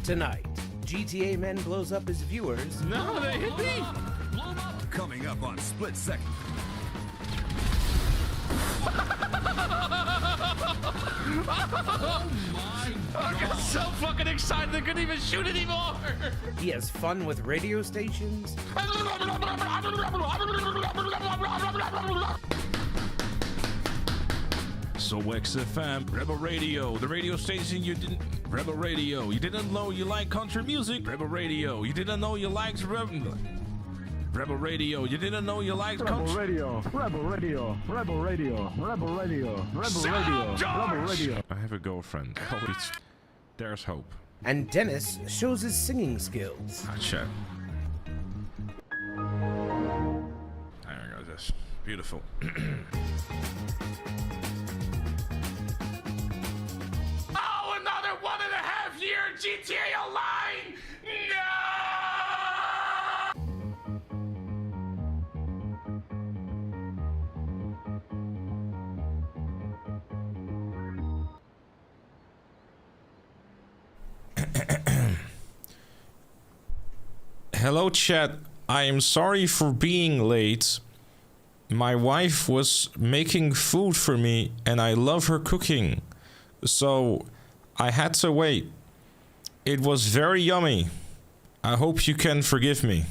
Tonight, GTA Men blows up his viewers. No, they hit me! Coming up on Split Second. Oh my God. I got so fucking excited I couldn't even shoot anymore! He has fun with radio stations. So XFM, Rebel Radio, the radio station you didn't... Rebel Radio, you didn't know you like country music? Rebel Radio, you didn't know you liked Rebel Radio, you didn't know you liked country... Rebel Radio. I have a girlfriend. Holy there's hope. And Dennis shows his singing skills. Ah, shit. There we go, this. Beautiful. Oh, another 1.5 year GTA Online! No! Hello chat, I am sorry for being late. My wife was making food for me and I love her cooking. So I had to wait. It was very yummy. I hope you can forgive me.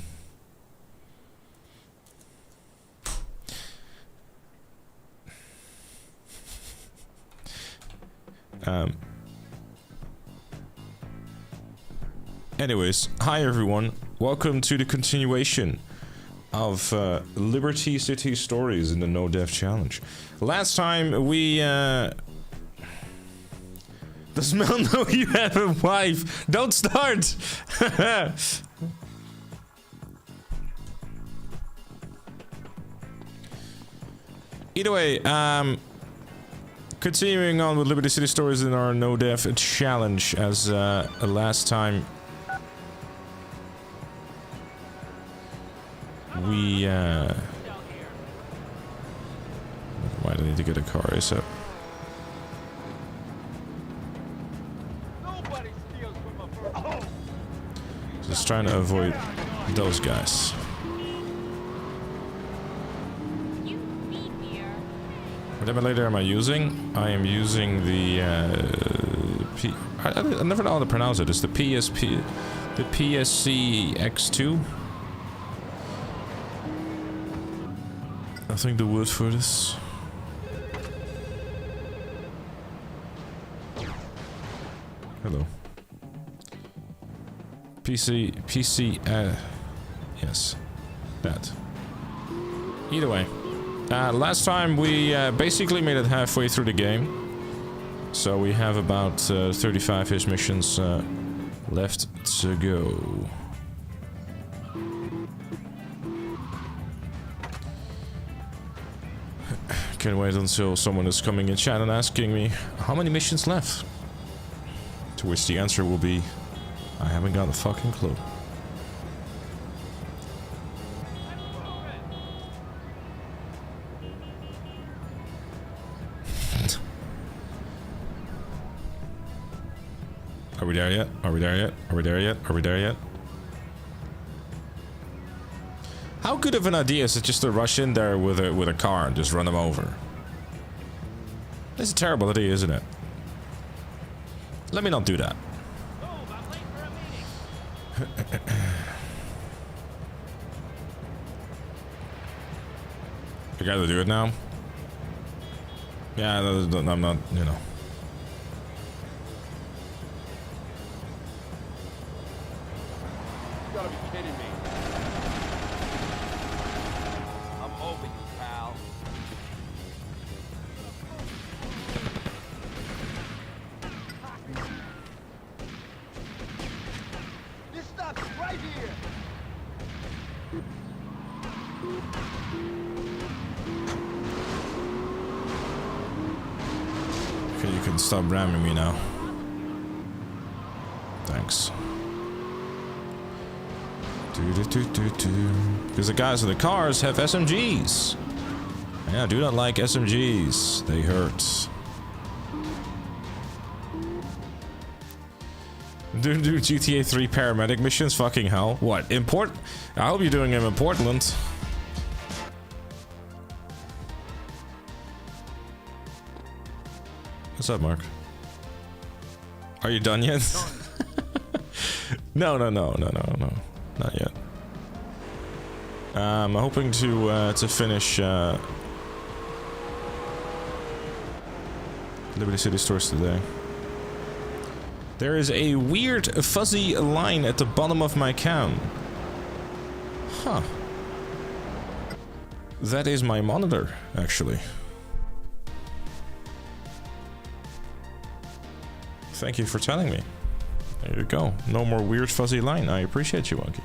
Anyways, hi everyone. Welcome to the continuation of Liberty City Stories in the No Death Challenge. Last time we does Mel know you have a wife? Don't start! Either way, continuing on with Liberty City Stories in our No Death Challenge, as last time we why do I need to get a car ASAP? Just trying to avoid those guys. What emulator am I using? I am using the I never know how to pronounce it. It's the PSP, the PSC X2. I think the word for this. Hello. PC, yes. That. Either way. Last time we basically made it halfway through the game. So we have about 35-ish missions left to go. Can't wait until someone is coming in chat and asking me how many missions left. To which the answer will be, I haven't got a fucking clue. Are we there yet? Are we there yet? Are we there yet? Are we there yet? How good of an idea is it just to rush in there with a car and just run them over? It's a terrible idea, isn't it? Let me not do that. I gotta do it now. Yeah, I'm not, you know. You gotta be kidding me. I'm over you, pal. This stuff's right here. Okay, you can stop ramming me now. Thanks. Because the guys in the cars have SMGs. Yeah, I do not like SMGs. They hurt. Do GTA 3 paramedic missions? Fucking hell. What? I hope you're doing them in Portland. What's up, Mark? Are you done yet? No. Not yet. I'm hoping to finish Liberty City Stores today. There is a weird fuzzy line at the bottom of my cam. Huh. That is my monitor, actually. Thank you for telling me. There you go. No more weird fuzzy line. I appreciate you, Wonky.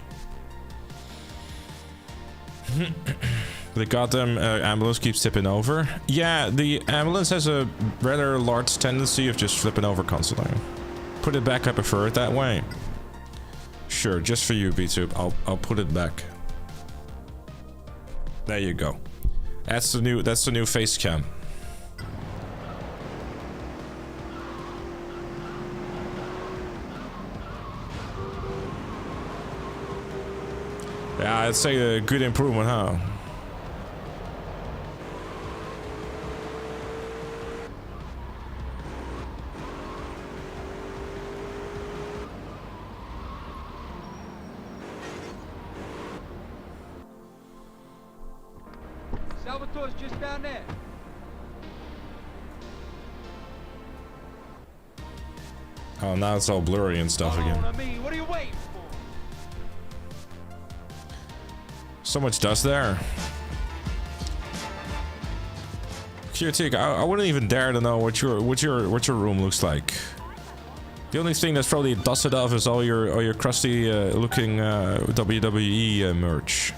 The goddamn ambulance keeps tipping over. Yeah, the ambulance has a rather large tendency of just flipping over constantly. Put it back, I prefer it that way. Sure, just for you, BTube. I'll put it back. There you go. That's the new face cam. Yeah, I'd say a good improvement, huh? Salvatore's just down there. Oh, now it's all blurry and stuff again. I mean, what are you waiting for? So much dust there. QT, I wouldn't even dare to know what your room looks like. The only thing that's probably dusted off is all your crusty looking WWE merch.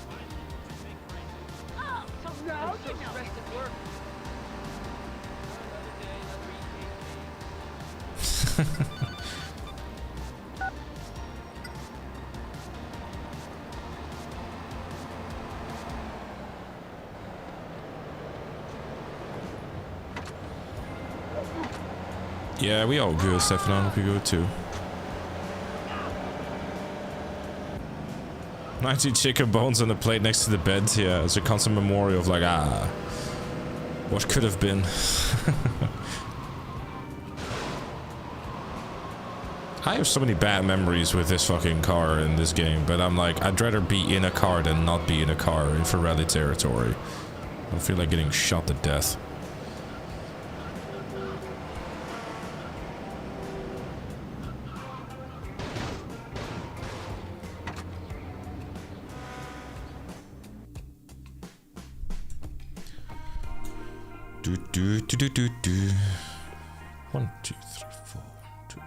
Yeah, we all good, Stefan. Hope you good too. 90 chicken bones on the plate next to the bed. Yeah, it's a constant memorial of like, what could have been. I have so many bad memories with this fucking car in this game, but I'm like, I'd rather be in a car than not be in a car in Ferrari territory. I feel like getting shot to death. Do. 1, 2, 3, 4. 1, 2, 3,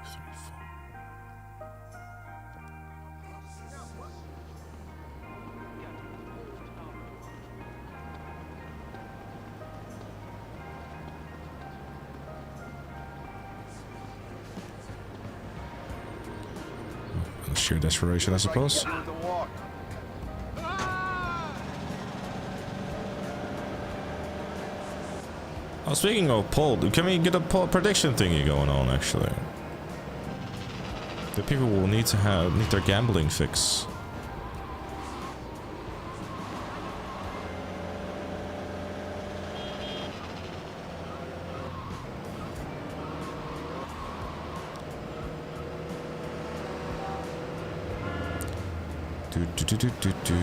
4. Sheer desperation, I suppose. Oh, speaking of poll, can we get a poll prediction thingy going on, actually? The people will need their gambling fix. Do.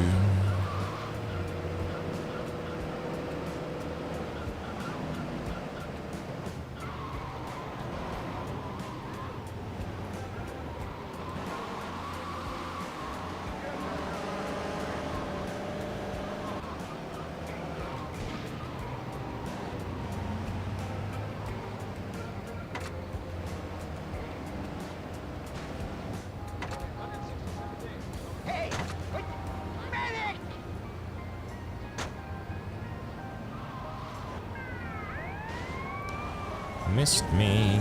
Missed me.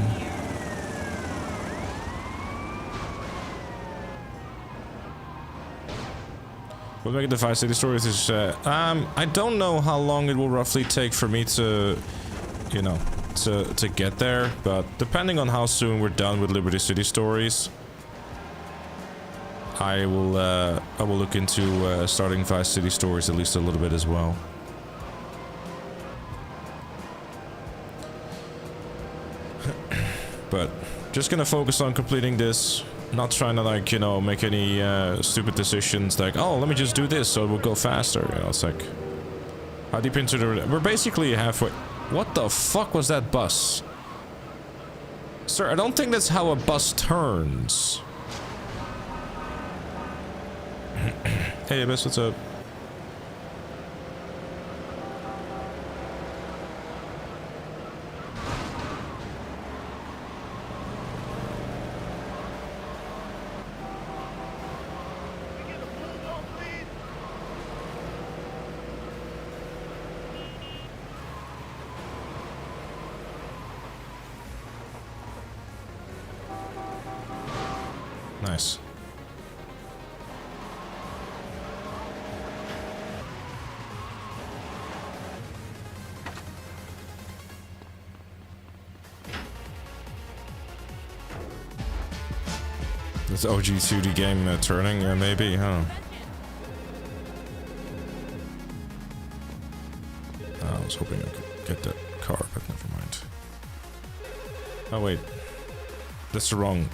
We'll make it the 5 city stories is I don't know how long it will roughly take for me to, you know, to get there, but depending on how soon we're done with Liberty City Stories, I will look into starting Vice City Stories at least a little bit as well. But just gonna focus on completing this, not trying to, like, you know, make any stupid decisions like, oh, let me just do this so it will go faster. You know, it's like, how deep into the... We're basically halfway... What the fuck was that bus? Sir, I don't think that's how a bus turns. Hey, Abyss, what's up? Nice. This OG 2D game turning, maybe, huh? I was hoping I could get that car, but never mind. Oh wait, that's the wrong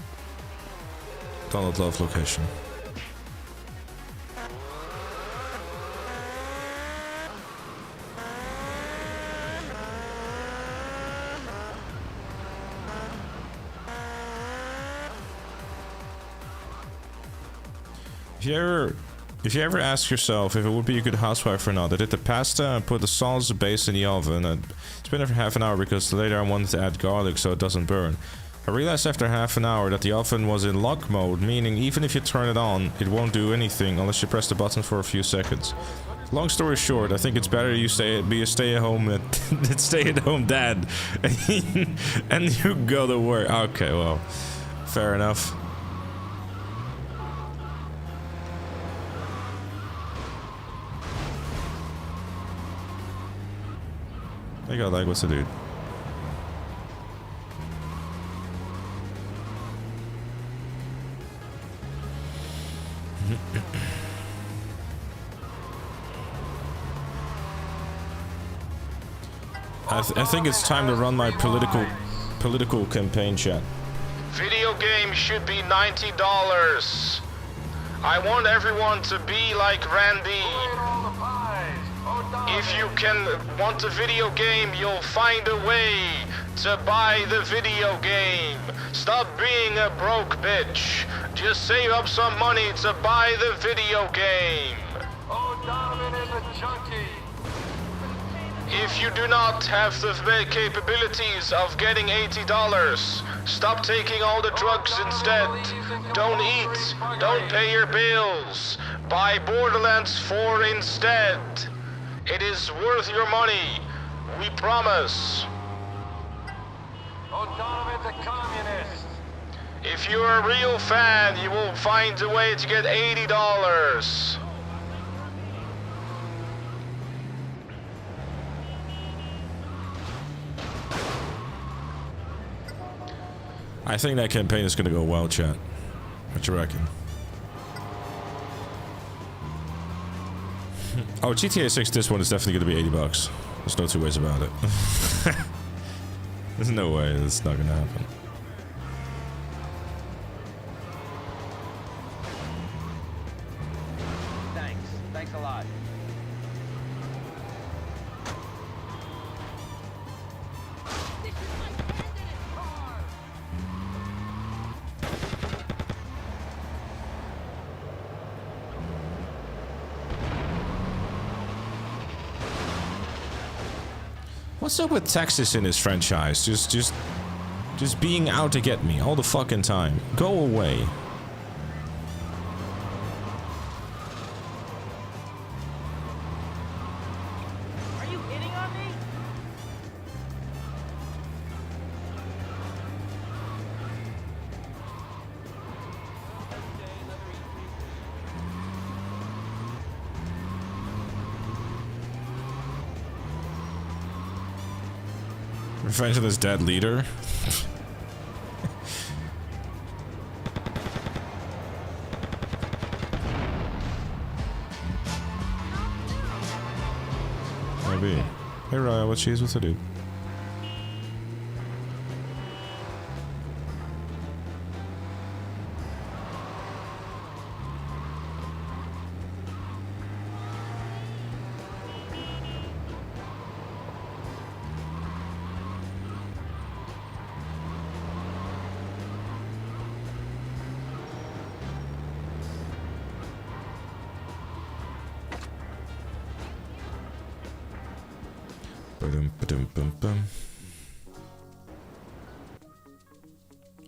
Donald Love location. If you ever ask yourself if it would be a good housewife or not, I did the pasta and put the sauce as a base in the oven, and it's been over half an hour because later I wanted to add garlic so it doesn't burn. I realized after half an hour that the oven was in lock mode, meaning even if you turn it on, it won't do anything unless you press the button for a few seconds. Long story short, I think it's better you be a stay-at-home stay-at-home dad, and you go to work. Okay, well, fair enough. I got like, what's the dude? I think it's time to run my political campaign chat. Video games should be $90. I want everyone to be like Randy. If you want a video game, you'll find a way to buy the video game. Stop being a broke bitch. Just save up some money to buy the video game. Oh, Donovan is a junkie. If you do not have the capabilities of getting $80, stop taking all the drugs instead. Don't eat, don't pay your bills. Buy Borderlands 4 instead. It is worth your money. We promise. Oh, Donovan's a communist. If you're a real fan, you will find a way to get $80. I think that campaign is gonna go well, chat. What you reckon? Oh, GTA 6, this one is definitely gonna be $80. There's no two ways about it. There's no way it's not gonna happen. Thanks a lot. What's up with Texas in this franchise? Just being out to get me all the fucking time. Go away. Are you hitting on me? Revenge of this dead leader. Maybe. Hey Raya, what cheese? What's it, dude? Ba-dum-ba-dum-bum-bum.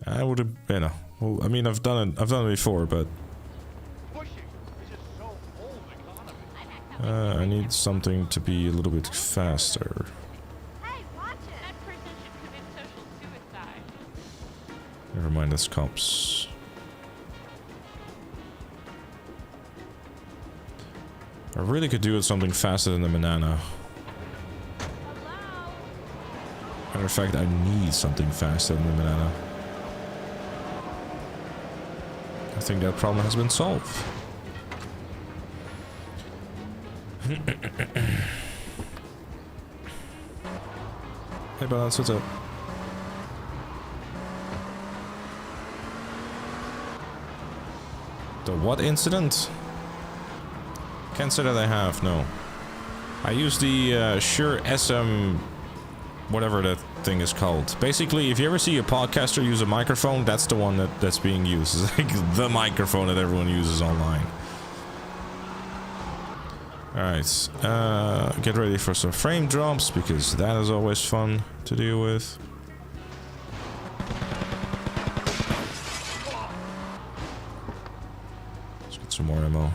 I would have, you know. Well, I mean, I've done it before, but I need something to be a little bit faster. Hey, watch it! That person should commit social suicide. Never mind, that's cops. I really could do with something faster than the banana. Matter of fact, I need something faster than the banana. I think that problem has been solved. Hey, balance, what's up? The what incident? Can't say that I have, no. I use the Shure SM... whatever that thing is called. Basically, if you ever see a podcaster use a microphone, that's the one that's being used. It's like the microphone that everyone uses online. Alright, get ready for some frame drops, because that is always fun to deal with. Let's get some more ammo.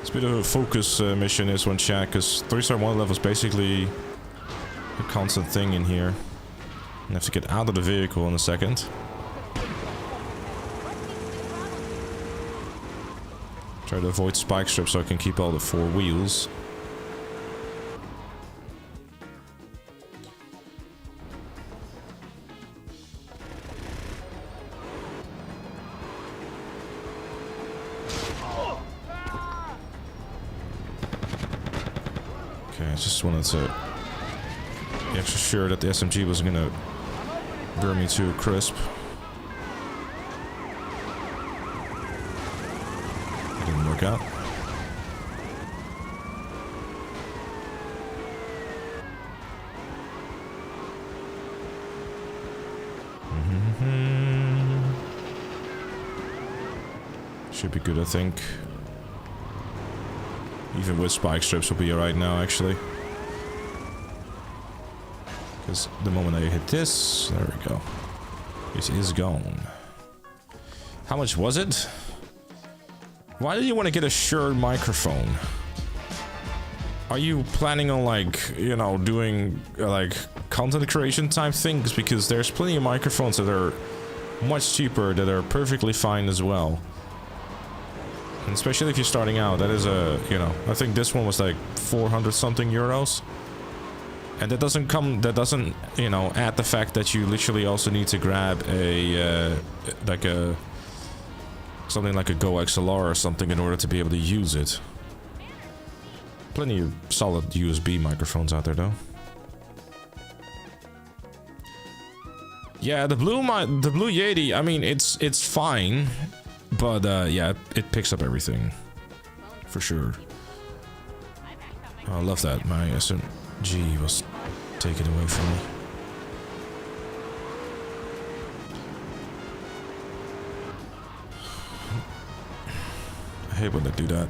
It's a bit of a focus mission, this one, chat, because 3-star 1 level is basically a constant thing in here. I have to get out of the vehicle in a second. Try to avoid spike strips so I can keep all the 4 wheels. Okay, I just wanted to be extra sure that the SMG wasn't gonna burn me to a crisp. It didn't work out. Should be good, I think. Even with spike strips will be alright now, actually. Because the moment I hit this, there we go. It is gone. How much was it? Why do you want to get a Shure microphone? Are you planning on, like, you know, doing like content creation type things? Because there's plenty of microphones that are much cheaper that are perfectly fine as well. And especially if you're starting out, that is a, you know, I think this one was like 400 something euros. And that doesn't, you know, add the fact that you literally also need to grab a, something like a Go XLR or something in order to be able to use it. Plenty of solid USB microphones out there, though. Yeah, the Blue Yeti, I mean, it's fine. But, yeah, it picks up everything. For sure. Oh, I love that. My SMG was taken away from me. I hate when they do that.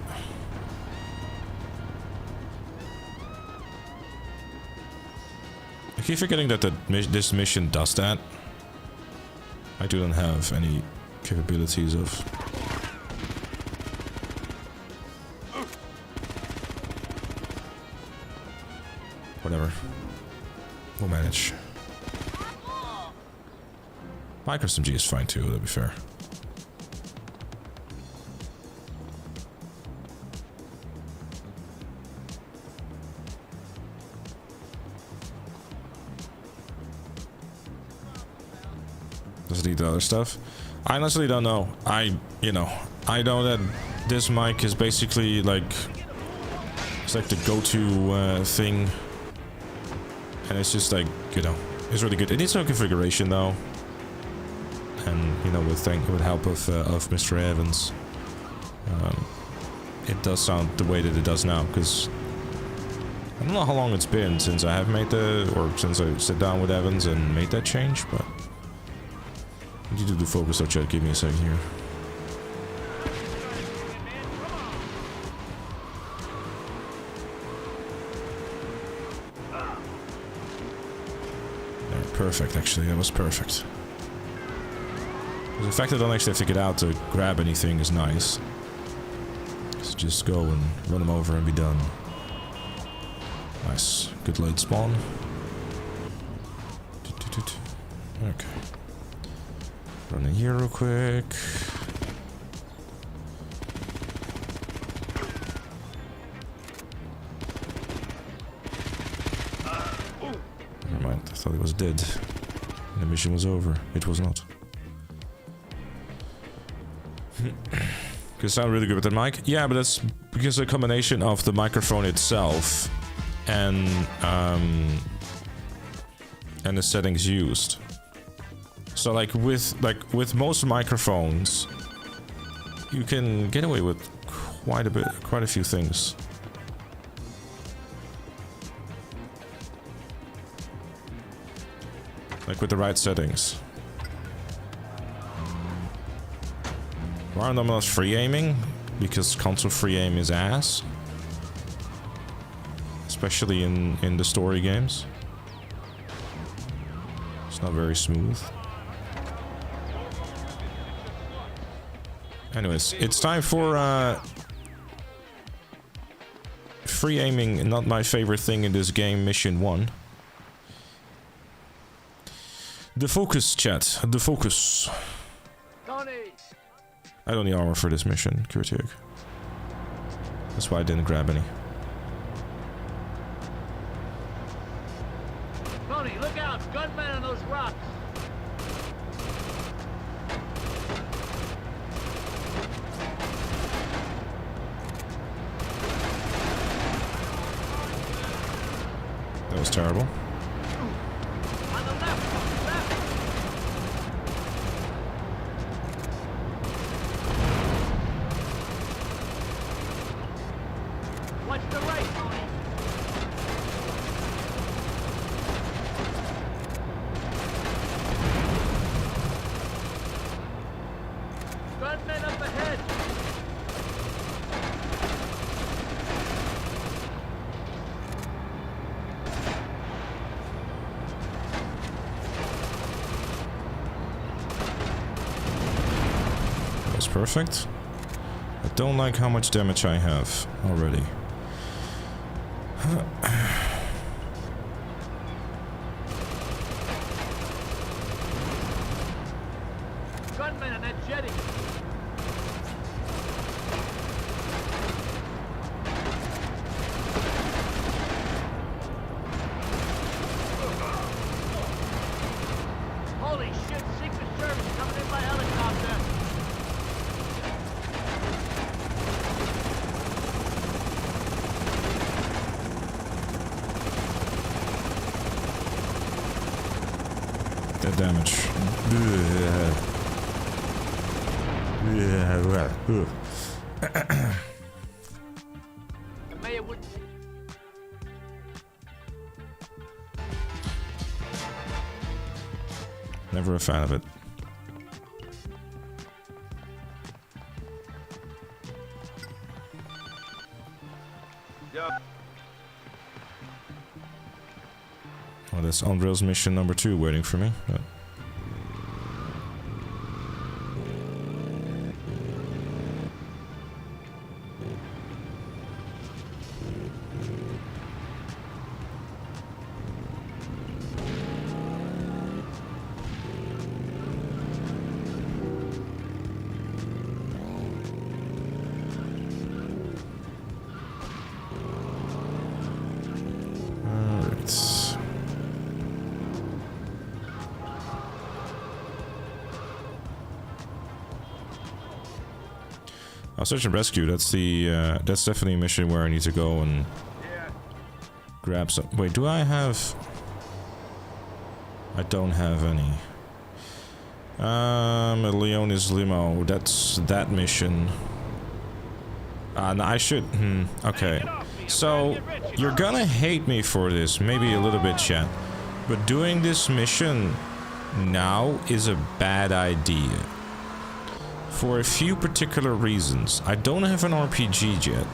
I keep forgetting that this mission does that. I do not have any capabilities of whatever. We'll manage. Micro SMG is fine too, to be fair. Does it need the other stuff? I honestly don't know. I know that this mic is basically like... It's like the go-to thing. And it's just like, you know, it's really good. It needs some configuration though. And, you know, with help of Mr. Evans. It does sound the way that it does now, because... I don't know how long it's been since I have made since I sat down with Evans and made that change, but... I need to do focus or chat, give me a second here. Yeah, perfect, actually, that was perfect. The fact that I don't actually have to get out to grab anything is nice. So just go and run them over and be done. Nice. Good late spawn. Okay. Run in here real quick. Never mind, I thought he was dead. And the mission was over. It was not. Could sound really good with the mic. Yeah, but that's because of the combination of the microphone itself and the settings used. So like with most microphones, you can get away with quite a few things. Like with the right settings. Why am I not free aiming? Because console free aim is ass. Especially in the story games. It's not very smooth. Anyways, it's time for free aiming, not my favorite thing in this game, mission 1. The focus, chat. The focus. Tony! I don't need armor for this mission, Kurtiuk. That's why I didn't grab any. Tony, look out! Gunmen on those rocks! That was terrible. On the left! Left! Watch the right, Tony! Gunmen up ahead! That's perfect. I don't like how much damage I have already. Gunmen on that jetty! Holy shit, Secret Service coming in by helicopter! That damage. The mayor would... Never a fan of it. Oh, that's Unreal's mission number 2 waiting for me. Oh, search and rescue. That's the that's definitely a mission where I need to go and grab some. Wait, do I have? I don't have any. Leone's limo. That's that mission. No, I should. Okay. So you're gonna hate me for this, maybe a little bit, chat. But doing this mission now is a bad idea. For a few particular reasons. I don't have an RPG yet.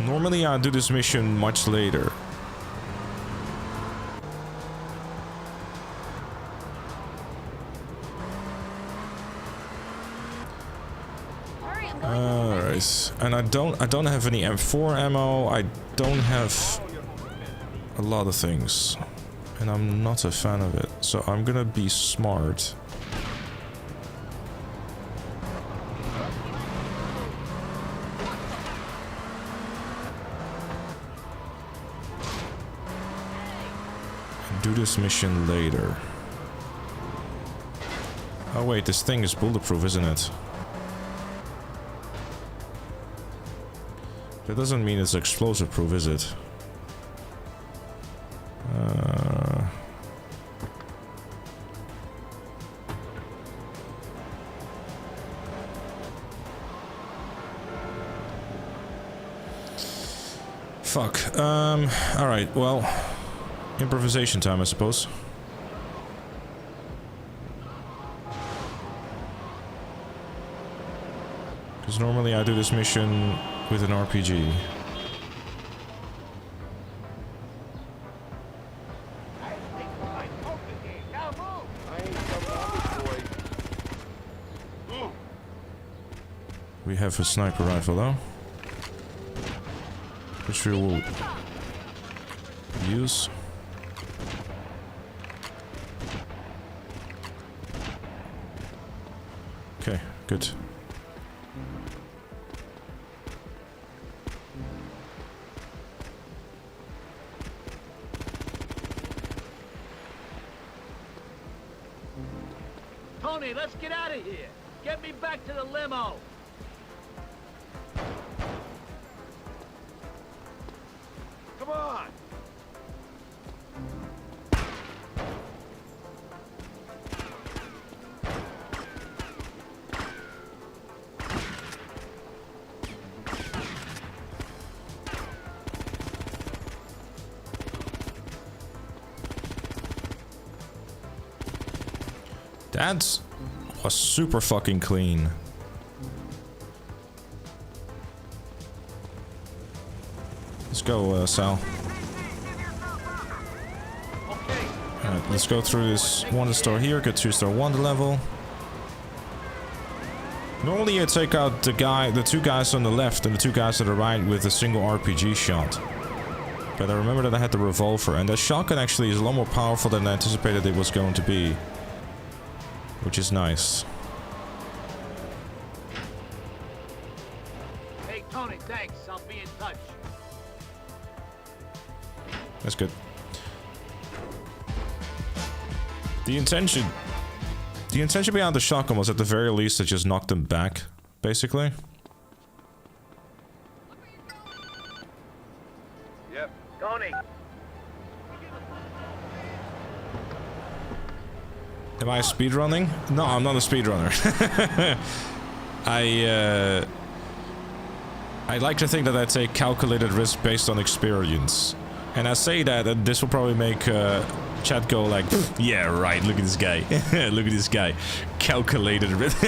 Normally I do this mission much later. Alright. And I don't have any M4 ammo. I don't have a lot of things. And I'm not a fan of it. So I'm gonna be smart. Do this mission later. Oh wait, this thing is bulletproof, isn't it? That doesn't mean it's explosive proof, is it? Fuck. Alright, well... Improvisation time, I suppose. Because normally I do this mission with an RPG. We have a sniper rifle though, which we will use. Okay, good. Tony, let's get out of here. Get me back to the limo. Come on. That was super fucking clean. Let's go, Sal. Alright, let's go through this Wonder Store here, get 2-star Wonder level. Normally I take out the two guys on the left and the two guys on the right with a single RPG shot. But I remember that I had the revolver, and that shotgun actually is a lot more powerful than I anticipated it was going to be. Which is nice. Hey, Tony, thanks. I'll be in touch. That's good. The intention behind the shotgun was at the very least to just knock them back, basically. Yep. Tony. Am I speedrunning? No, I'm not a speedrunner. I like to think that I take calculated risk based on experience. And I say that, and this will probably make chat go like, yeah, right, look at this guy. Look at this guy. Calculated risk.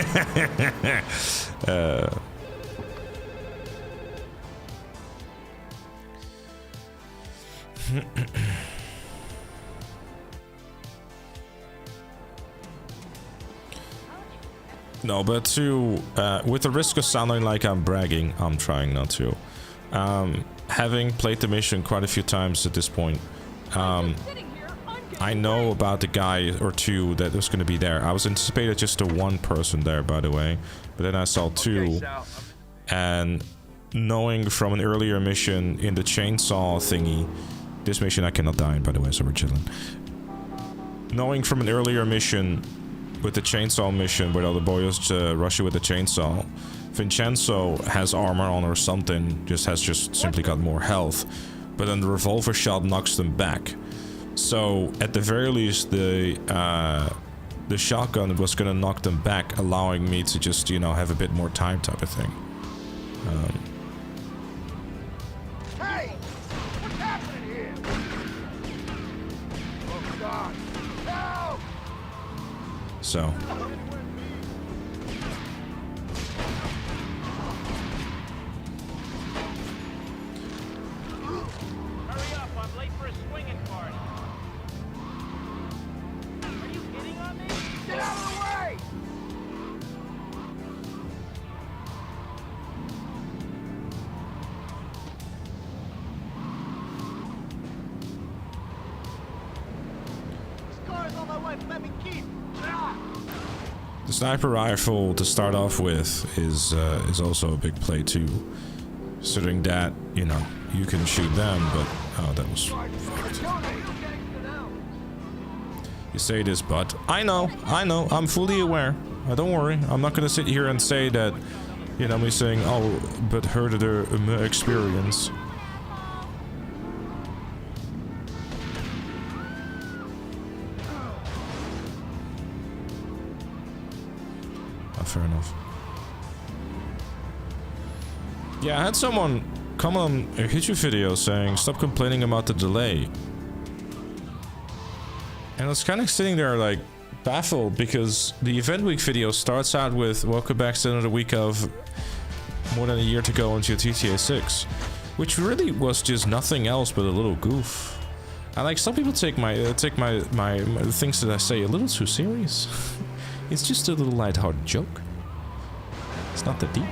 No, but to, with the risk of sounding like I'm bragging, I'm trying not to. Having played the mission quite a few times at this point, I know about the guy or two that was going to be there. I was anticipated just the one person there, by the way, but then I saw two, and knowing from an earlier mission in the chainsaw thingy, this mission I cannot die in, by the way, so we're chilling. Knowing from an earlier mission with the chainsaw mission where all the boys rush you with the chainsaw. Vincenzo has armor on or something, just simply got more health. But then the revolver shot knocks them back. So at the very least, the shotgun was gonna knock them back, allowing me to just, you know, have a bit more time type of thing. Hey! What's happening here? Oh, God. Help! So. Hurry up, I'm late for a swinging party. Are you hitting on me? Get out of the way! This car is all my wife let me keep. Ah! The sniper rifle to start off with is also a big play too. Considering that, you know, you can shoot them, but oh, that was fucked. You say this, but I know, I'm fully aware. Don't worry, I'm not gonna sit here and say that, you know, me saying, oh, but heard of the experience. Fair enough. Yeah, I had someone come on a YouTube video saying, stop complaining about the delay. And I was kind of sitting there like baffled because the event week video starts out with welcome back to another week of more than a year to go into GTA 6, which really was just nothing else but a little goof. And like some people take my things that I say a little too serious. It's just a little lighthearted joke. It's not that deep.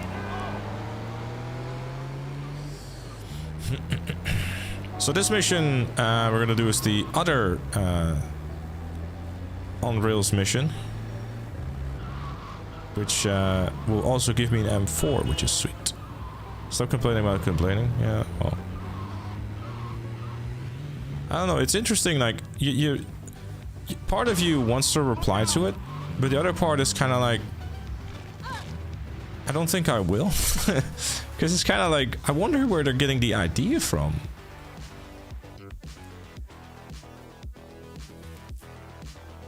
So this mission we're gonna do is the other on rails mission, which will also give me an M4, which is sweet. Stop complaining about complaining. Yeah, well, I don't know. It's interesting. Like you part of you wants to reply to it, but the other part is kind of like, I don't think I will. Because it's kind of like, I wonder where they're getting the idea from.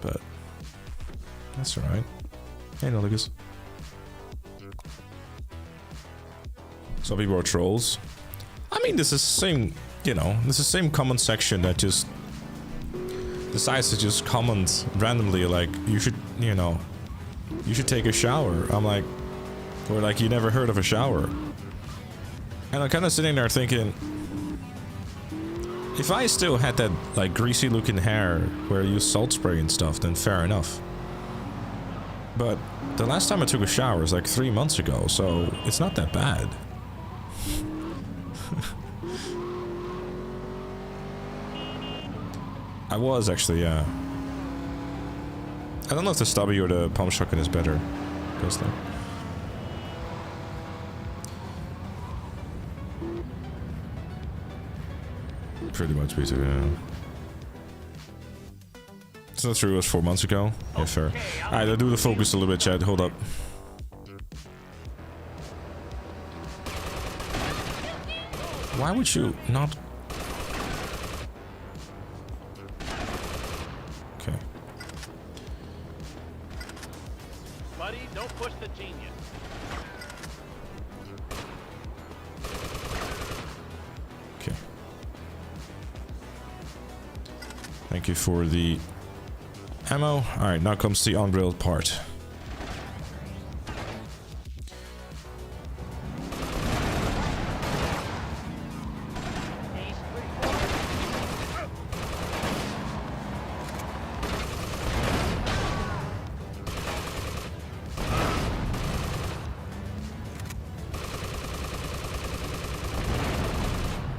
But that's alright. Hey, Noligus. Some people are trolls. I mean, this is the same, you know, this is the same comment section that just decides to just comment randomly, like, you should, you know, you should take a shower. I'm like, or like, you never heard of a shower. And I'm kind of sitting there thinking, if I still had that, like, greasy looking hair where I use salt spray and stuff, then fair enough. But the last time I took a shower was like 3 months ago, so it's not that bad. I was actually, yeah. I don't know if the stubby or the pump shotgun is better. Personally. Pretty much, basically, yeah. It's not true, it was 4 months ago. Yeah, fair. Alright, I'll do the focus a little bit, chat. Hold up. Why would you not... Okay. Buddy, don't push the genius. Okay. Thank you for the ammo. Alright, now comes the unrailed part.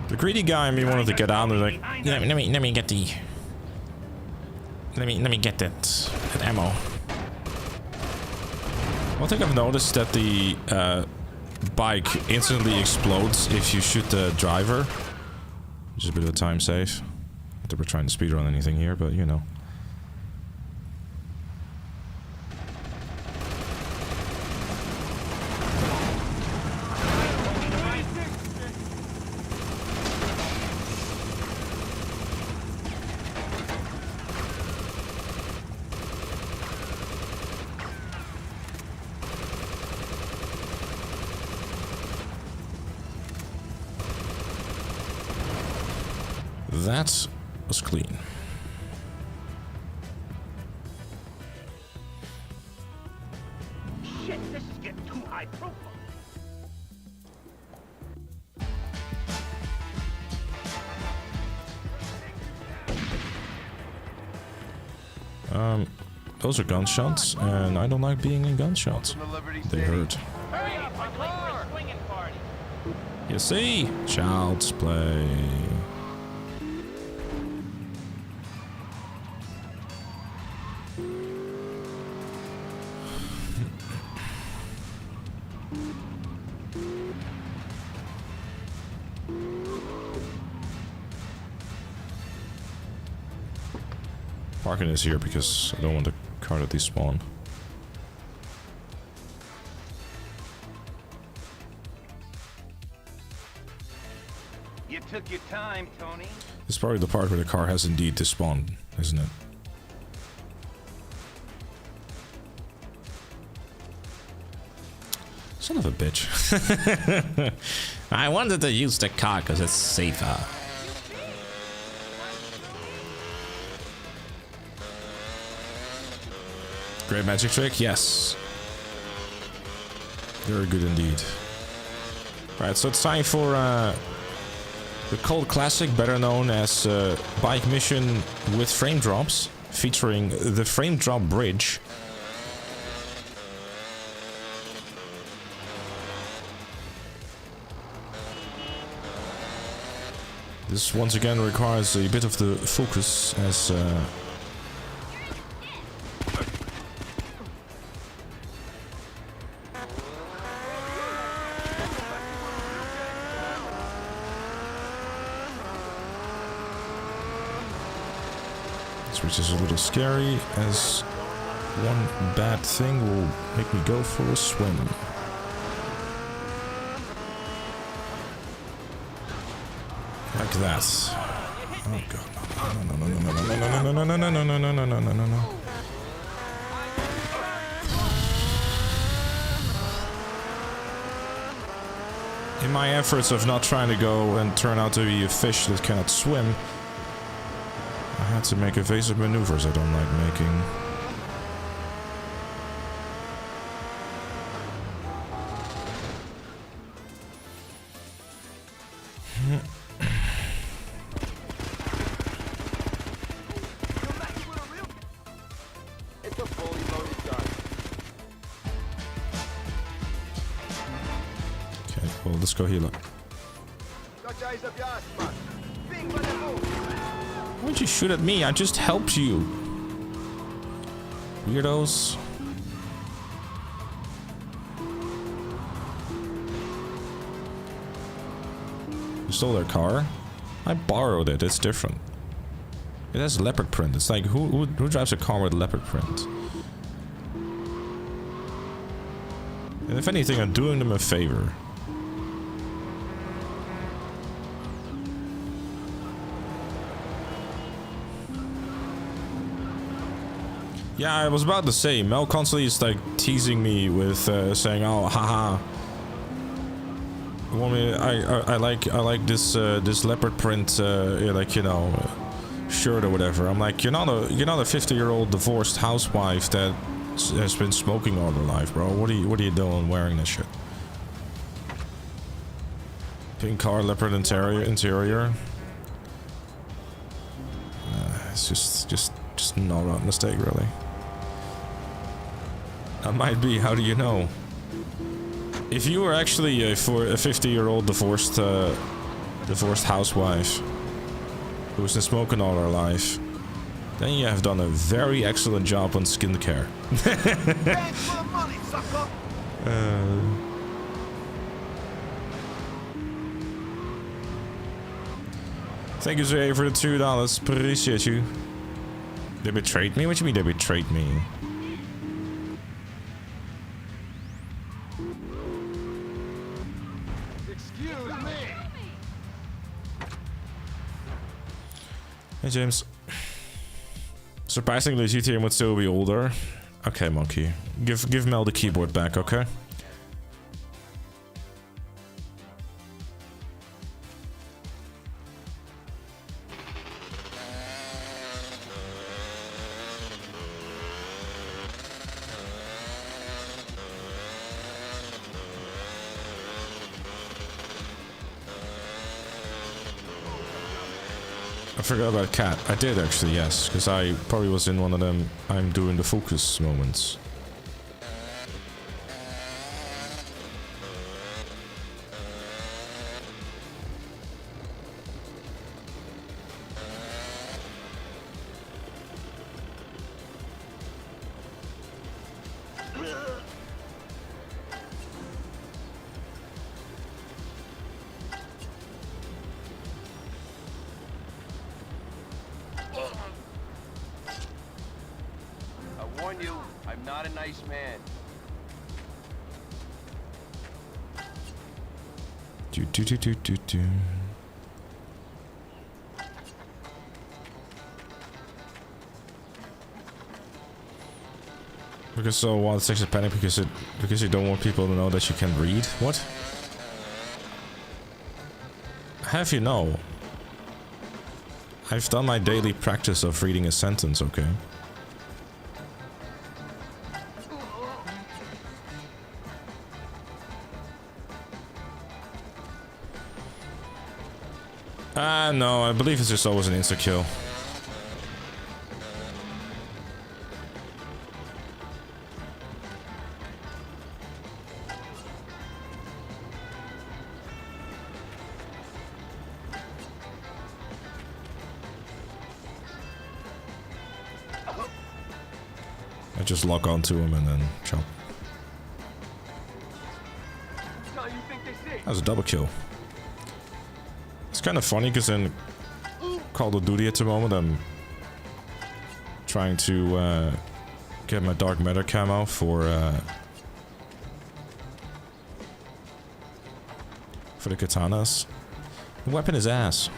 The greedy guy in me wanted to get out and like, let me get the... Let me get that ammo. One thing I've noticed that the bike instantly explodes if you shoot the driver, which is a bit of a time save. Not that we're trying to speedrun anything here, but you know. that was clean. Shit, this is getting too high profile. Those are gunshots, and I don't like being in gunshots. They hurt. Hurry up, I'm late for a swinging party. You see? Child's play. Parking is here because I don't want the car to despawn. You took your time, Tony. It's probably the part where the car has indeed despawned, isn't it? Son of a bitch. I wanted to use the car because it's safer. Great magic trick? Yes. Very good indeed. Right, so it's time for the Cult Classic, better known as Bike Mission with Frame Drops, featuring the Frame Drop Bridge. This once again requires a bit of the focus as which is a little scary, as one bad thing will make me go for a swim. Like that. Oh god. No, no, no, no, no, no, no, no, no, no, no, no, no, no, no, no, no. In my efforts of not trying to go and turn out to be a fish that cannot swim, I had to make evasive maneuvers I don't like making. Okay, well, let's go heal up. Why would you shoot at me? I just helped you. Weirdos. You stole their car? I borrowed it. It's different. It has leopard print. It's like, who drives a car with leopard print? And if anything, I'm doing them a favor. Yeah, I was about to say, Mel constantly is like teasing me with saying, "Oh, haha, I like this this leopard print, like, you know, shirt or whatever." I'm like, you're not a 50-year-old divorced housewife that has been smoking all her life, bro. What are you doing wearing this shit? Pink car, leopard interior. It's just an all-around mistake, really. That might be. How do you know? If you were actually for a 50-year-old divorced housewife who's been smoking all her life, then you have done a very excellent job on skincare. Thank you, Zay, for the $2. Appreciate you. They betrayed me? What do you mean they betrayed me? Excuse me. Hey, James. Surprisingly, GTA would still be older. Okay, Monkey. Give Mel the keyboard back, okay? forgot about Cat. I did actually, yes, because I probably was in one of them I'm doing the focus moments. I warn you, I'm not a nice man. Do. Because so while it's actually panic because you don't want people to know that you can read. What? Have you know? I've done my daily practice of reading a sentence, okay? No, I believe it's just always an insta-kill. I just lock onto him and then chop. That was a double kill. It's kind of funny because in Call of Duty at the moment I'm trying to get my Dark Matter camo for the katanas. The weapon is ass.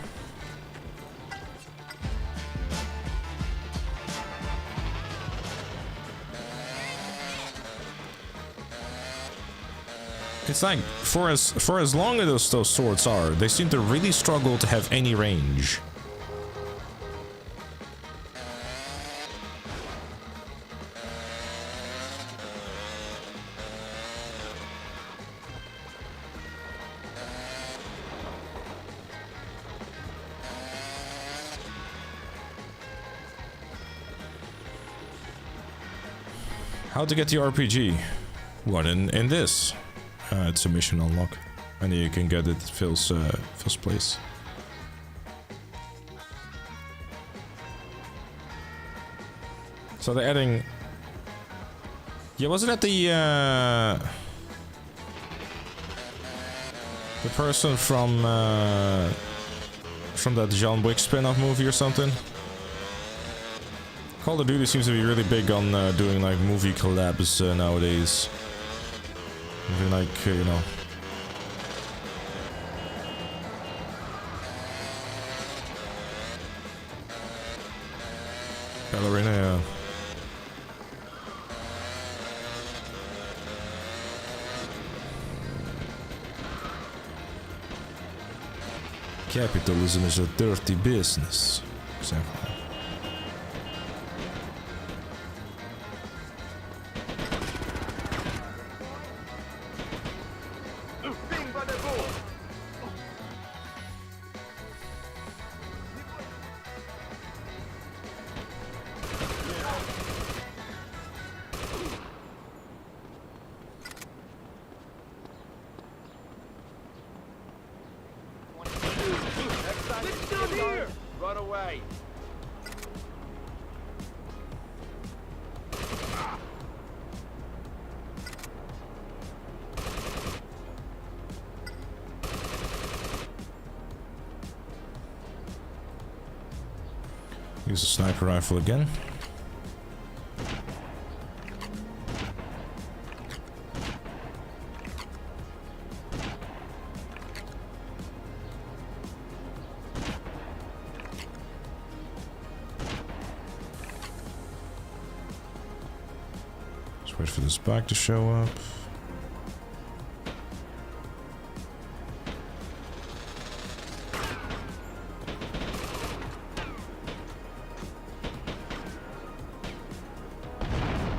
It's like, for as long as those swords are, they seem to really struggle to have any range. How to get the RPG? What, in this? It's a mission unlock, and you can get it Phil's place. So they're adding. Yeah, was it at the person from that John Wick spin-off movie or something? Call of Duty seems to be really big on doing like movie collabs nowadays. Even like, you know. Ballerina, yeah. Capitalism is a dirty business. Exactly. Run away. Use a sniper rifle again. Let's wait for this bag to show up.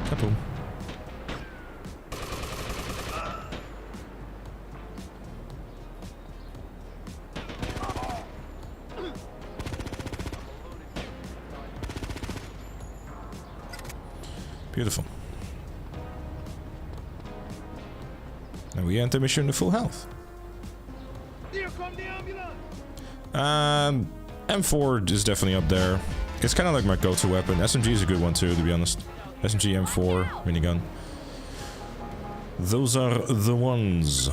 Kaboom. Beautiful. And we enter mission to full health. Here come the ambulance! M4 is definitely up there. It's kind of like my go-to weapon. SMG is a good one too, to be honest. SMG, M4, minigun. Those are the ones.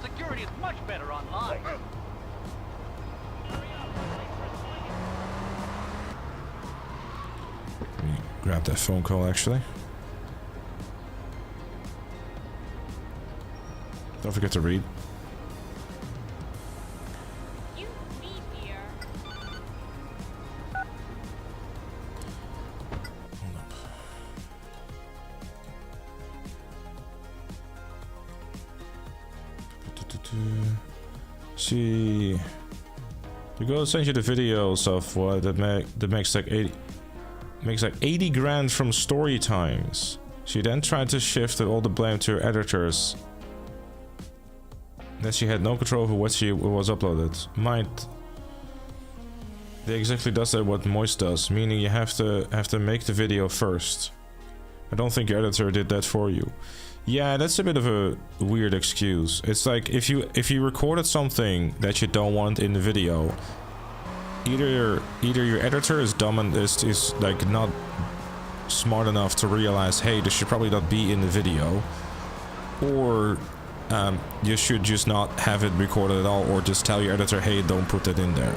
Security is much better online. Let me grab that phone call, actually. Don't forget to read. You meet here. Hold up. See, the girl sent you the videos of what that makes like 80 grand from story times. She then tried to shift all the blame to her editors. That she had no control over what was uploaded. They exactly does that what Moist does, meaning you have to make the video first. I don't think your editor did that for you. Yeah, that's a bit of a weird excuse. It's like if you recorded something that you don't want in the video, either your editor is dumb and is like not smart enough to realize, hey, this should probably not be in the video, or you should just not have it recorded at all, or just tell your editor, hey, don't put that in there.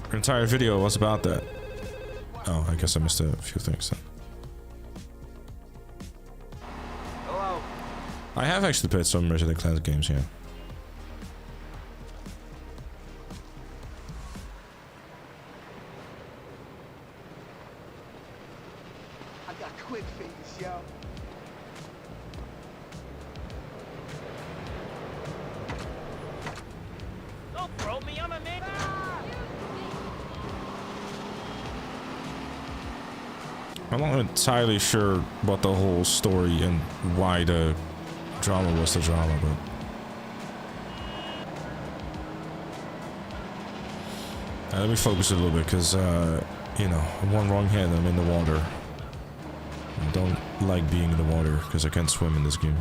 Her entire video was about that. Oh, I guess I missed a few things then. Hello. I have actually played some Resident Classic games here. I got quick fingers, yo. Don't throw me, I'm a man. I'm not entirely sure what the whole story and why the drama was the drama, but let me focus a little bit, because you know, one wrong hit, I'm in the water. I don't like being in the water because I can't swim in this game.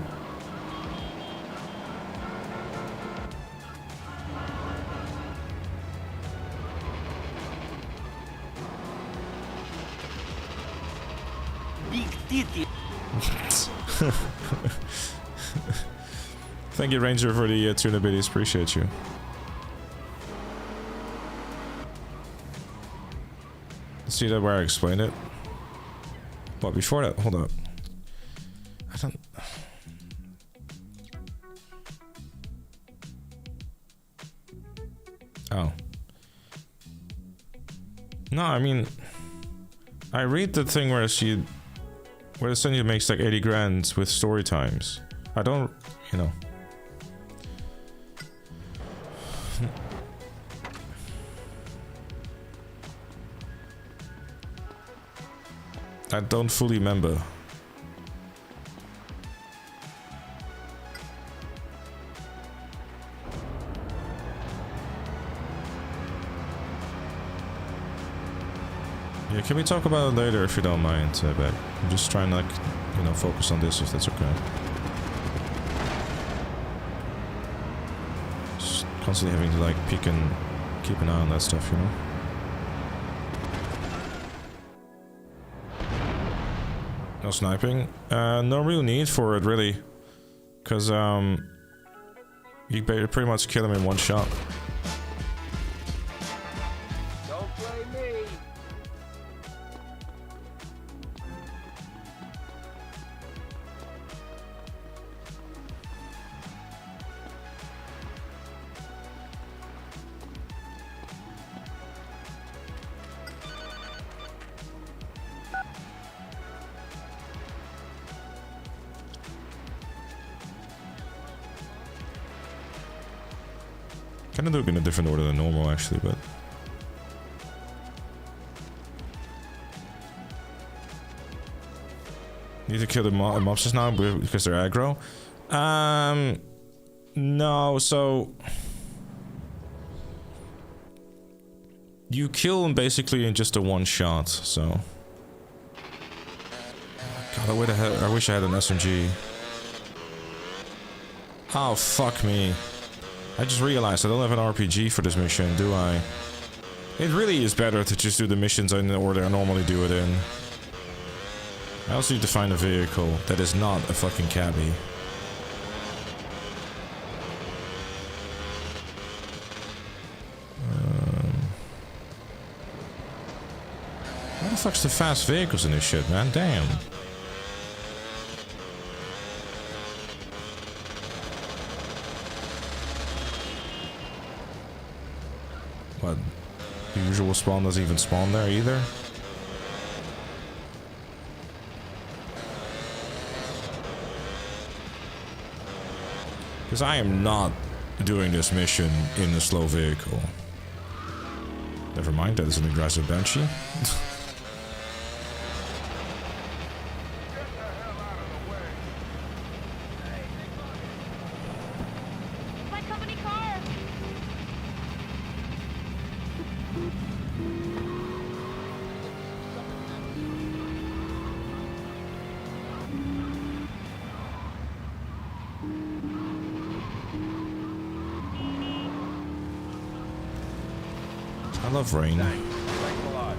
Thank you, Ranger, for the tuna biddies. Appreciate you. See that where I explained it? But before that, hold up. I don't. Oh. No, I mean, I read the thing where the Senja makes like 80 grand with story times. I don't, you know. I don't fully remember. Yeah, can we talk about it later if you don't mind, Beck? I'm just trying to, like, you know, focus on this if that's okay. Just constantly having to, like, peek and keep an eye on that stuff, you know? No sniping. No real need for it, really. Because, you pretty much kill him in one shot. Don't blame me. Kind of do it in a different order than normal, actually, but need to kill the mobs just now because they're aggro. No, so You kill him basically in just a one shot, so... God, I wish I had an SMG. Oh, fuck me. I just realized I don't have an RPG for this mission, do I? It really is better to just do the missions in the order I normally do it in. I also need to find a vehicle that is not a fucking cabbie. How the fuck's the fast vehicles in this shit, man? Damn. What? The usual spawn doesn't even spawn there either? Because I am not doing this mission in a slow vehicle. Never mind, that is an aggressive Banshee. My company car. I love rain. Thanks a lot.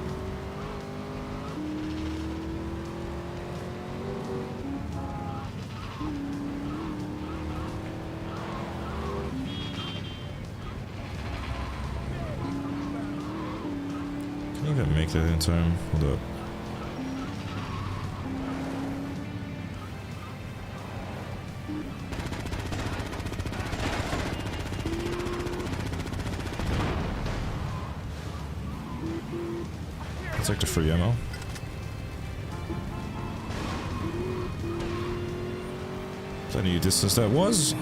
Can you even make that in time? Hold up. Let's take the free ammo. Plenty of distance that was.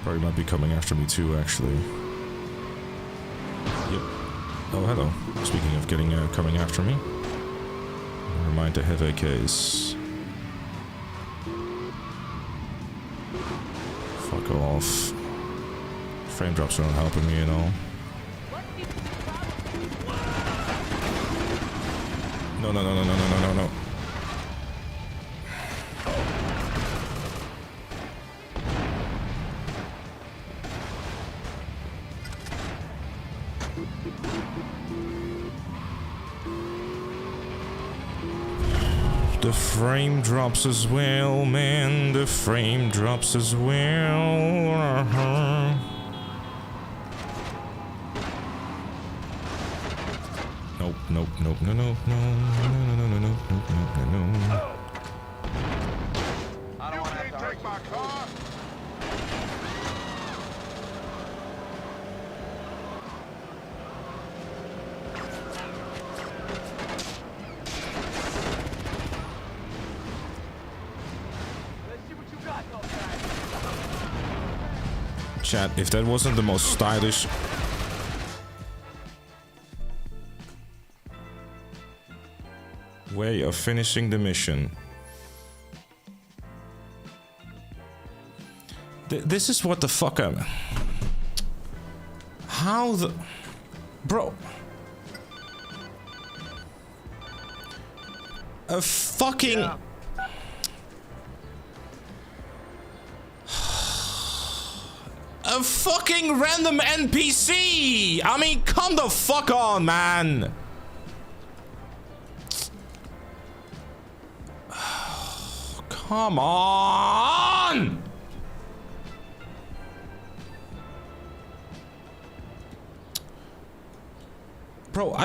Probably might be coming after me too, actually. Yep. Oh, hello. Speaking of getting coming after me. Never mind, to have a case. Fuck off. Frame drops aren't helping me at all. No, no, no, no, no, no, no, no, no. The frame drops as well, man. The frame drops as well. Nope, nope, nope, no, no, no, no, no, no, no, no, no, no, no. I don't want to have to take my car. Chat, if that wasn't the most stylish... way of finishing the mission. This is what the fuck I'm... How the... Bro. A fucking... Yeah. A fucking random NPC! I mean, come the fuck on, man! Come on! Bro,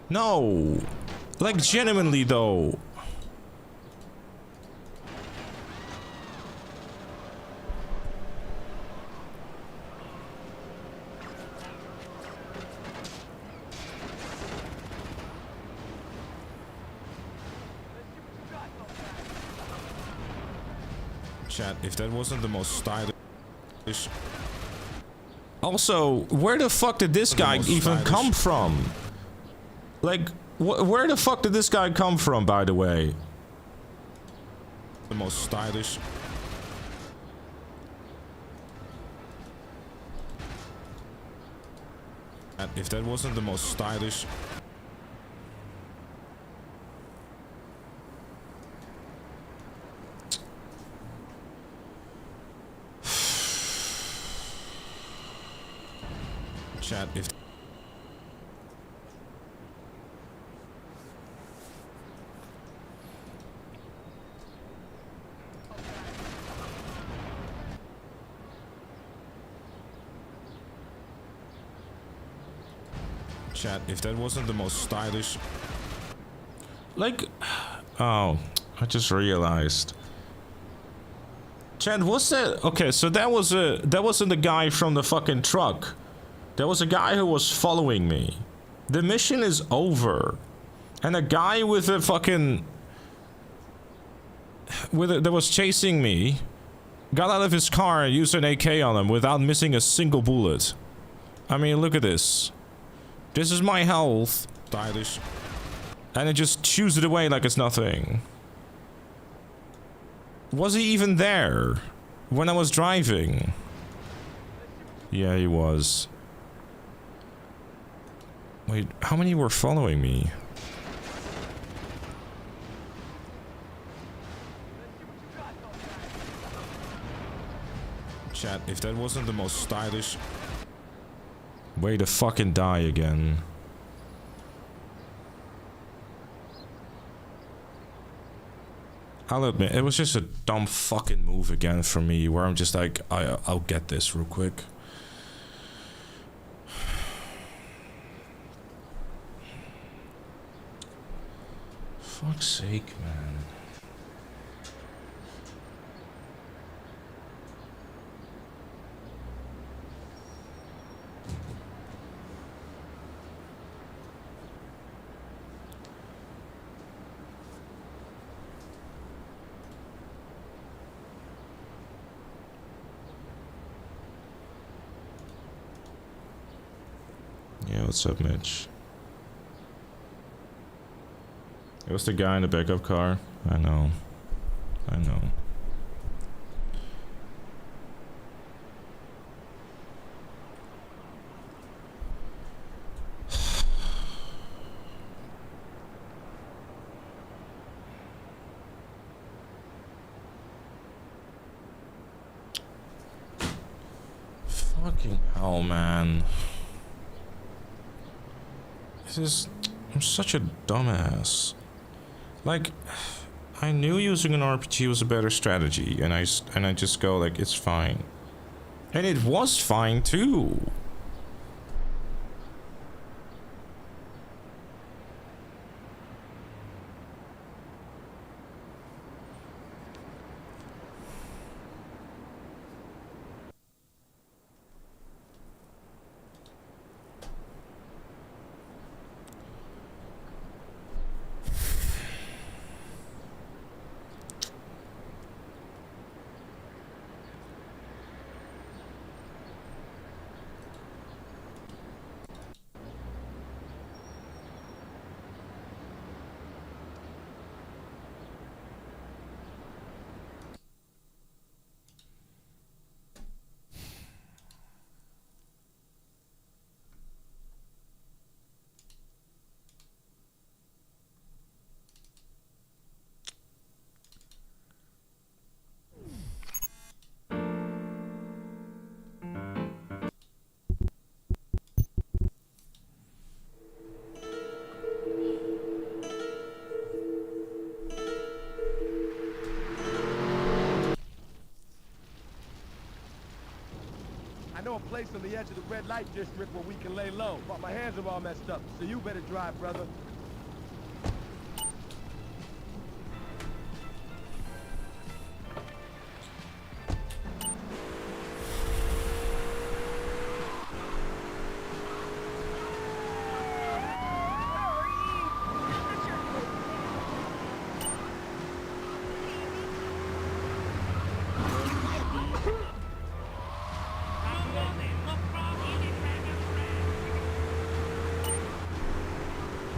No! Like, genuinely, though. Chat, if that wasn't the most stylish... Also, where the fuck did this guy even come from? Like, where the fuck did this guy come from, by the way? The most stylish. And if that wasn't the most stylish. Chat, if chat, if that wasn't the most stylish, like, oh, I just realized. Chat, what's that? Okay, so that wasn't the guy from the fucking truck. There was a guy who was following me. The mission is over. And a guy with a fucking... that was chasing me got out of his car and used an AK on him without missing a single bullet. I mean, look at this. This is my health. Stylish. And it just chews it away like it's nothing. Was he even there when I was driving? Yeah, he was. Wait, how many were following me? Chat, if that wasn't the most stylish way to fucking die again. I'll admit, it was just a dumb fucking move again for me, where I'm just like, I'll get this real quick. Fuck's sake, man. Yeah, what's up, Mitch? It was the guy in the backup car. I know. I know. Fucking hell, man. This is... I'm such a dumbass. Like, I knew using an RPG was a better strategy, and I just go like, it's fine. And it was fine too. I know a place on the edge of the red light district where we can lay low, but my hands are all messed up, so you better drive, brother.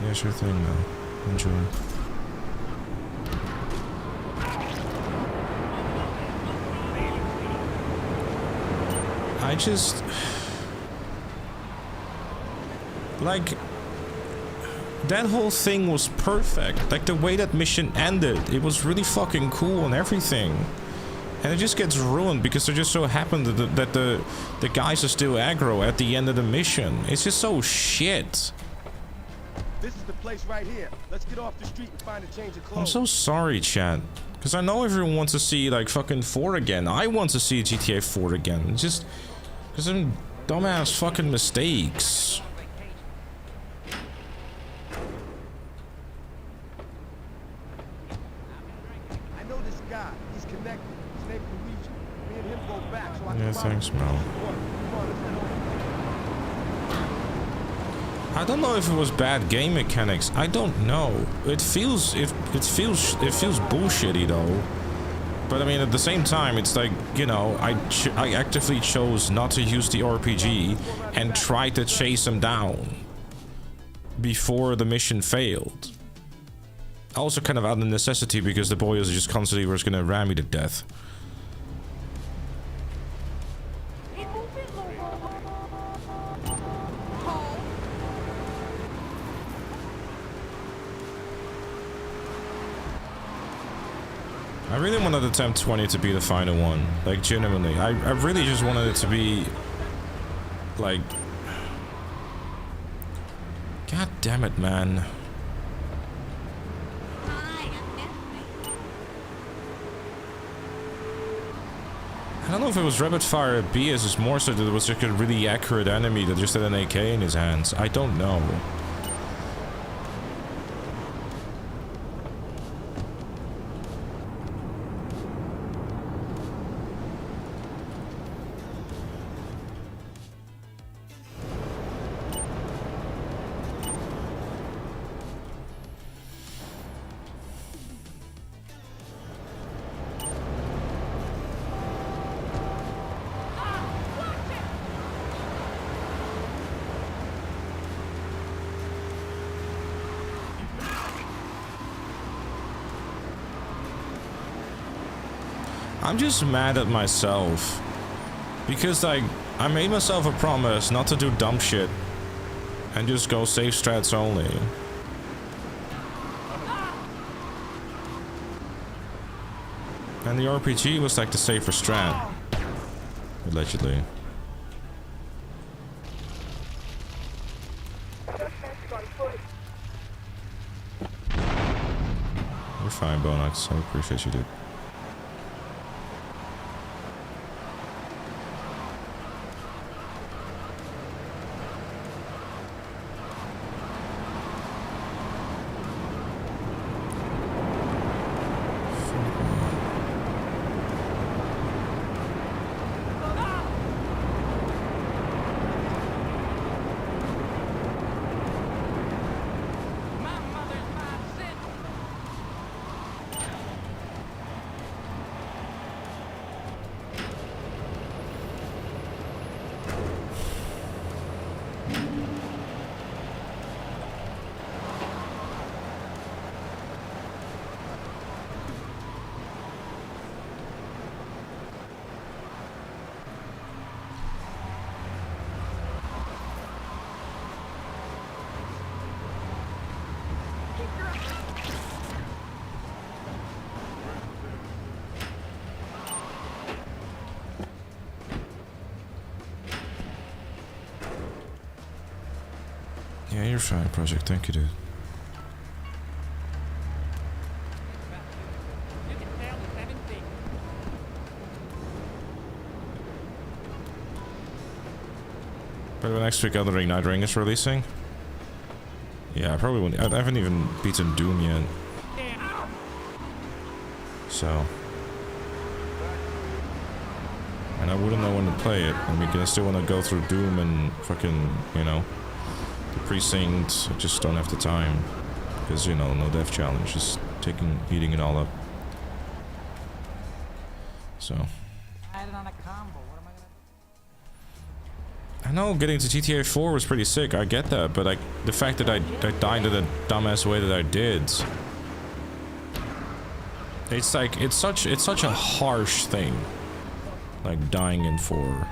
Yeah, sure thing, though. Enjoy. I just... Like... That whole thing was perfect. Like, the way that mission ended, it was really fucking cool and everything. And it just gets ruined because it just so happened that the guys are still aggro at the end of the mission. It's just so shit. This is the place right here. Let's get off the street and find a change of clothes. I'm so sorry, chat. Because I know everyone wants to see, like, fucking 4 again. I want to see GTA 4 again. Just... because of some dumbass fucking mistakes. I know this guy. He's connected. His name's Luigi. Me and him go back, so I Yeah, can thanks, Mel. Come on, let's head over. I don't know if it was bad game mechanics. I don't know. It feels bullshitty though. But I mean, at the same time, it's like, you know, I actively chose not to use the RPG and tried to chase him down before the mission failed. Also kind of out of necessity because the boys just constantly was gonna ram me to death. I really wanted attempt 20 to be the final one. Like, genuinely. I really just wanted it to be... like... God damn it, man. I don't know if it was rapid fire at BS, it's more so that it was like a really accurate enemy that just had an AK in his hands. I don't know. I'm just mad at myself because, like, I made myself a promise not to do dumb shit and just go safe strats only. And the RPG was like the safer strat, allegedly. You're fine, Bonax. I appreciate you, dude. Yeah, you're fine, Project. Thank you, dude. By the way, next week Elden Ring Night Ring is releasing. Yeah, I probably won't. I haven't even beaten Doom yet. So. And I wouldn't know when to play it. I mean, I still want to go through Doom and fucking, you know, the Precinct. I just don't have the time. Because, you know, no death challenge. Just eating it all up. So. I know getting to GTA 4 was pretty sick, I get that, but like the fact that I died in the dumbass way that I did, it's like it's such a harsh thing, like dying in 4.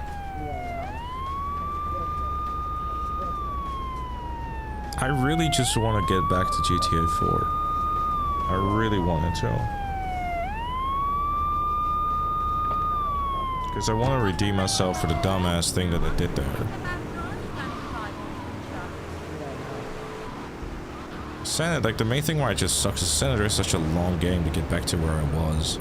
I really just want to get back to GTA 4. I really wanted to. Because I want to redeem myself for the dumbass thing that I did there. Senate, like the main thing why it just sucks is Senator is such a long game to get back to where I was.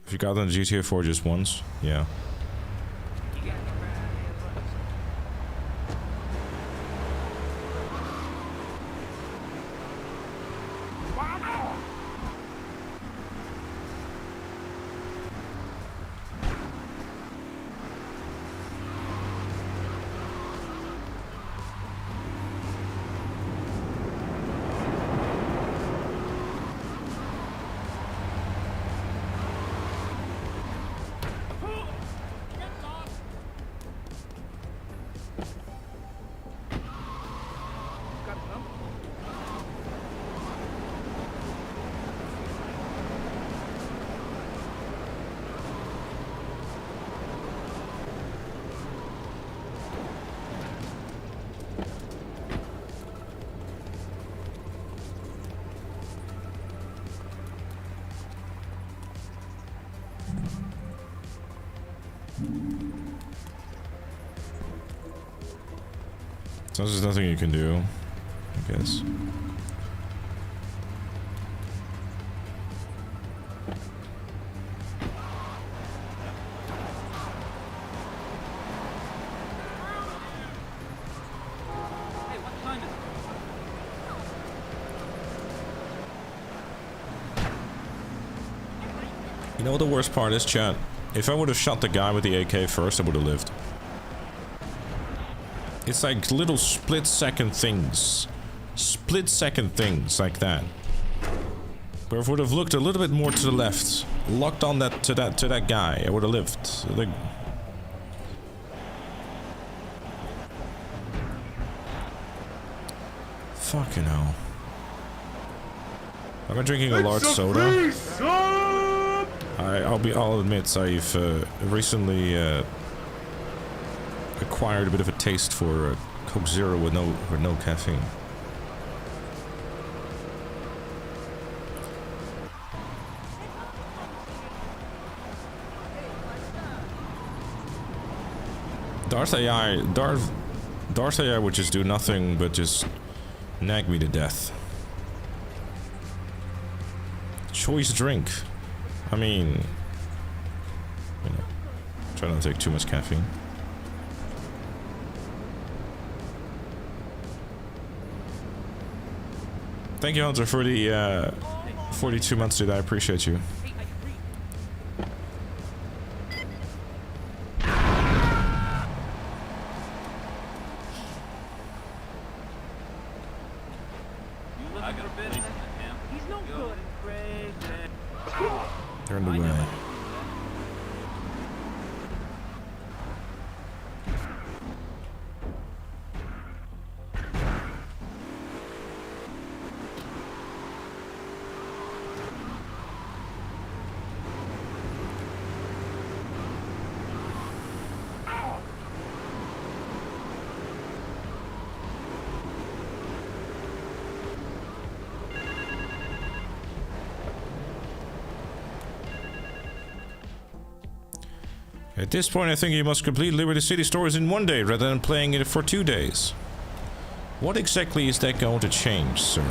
If you got on GTA 4 just once, yeah. So there's nothing you can do, I guess. You know what the worst part is, chat? If I would have shot the guy with the AK first, I would have lived. It's like little split-second things. Split-second things like that. But if I would have looked a little bit more to the left, locked on that to that guy, I would have lived. Like, fucking hell. I've been drinking a large soda. I'll admit I've recently acquired a bit of a taste for Coke Zero with no caffeine. Darth AI would just do nothing but just nag me to death. Choice drink. I mean, you know, try not to take too much caffeine. Thank you, Hunter, for the 42 months, dude. I appreciate you. They're in the way. At this point, I think you must complete Liberty City Stories in 1 day rather than playing it for 2 days. What exactly is that going to change, sir?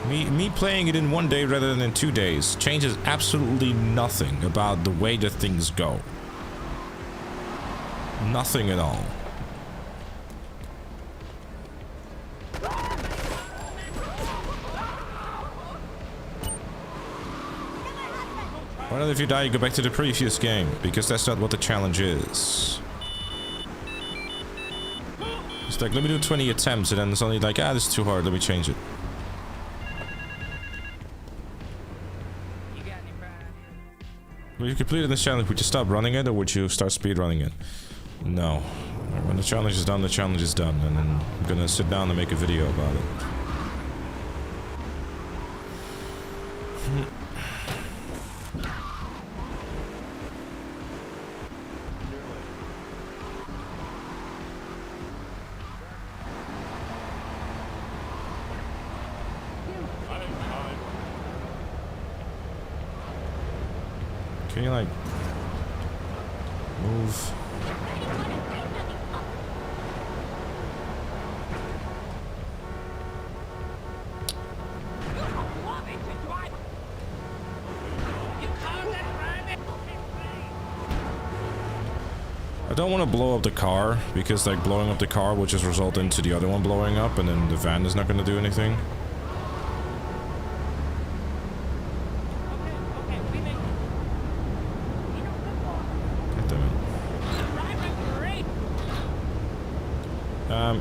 Me playing it in 1 day rather than in 2 days changes absolutely nothing about the way that things go. Nothing at all. Why not if you die, you go back to the previous game? Because that's not what the challenge is. It's like, let me do 20 attempts, and then it's only like, this is too hard, let me change it. Will you complete this challenge? Would you stop running it, or would you start speed running it? No. When the challenge is done, the challenge is done, and then I'm gonna sit down and make a video about it. Can you, like, move? I don't want to blow up the car, because, like, blowing up the car will just result into the other one blowing up, and then the van is not going to do anything.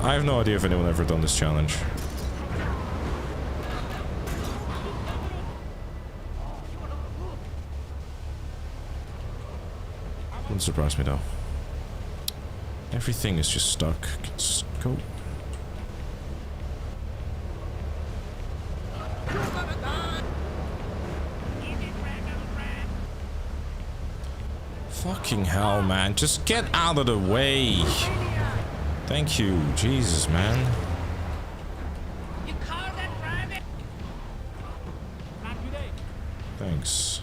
I have no idea if anyone ever done this challenge. Wouldn't surprise me though. Everything is just stuck. Just go. Fucking hell, man. Just get out of the way. Thank you. Jesus, man. You call that private? Thanks.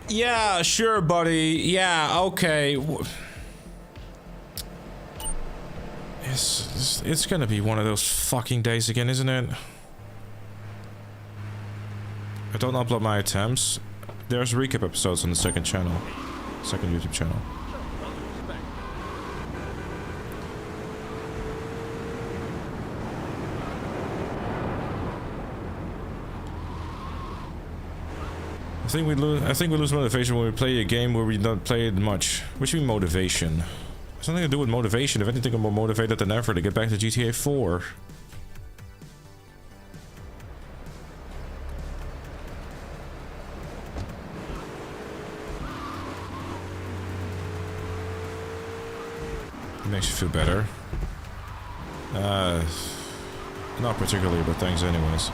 Yeah, sure, buddy. Yeah, okay. It's gonna be one of those fucking days again, isn't it? I don't upload my attempts. There's recap episodes on the second channel. Second YouTube channel. I think we lose motivation when we play a game where we don't play it much. Which means motivation. Something to do with motivation. If anything, I'm more motivated than ever to get back to GTA 4. It makes you feel better. Not particularly, but thanks anyways.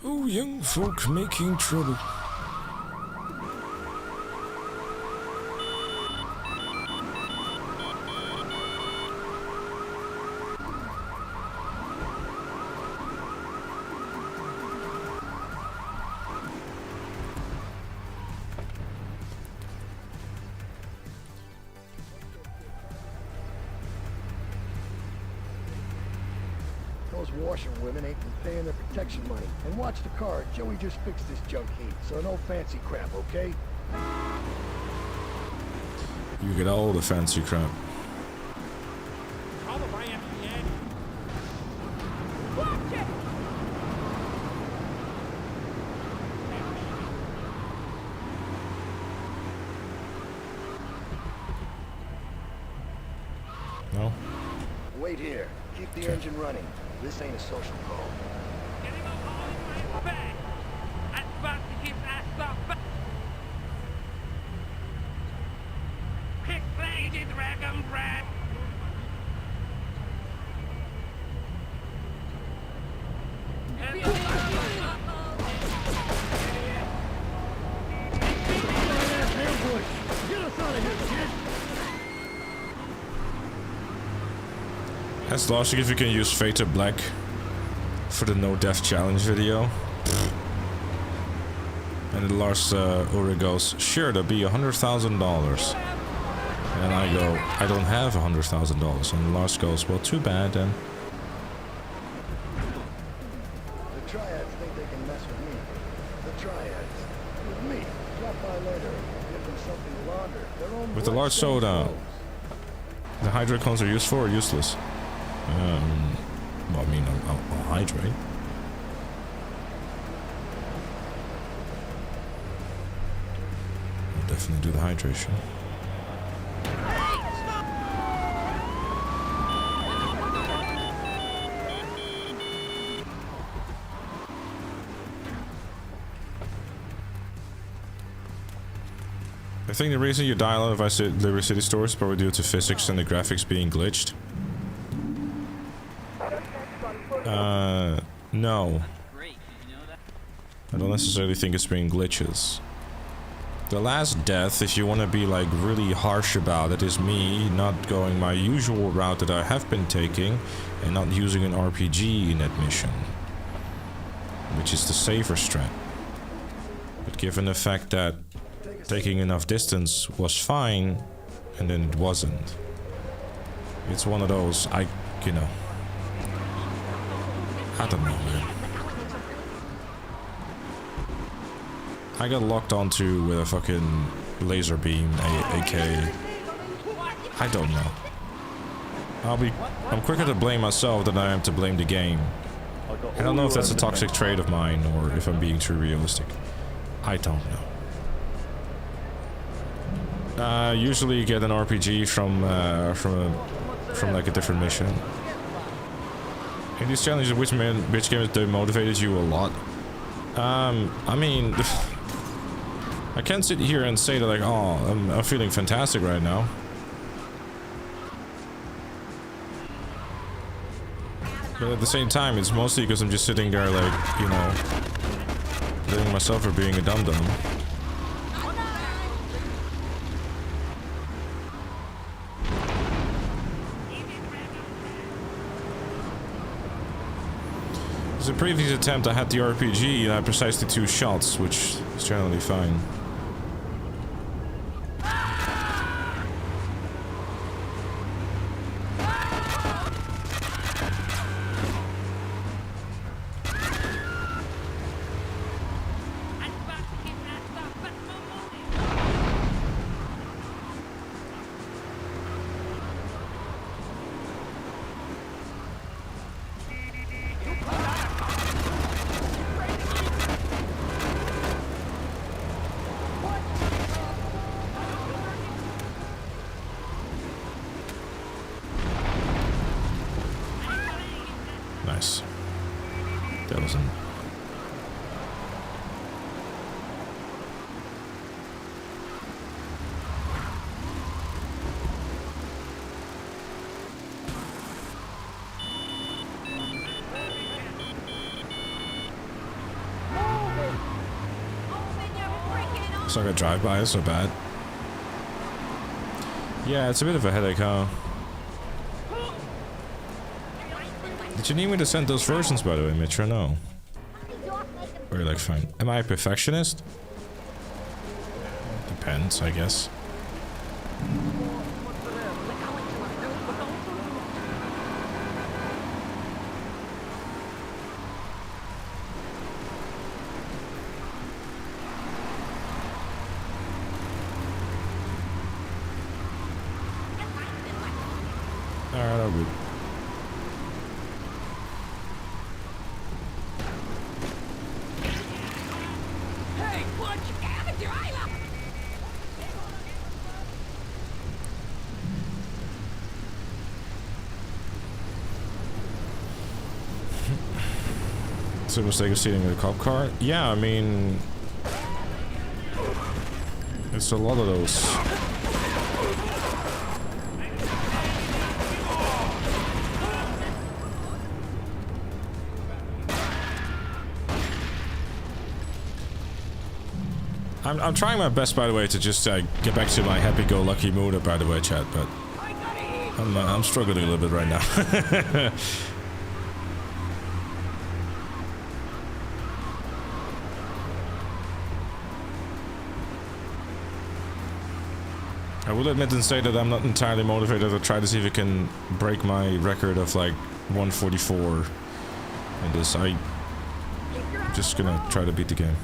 Oh, young folk making trouble. Those washerwomen ain't been paying their protection money. And watch the car. Joey just fixed this junk heat, so no fancy crap, okay? You get all the fancy crap. No? Wait here. Keep the engine running. This ain't a social call. That's logic if you can use Fade to Black for the no death challenge video. And then Lars Ulrich goes, sure, that'll be $100,000. And I go, I don't have $100,000. And Lars goes, well, too bad then. The Triads think they can mess with me. The Triads. With me. Drop by later. Give them something to launder. Their own With the large soda, the hydrate cones are useful or useless? Well, I mean, I'll hydrate. I'll definitely do the hydration. I think the reason you die on Liberty City stores is probably due to physics and the graphics being glitched. No. I don't necessarily think it's being glitches. The last death, if you want to be like really harsh about it, is me not going my usual route that I have been taking and not using an RPG in that mission. Which is the safer strat. But given the fact that taking enough distance was fine, and then it wasn't. It's one of those, you know. I don't know, man. I got locked onto with a fucking laser beam, AK. I don't know. I'm quicker to blame myself than I am to blame the game. I don't know if that's a toxic trait of mine or if I'm being too realistic. I don't know. Usually you get an RPG from like a different mission. In these challenges, which game has demotivated you a lot? I mean, I can't sit here and say that like, oh, I'm feeling fantastic right now. But at the same time, it's mostly because I'm just sitting there like, you know, blaming myself for being a dum-dum. As a previous attempt, I had the RPG and I had precisely 2 shots, which is generally fine. Nice. That wasn't... So I got drive-by, so bad. Yeah, it's a bit of a headache, huh? Did you need me to send those versions, by the way, Mitch, or no? Or you're like, fine. Am I a perfectionist? Depends, I guess. Alright, all good. It's a mistake of stealing a cop car? Yeah, I mean... It's a lot of those. I'm trying my best, by the way, to just get back to my happy-go-lucky mood, by the way, chat, but... I'm struggling a little bit right now. I will admit and say that I'm not entirely motivated to try to see if I can break my record of like 144 in this. I'm just gonna try to beat the game.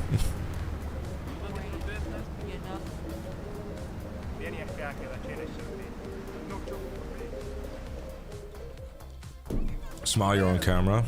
Smile your own camera.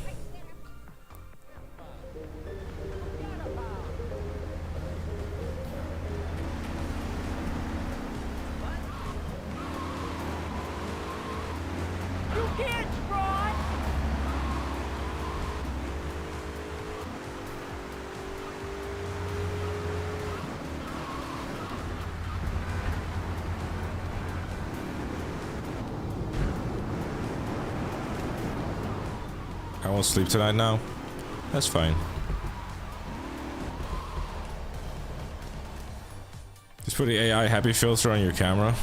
I won't sleep tonight now. That's fine. Just put the AI happy filter on your camera.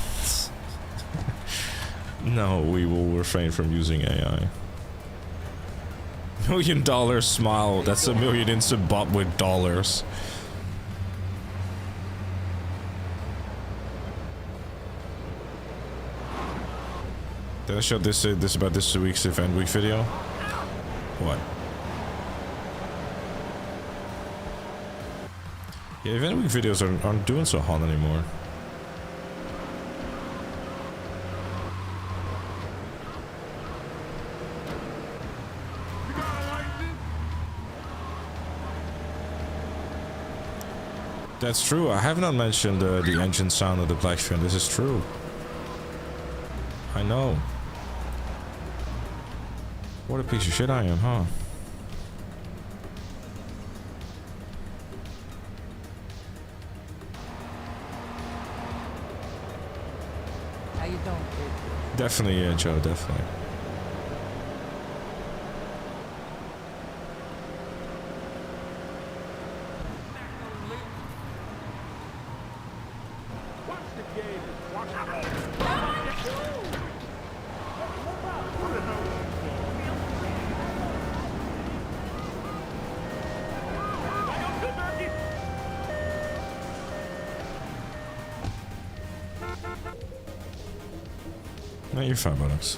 No, we will refrain from using AI. $1 million smile. That's $1 million in Zimbabwe dollars. Did I show this about this week's event week video? What? Yeah, event week videos aren't doing so hot anymore. That's true. I have not mentioned the engine sound of the Blackfin. This is true. I know. What a piece of shit I am, huh? How you doing, kid? Definitely, yeah, Joe, definitely. No, you're fine, buttocks.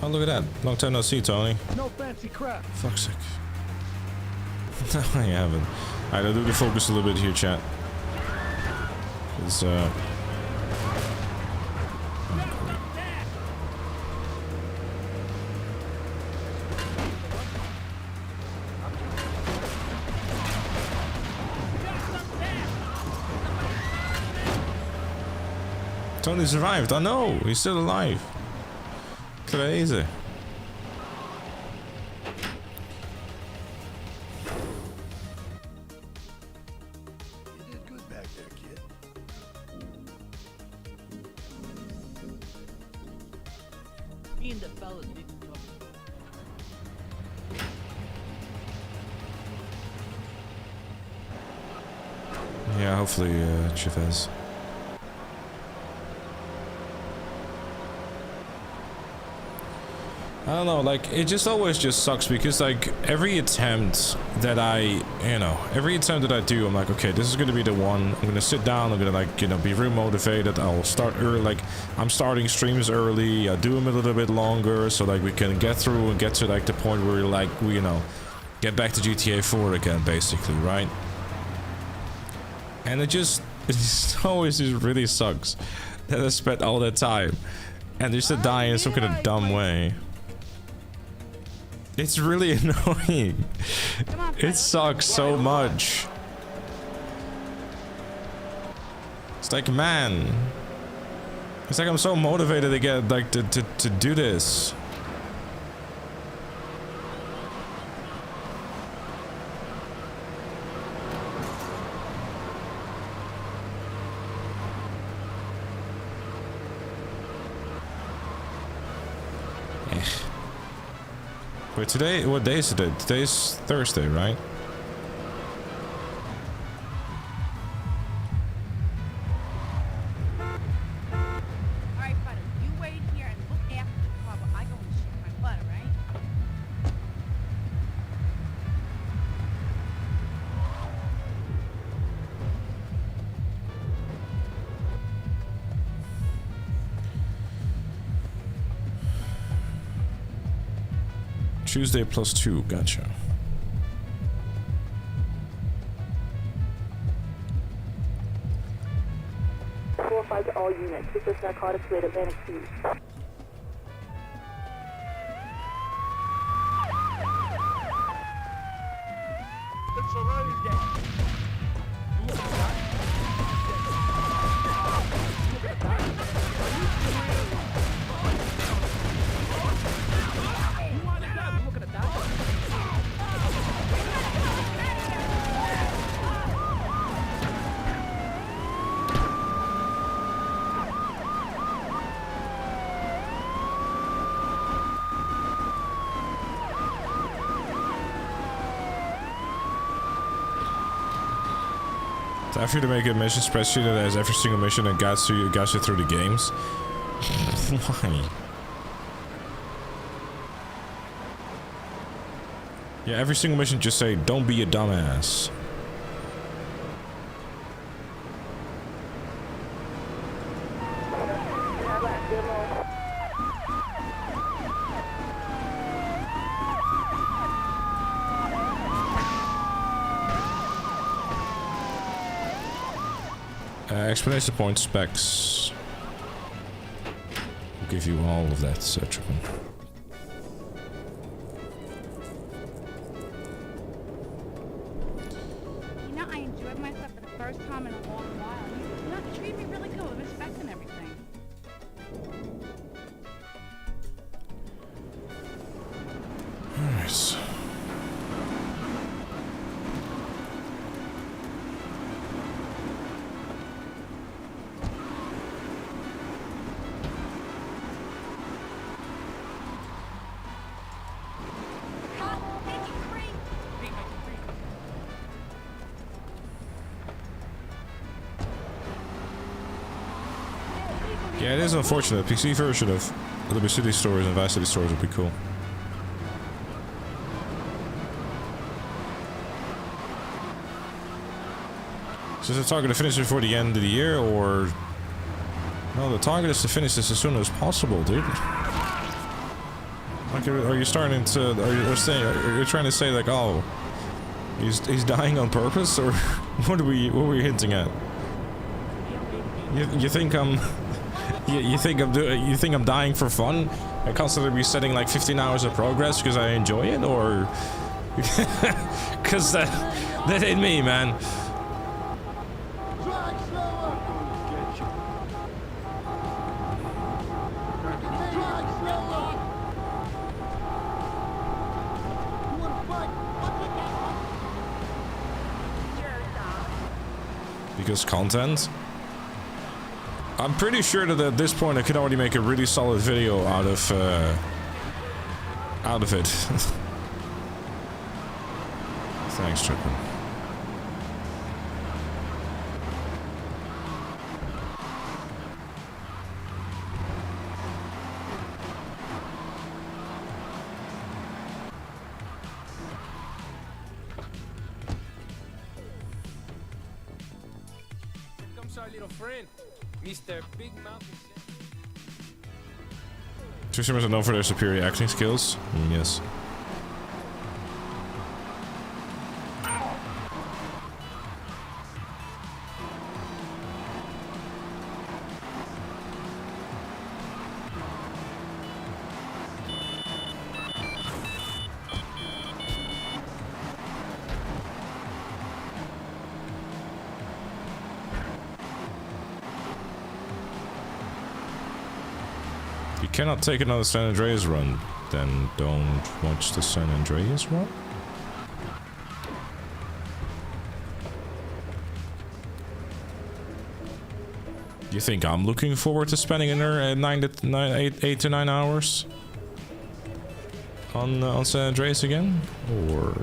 Oh, look at that. Long time no see, Tony. No fancy crap. Fuck's sake. No, I haven't. Alright, I'll do the focus a little bit here, chat. It's, Tony survived. I know. He's still alive. Crazy. You did good back there, kid. Me and the fellas need to talk. Yeah, hopefully, Chavez. I don't know, like, it just always just sucks because, like, every attempt that I do, I'm like, okay, this is gonna be the one. I'm gonna sit down, I'm gonna, like, you know, be real motivated. I'll start early, like, I'm starting streams early, I do them a little bit longer, so, like, we can get through and get to, like, the point where, like, we, you know, get back to GTA 4 again, basically, right? And it just always just really sucks that I spent all that time and just to die in some kind of dumb way. It's really annoying. It sucks so much. It's like, man. It's like I'm so motivated to get, like, to do this. Wait, today, what day is it? Today's Thursday, right? Alright, buddy, you wait here and look after the car while I go and ship my butter, right? Tuesday +2, gotcha. To all units. This is narcotics rate Atlantic City. It's already dead. Time for you to make a mission spreadsheet that has every single mission and guides you through the games. Why? Yeah, every single mission just say, don't be a dumbass. Explanation point specs. We'll give you all of that, Trippin. You know, I enjoyed myself for the first time in a long while. You know, you treated me really good with respect and everything. Alright. Yeah, it is unfortunate. The PC version of Liberty City Stories and Vice City Stories would be cool. So is the target to finish before the end of the year, or... No, the target is to finish this as soon as possible, dude. Like, are you starting to... Are you trying to say, like, oh... He's dying on purpose, or... what are we hinting at? You think I'm... You think I'm dying for fun? I constantly resetting like 15 hours of progress because I enjoy it, or because that ain't me, man. Because content? I'm pretty sure that at this point I could already make a really solid video out of it. Thanks, Trippin. Here comes our little friend, Mr. Big Mouth. Two streamers are known for their superior acting skills. Yes. Cannot take another San Andreas run, then don't watch the San Andreas run? You think I'm looking forward to spending another 8 to 9 hours on San Andreas again, or?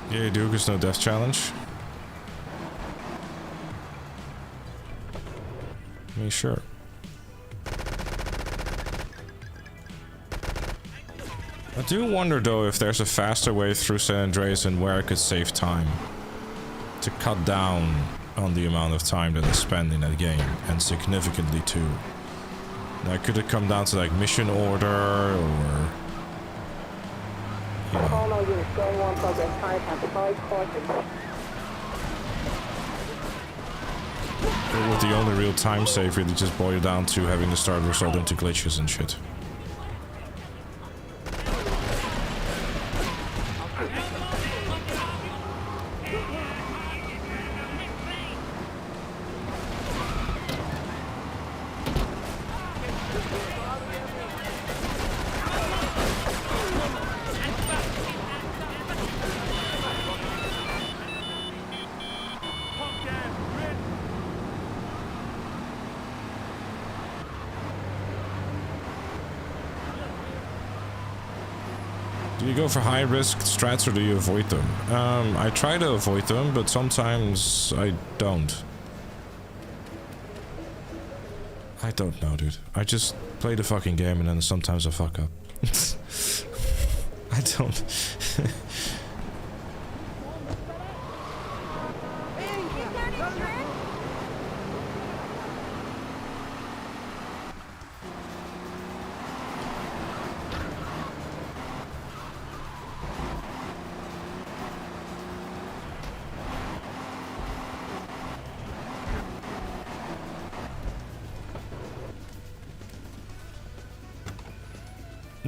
Yeah, Duke is no death challenge. I mean, sure. I do wonder though if there's a faster way through San Andreas and where I could save time. To cut down on the amount of time that I spend in that game, and significantly too. Now, could it come down to like mission order or... You know. All units going on progress. Time amplified caution. Or would the only real time save really just boil down to having the start result into glitches and shit? Do you go for high risk strats or do you avoid them? I try to avoid them, but sometimes I don't. I don't know, dude. I just play the fucking game and then sometimes I fuck up. I don't.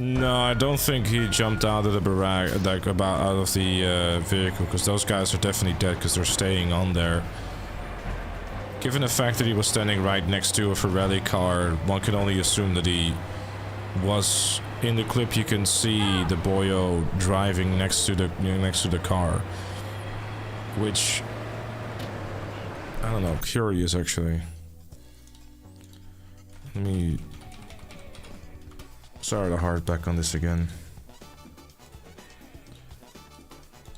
No, I don't think he jumped out of the barrage, like out of the vehicle, because those guys are definitely dead because they're staying on there. Given the fact that he was standing right next to a Ferrari car, one can only assume that he was in the clip. You can see the boyo driving next to the car, which I don't know. Curious, actually. Let me. Sorry to hard back on this again.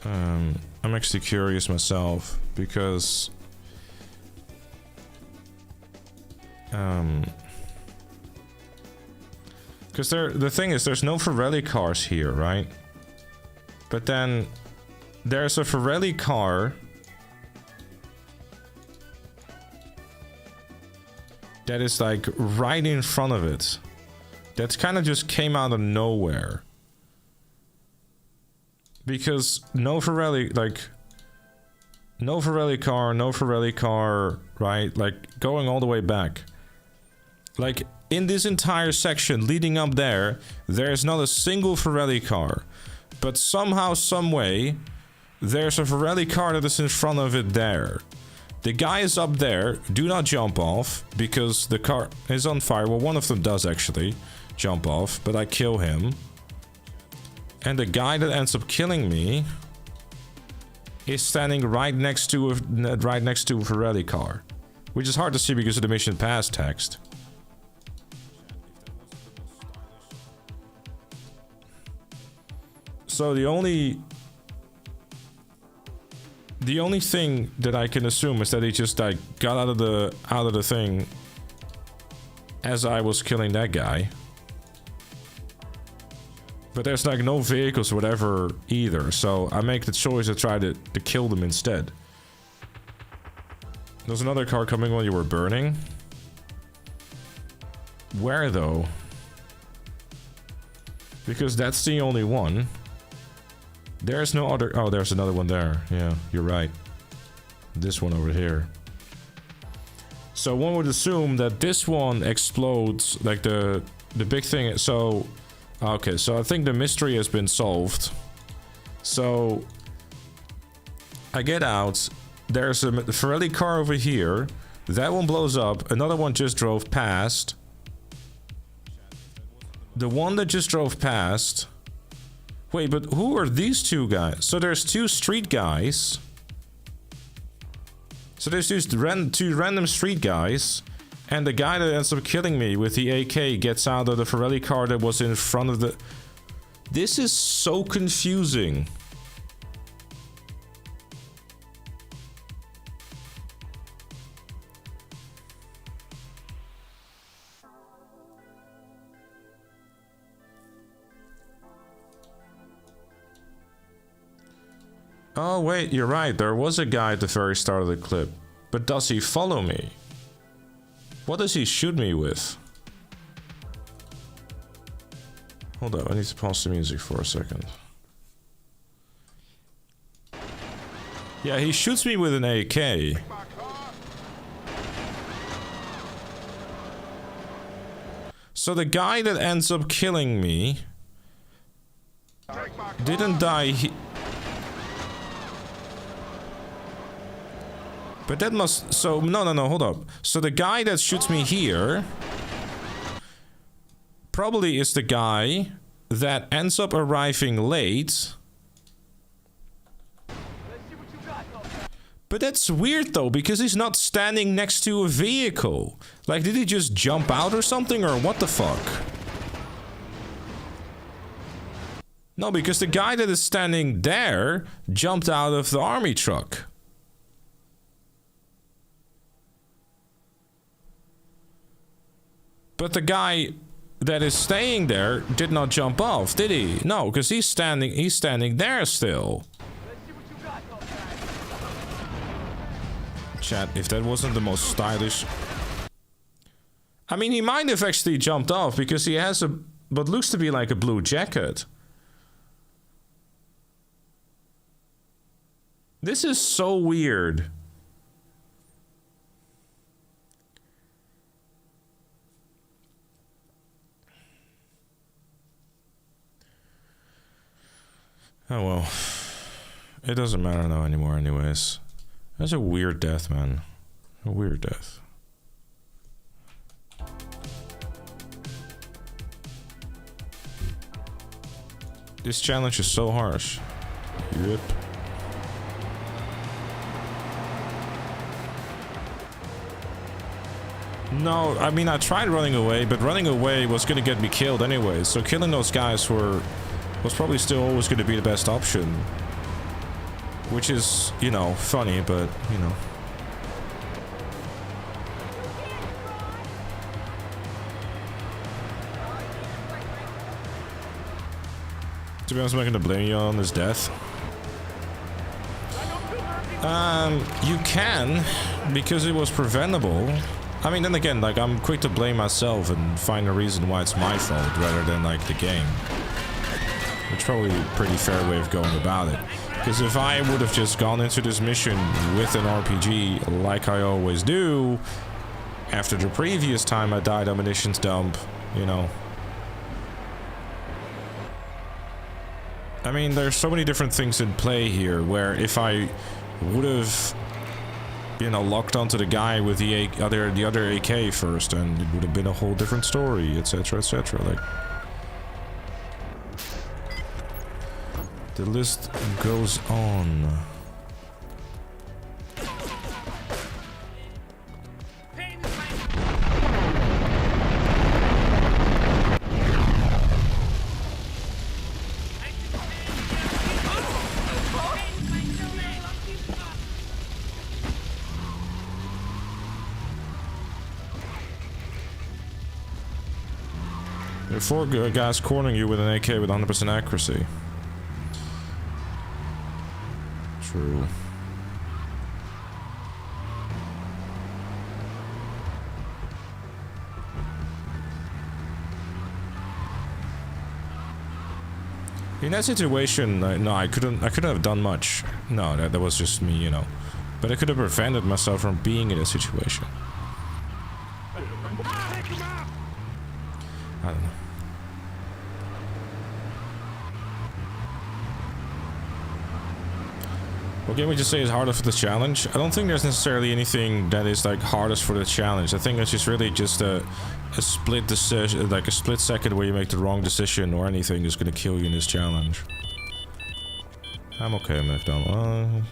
I'm actually curious myself because the thing is, there's no Ferrari cars here, right? But then there's a Ferrari car that is like right in front of it. That kind of just came out of nowhere. Because no Ferrari car, right? Like, going all the way back. Like, in this entire section leading up there, there's not a single Ferrari car. But somehow, some way, there's a Ferrari car that is in front of it there. The guy is up there. Do not jump off, because the car is on fire. Well, one of them does actually jump off, but I kill him. And the guy that ends up killing me is standing right next to a Ferrari car, which is hard to see because of the mission pass text. So the only thing that I can assume is that he just like got out of the thing as I was killing that guy. But there's like no vehicles or whatever either, so I make the choice to try to kill them instead. There's another car coming while you were burning. Where though? Because that's the only one. There's no other... Oh, there's another one there. Yeah, you're right. This one over here. So one would assume that this one explodes, like the big thing. So, okay, so I think the mystery has been solved. So, I get out. There's a Ferrari car over here. That one blows up. Another one just drove past. The one that just drove past. Wait, but who are these two guys? So there's two street guys. So there's just two random street guys. And the guy that ends up killing me with the AK gets out of the Ferrari car that was in front of the... This is so confusing. Oh wait, you're right, there was a guy at the very start of the clip. But does he follow me? What does he shoot me with? Hold up, I need to pause the music for a second. Yeah, he shoots me with an AK. So the guy that ends up killing me didn't die. But that must... So, no, hold up. So the guy that shoots me here... probably is the guy that ends up arriving late. But that's weird though, because he's not standing next to a vehicle. Like, did he just jump out or something, or what the fuck? No, because the guy that is standing there jumped out of the army truck. But the guy that is staying there did not jump off, did he? No, because he's standing there still. Chat, if that wasn't the most stylish... I mean, he might have actually jumped off because he has what looks to be like a blue jacket. This is so weird. Oh well. It doesn't matter now anymore anyways. That's a weird death, man. A weird death. This challenge is so harsh. Yep. No, I mean I tried running away, but running away was gonna get me killed anyway. So killing those guys was probably still always going to be the best option. Which is, you know, funny, but, you know. To be honest, I'm not going to blame you on his death. You can, because it was preventable. I mean, then again, like, I'm quick to blame myself and find a reason why it's my fault rather than, like, the game. It's probably a pretty fair way of going about it. Because if I would have just gone into this mission with an RPG like I always do, after the previous time I died on munitions dump, you know. I mean, there's so many different things in play here where if I would have, you know, locked onto the guy with the other AK first, and it would have been a whole different story, etc, etc. Like, the list goes on. There are 4 guys cornering you with an AK with 100% accuracy. True. In that situation, no, I couldn't have done much. No, that was just me, you know. But I could have prevented myself from being in a situation. I don't know. What game would you say is harder for the challenge? I don't think there's necessarily anything that is like hardest for the challenge. I think it's just really just a split decision, like a split second where you make the wrong decision or anything is gonna kill you in this challenge. I'm okay, McDonald.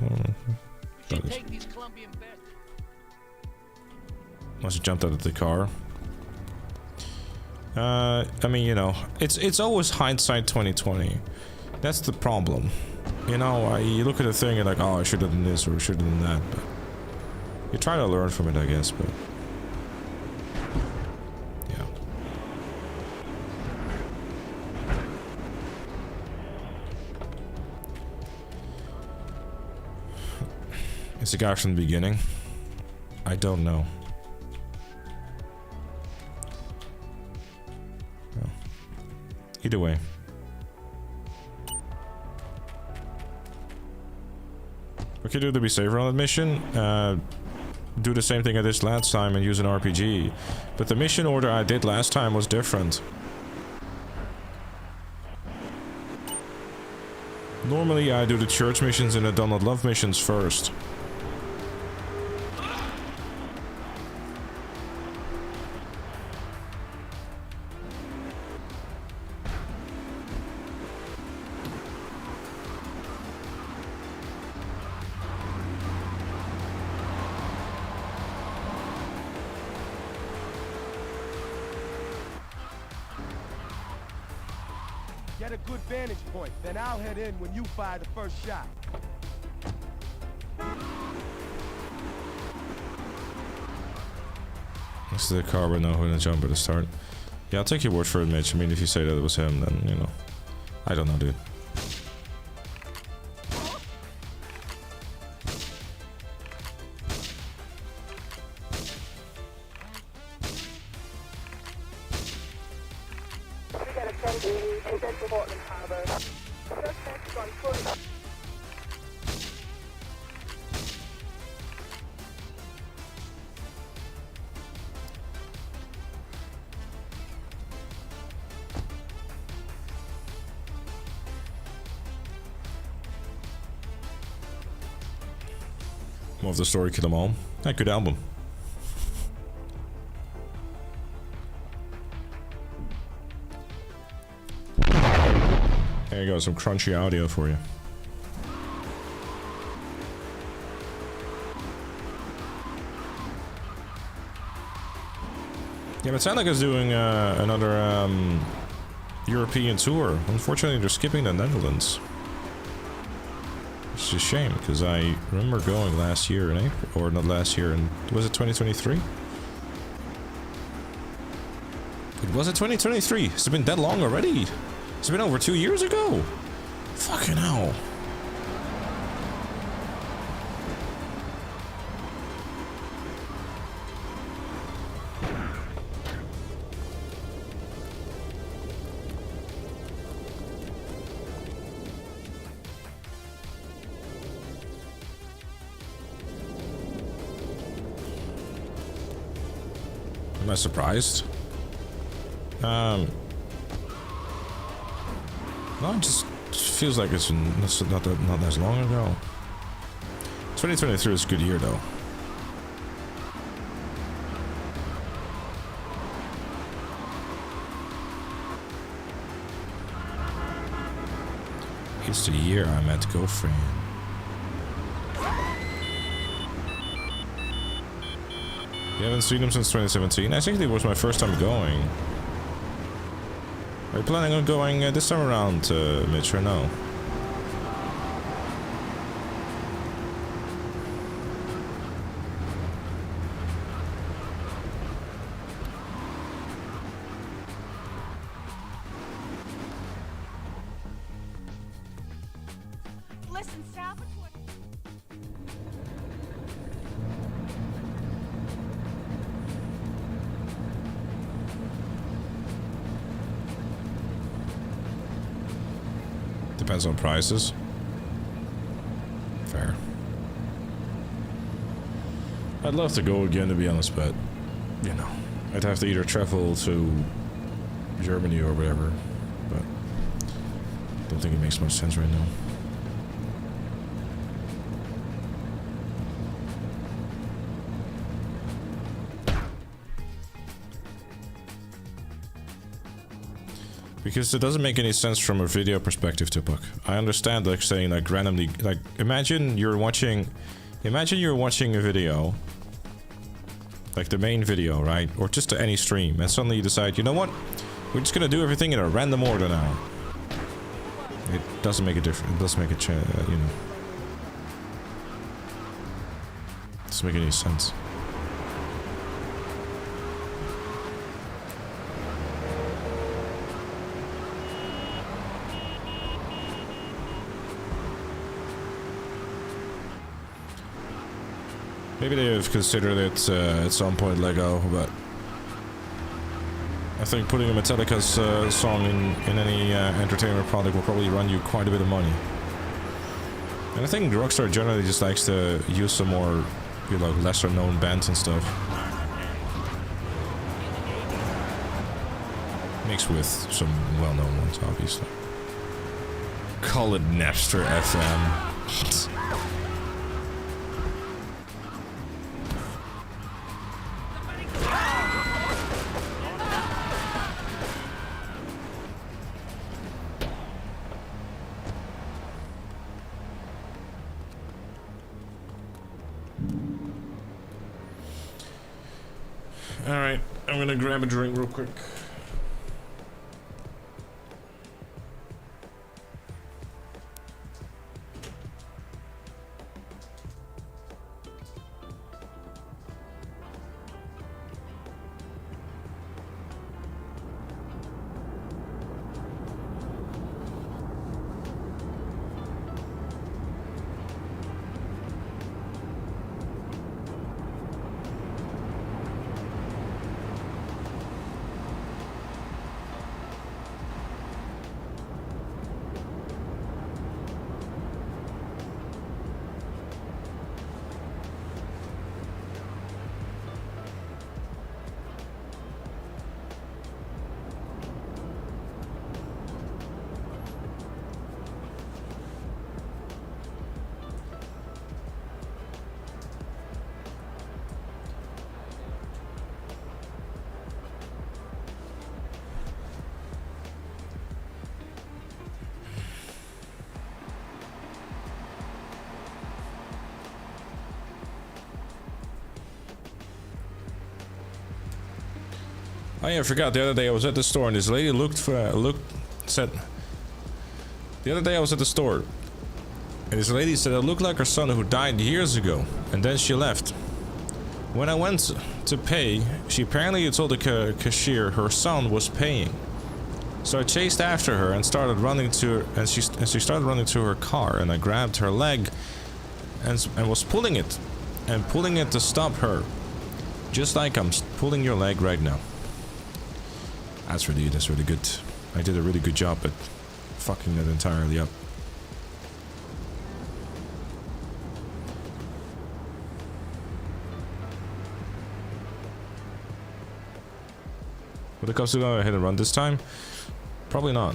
Must have jumped out of the car. I mean, you know, it's always hindsight 2020. That's the problem. You know, you look at a thing and like, oh, I should have done this or I should have done that, but you try to learn from it, I guess, but yeah. It's a guy from the beginning. I don't know. Well, either way. What can you do to be safer on that mission? Do the same thing I did last time and use an RPG. But the mission order I did last time was different. Normally I do the church missions and the Do Not Love missions first. Get a good vantage point, then I'll head in when you fire the first shot. This is the car with no hood and jumper to start. Yeah, I'll take your word for it, Mitch. I mean, if you say that it was him, then, you know. I don't know, dude. More of the story, Kill 'Em All. Yeah, good album. There you go, some crunchy audio for you. Yeah, Metallica's doing another European tour. Unfortunately, they're skipping the Netherlands. It's a shame, because I remember going last year in April, or not last year, and was it 2023? It was it 2023? Has it been that long already? It's been over 2 years ago. Fucking hell. Am I surprised? No, it just feels like it's not as long ago. 2023 is a good year, though. It's the year I met girlfriend. You haven't seen him since 2017? I think it was my first time going. Are you planning on going this time around, Mitch, or no? Listen, Salvatore. Depends on prices. Fair. I'd love to go again, to be honest, but, you know, I'd have to either travel to Germany or whatever, but don't think it makes much sense right now. Because it doesn't make any sense from a video perspective, Tupac. I understand, like, saying, like, randomly, like, imagine you're watching a video, like the main video, right? Or just any stream, and suddenly you decide, you know what? We're just gonna do everything in a random order now. It doesn't make a difference. It doesn't make a you know. It doesn't make any sense. Maybe they have considered it at some point, Lego, but I think putting a Metallica's song in any entertainment product will probably run you quite a bit of money. And I think Rockstar generally just likes to use some more, you know, lesser known bands and stuff. Mixed with some well known ones, obviously. Call it Napster FM. Alright, I'm gonna grab a drink real quick. Oh yeah, I forgot. The other day I was at the store and this lady said. The other day I was at the store and this lady said it looked like her son who died years ago, and then she left. When I went to pay, she apparently told the cashier her son was paying. So I chased after her and started running to her, and she started running to her car, and I grabbed her leg and was pulling it to stop her, just like I'm pulling your leg right now. That's really good. I did a really good job at fucking that entirely up. Would the cops go ahead and run this time? Probably not.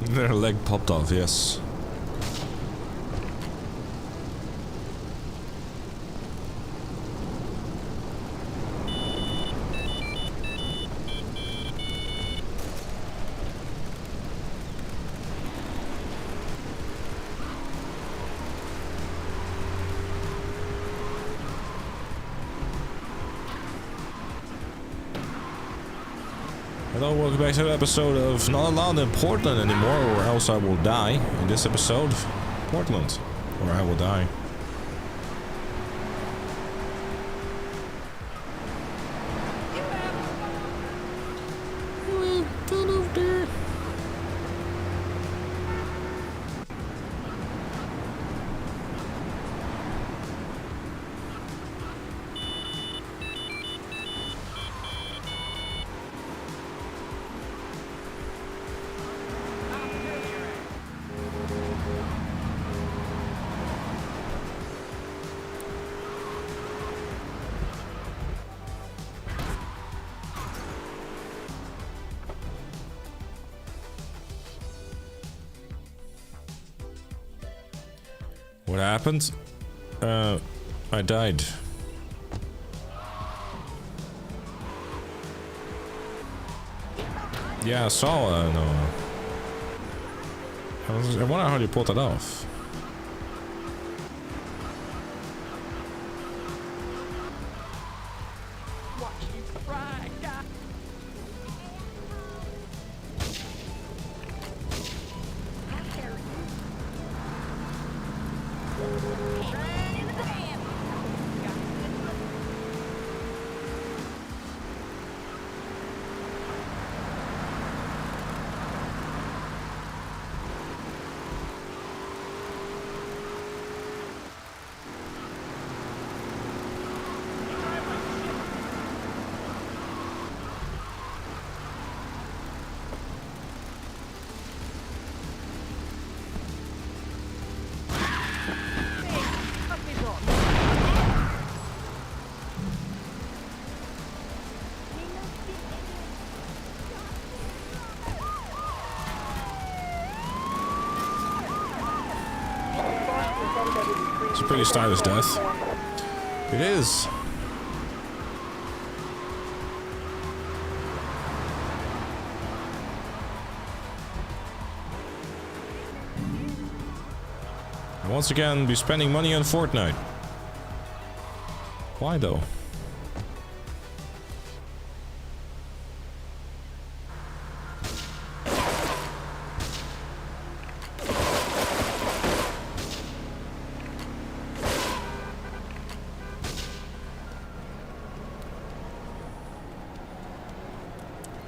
Their leg popped off, yes. Hello, welcome back to an episode of Not Allowed in Portland Anymore, or else I will die. In this episode, Portland, or I will die. You What happened? I died. Yeah, I saw no. I wonder how you pulled that off. It's a pretty stylish death. It is. And once again, be spending money on Fortnite. Why though?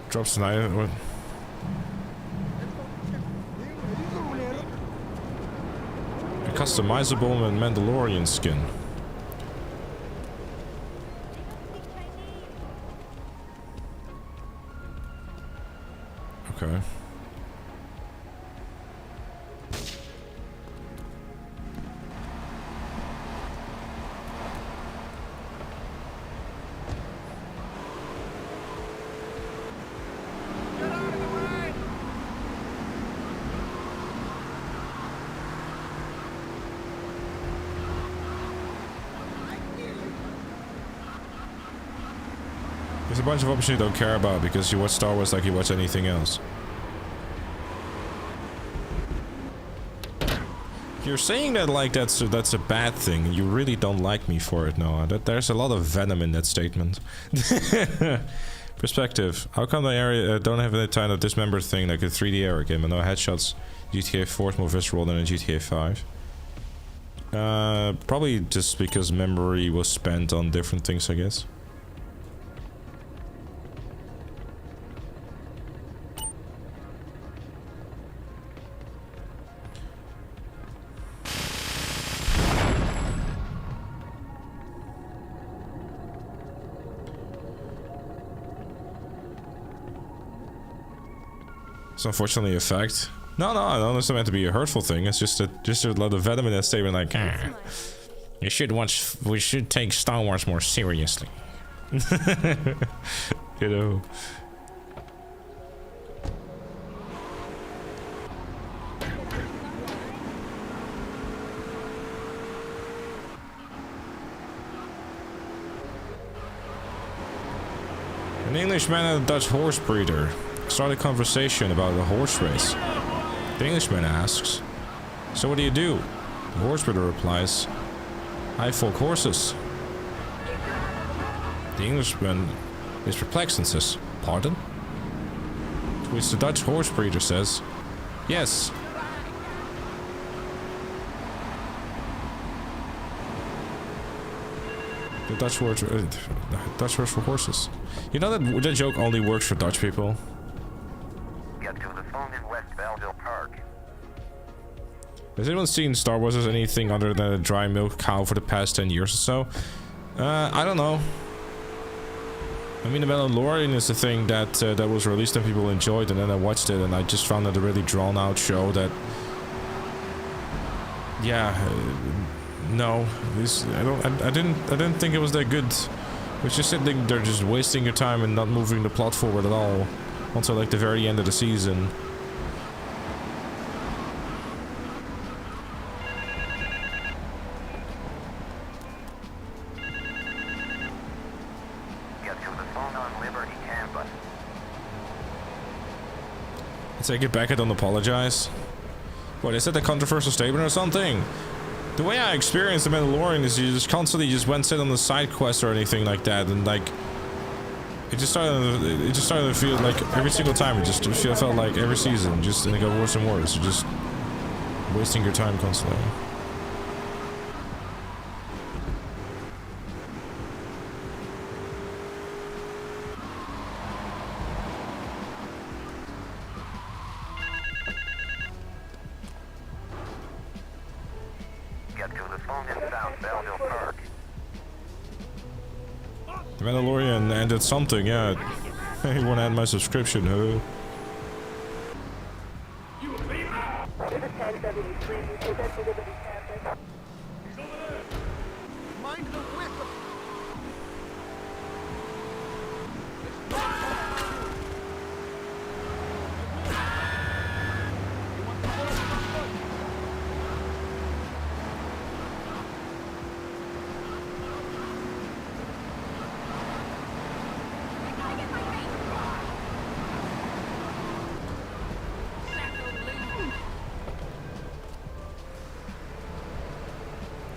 Drops tonight. What? A customizable and Mandalorian skin. Okay. There's a bunch of options you don't care about because you watch Star Wars like you watch anything else. You're saying that like that's a bad thing. You really don't like me for it, Noah. There's a lot of venom in that statement. Perspective. How come the area don't have any kind of dismembered thing like a 3D era game and no headshots? GTA 4 is more visceral than in GTA 5. Probably just because memory was spent on different things, I guess. It's unfortunately a fact. No, I don't understand meant to be a hurtful thing. It's just a lot of venom in that statement. Like, we should take Star Wars more seriously. You know. An Englishman and a Dutch horse breeder start a conversation about a horse race. The Englishman asks, "So what do you do?" The horse breeder replies, "I folk horses." The Englishman is perplexed and says, "Pardon?" To which the Dutch horse breeder says, "Yes." The Dutch word for horses. You know that joke only works for Dutch people? Get to the phone in West Belleville Park. Has anyone seen Star Wars as anything other than a dry milk cow for the past 10 years or so? I don't know. I mean, The Mandalorian is the thing that that was released and people enjoyed, and then I watched it and I just found it a really drawn-out show that... Yeah, no, I didn't think it was that good. It's just sitting there just wasting your time and not moving the plot forward at all until like the very end of the season. Take it back, I don't apologize. What, is that a controversial statement or something? The way I experienced The Mandalorian is you just constantly just went sit on the side quest or anything like that, and like it just started to feel like every single time it felt like every season and it got worse and worse. You're just wasting your time constantly. Get to the phone in South Belleville Park. The Mandalorian ended something, yeah. He wanna add my subscription, huh? Mind the whistle.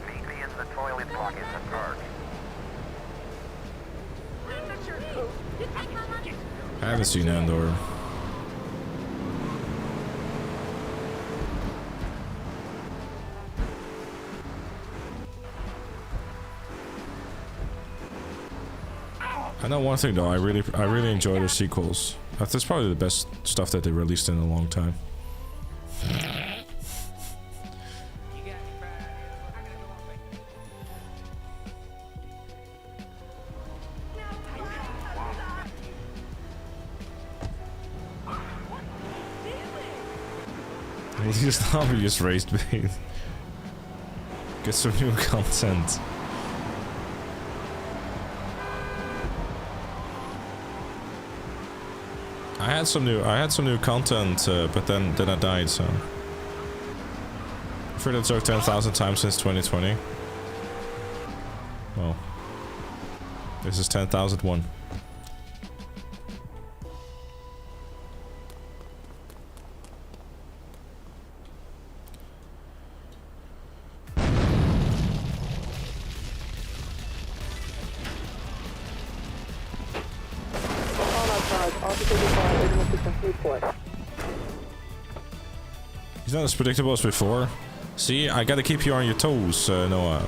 Meet me in the toilet block in the park. I haven't seen Andor. I know one thing though, I really enjoy the sequels. That's probably the best stuff that they released in a long time. These obvious raised bait. Get some new content. I had some new content, but then I died. So I've heard it took 10,000 times since 2020. Well, this is 10,001. He's not as predictable as before. See, I gotta keep you on your toes, Noah.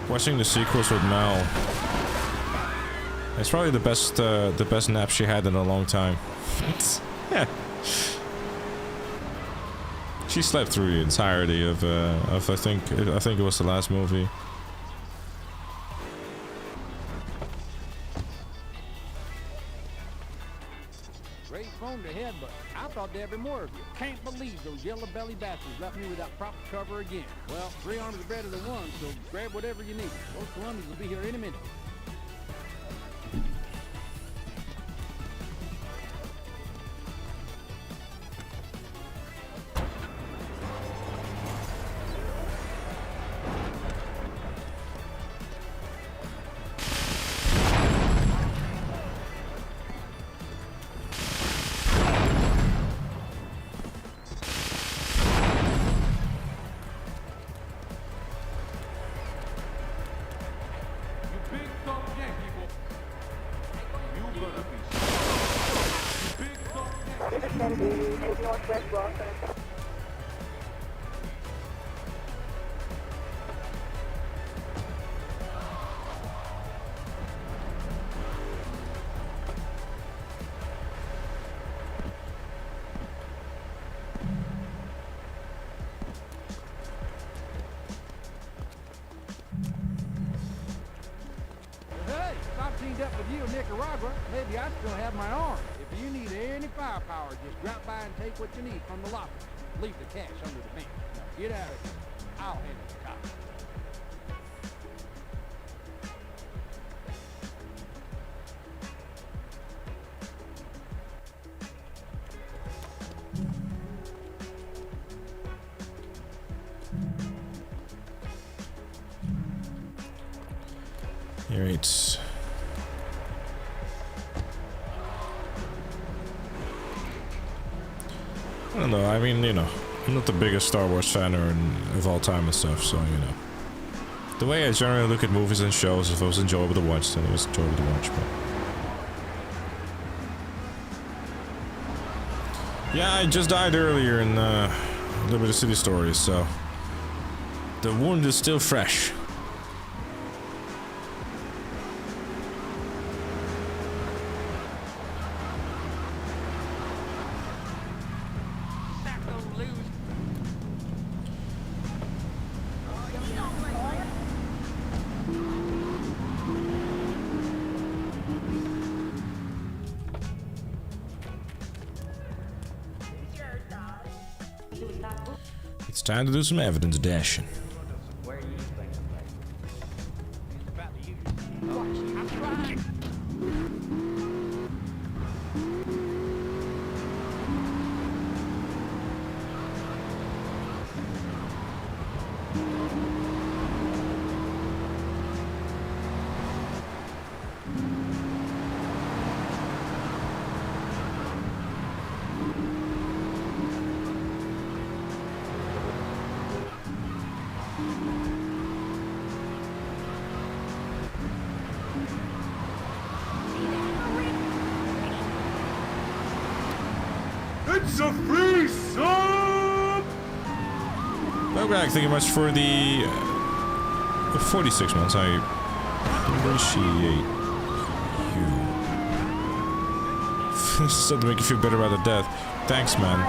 Watching the sequels with Mel. It's probably the best nap she had in a long time. Yeah. She slept through the entirety of I think it was the last movie. Great phone to head, but I thought there'd be more of you. Can't believe those yellow belly bastards left me without proper cover again. Well, 3 arms are better than one, so grab whatever you need. Those Colombians will be here any minute. I still have my arm. If you need any firepower, just drop by and take what you need from the locker. Leave the cash under the bench. Now get out of here. I'll handle the cops. Here it's... I don't know, I mean, you know, I'm not the biggest Star Wars fan of all time and stuff, so, you know. The way I generally look at movies and shows, if it was enjoyable to watch, then it was enjoyable to watch, but... Yeah, I just died earlier in Liberty City Stories, so... The wound is still fresh. It's time to do some evidence dashing. It's a free sub! Well, thank you much for the 46 months. I appreciate you. This is to make you feel better about the death. Thanks, man.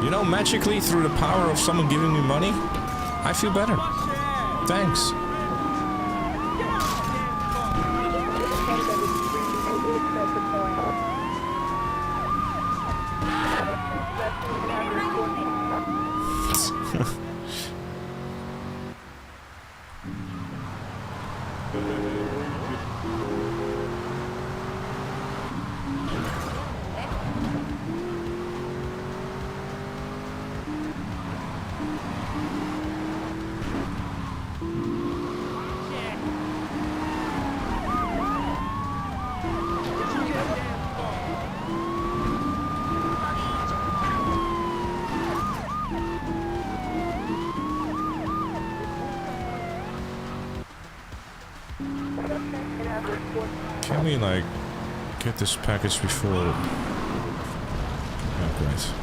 You know, magically, through the power of someone giving me money, I feel better. Thanks. Can we, like, get this package before... Oh, great.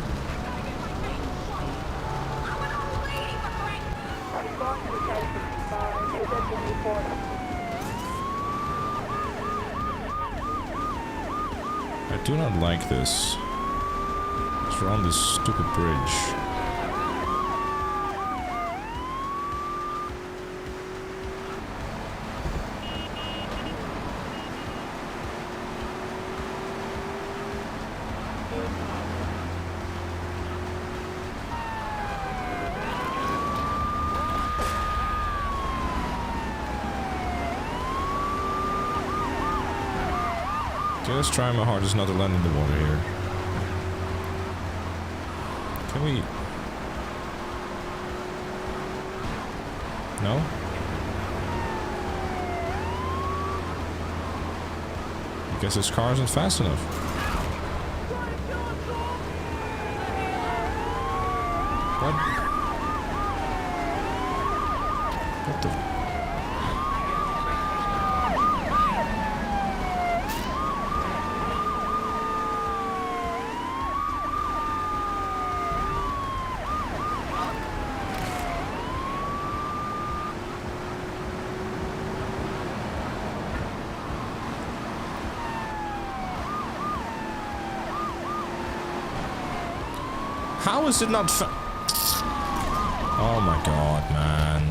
I do not like this. It's around this stupid bridge. Just trying my hardest not to land in the water here. Can we... No? I guess this car isn't fast enough. What? What the... How is it not Oh my god, man.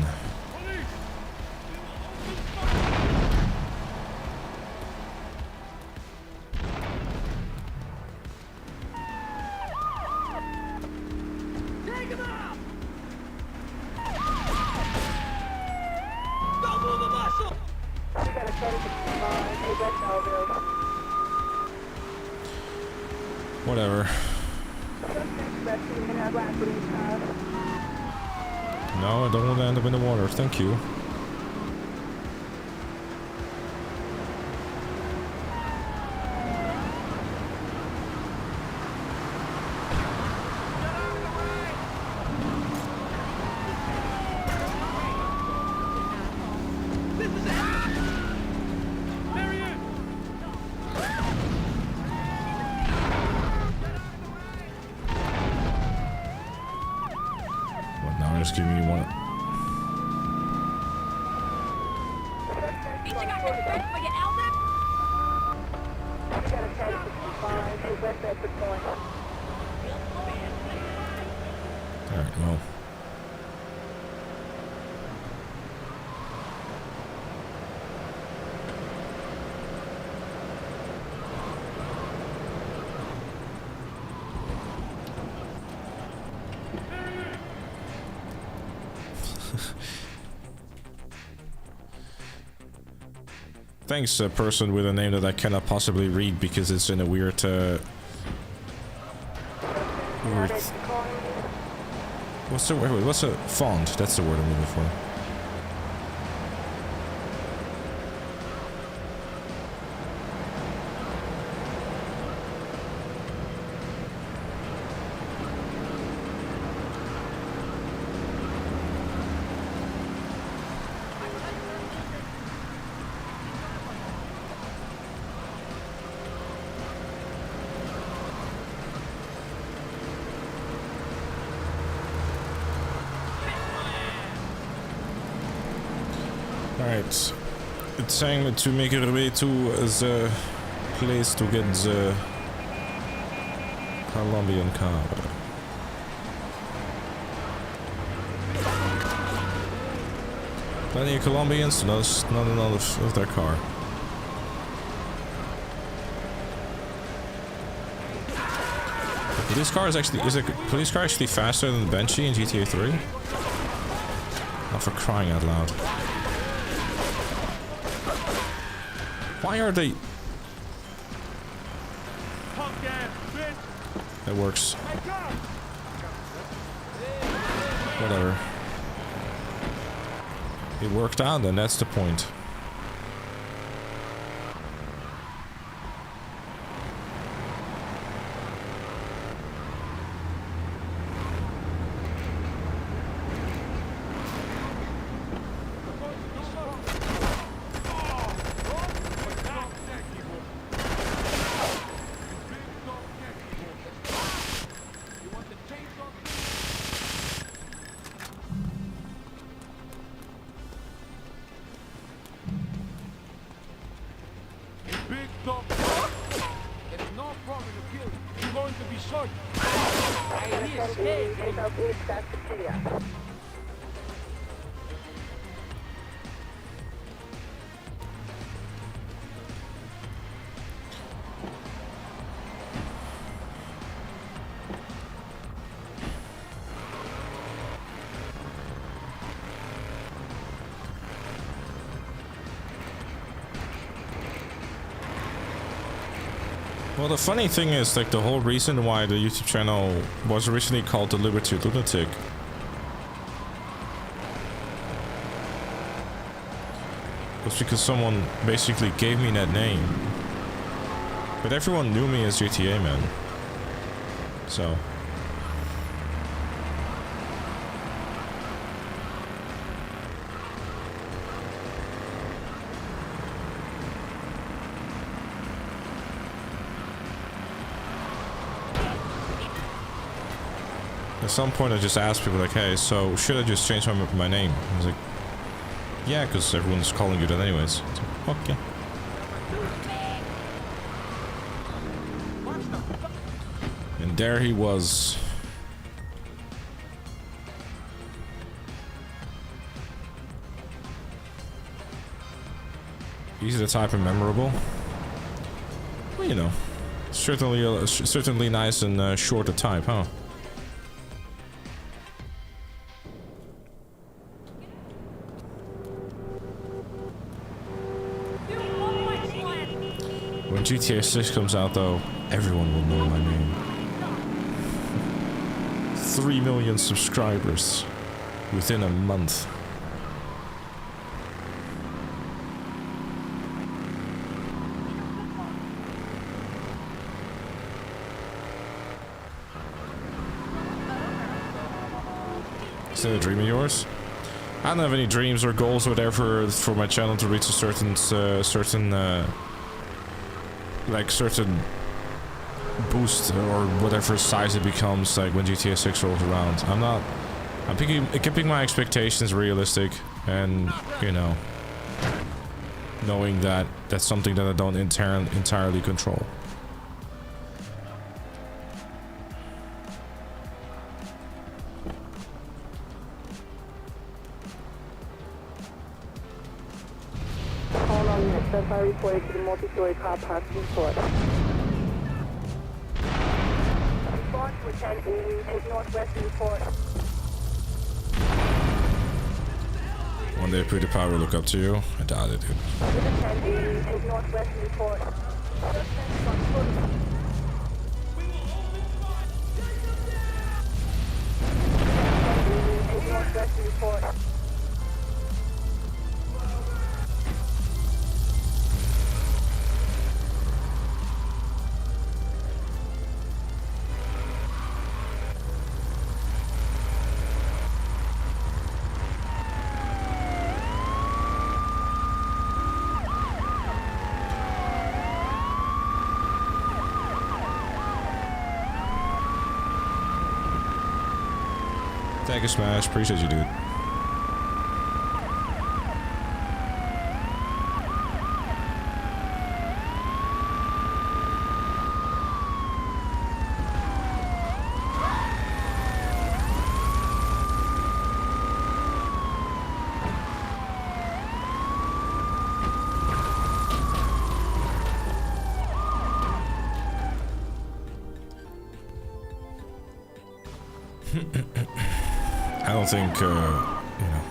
Whatever. No, I don't want to end up in the water. Thank you. Just give me one. Alright, well. Thanks, person with a name that I cannot possibly read because it's in a weird, weird... What's the word? What's a font? That's the word I'm looking for. Alright, it's saying to make our way to the place to get the Colombian car. Plenty of Colombians, not enough of their car. The police car is the police car actually faster than the Banshee in GTA 3? Oh, for crying out loud. Why are they... That works. Whatever. It worked out, and that's the point. Well, the funny thing is, like, the whole reason why the YouTube channel was originally called The Liberty Lunatic was because someone basically gave me that name. But everyone knew me as GTA Man. So... At some point I just asked people like, hey, so should I just change my name? I was like, yeah, because everyone's calling you that anyways. Like, okay. And there he was. Easy to type and memorable. Well, you know, certainly nice and short to type, huh? When GTA 6 comes out, though, Everyone will know my name. 3 million subscribers within a month. Is that a dream of yours? I don't have any dreams or goals or whatever for my channel to reach a certain boost or whatever size it becomes like when GTA 6 rolls around. I'm keeping my expectations realistic and, you know, knowing that that's something that I don't entirely control. All on units, so far reported to the multi-story car park report. Respond to a 1080, take northwest report. One day PewDiePie will look up to you. I doubt it, dude. With a 1080, take northwest report. Take northwest report. Thank you, Smash. Appreciate you, dude. I don't think, you know,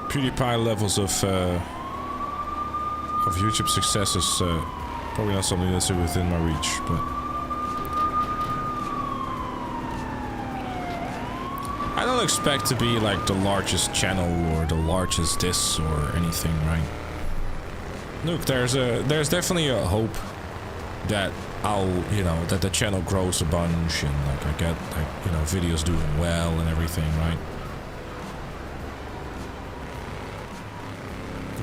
PewDiePie levels of YouTube success is probably not something that's within my reach, but I don't expect to be like the largest channel or the largest this or anything, right? Look, there's definitely a hope that that the channel grows a bunch and like I get like, you know, videos doing well and everything, right?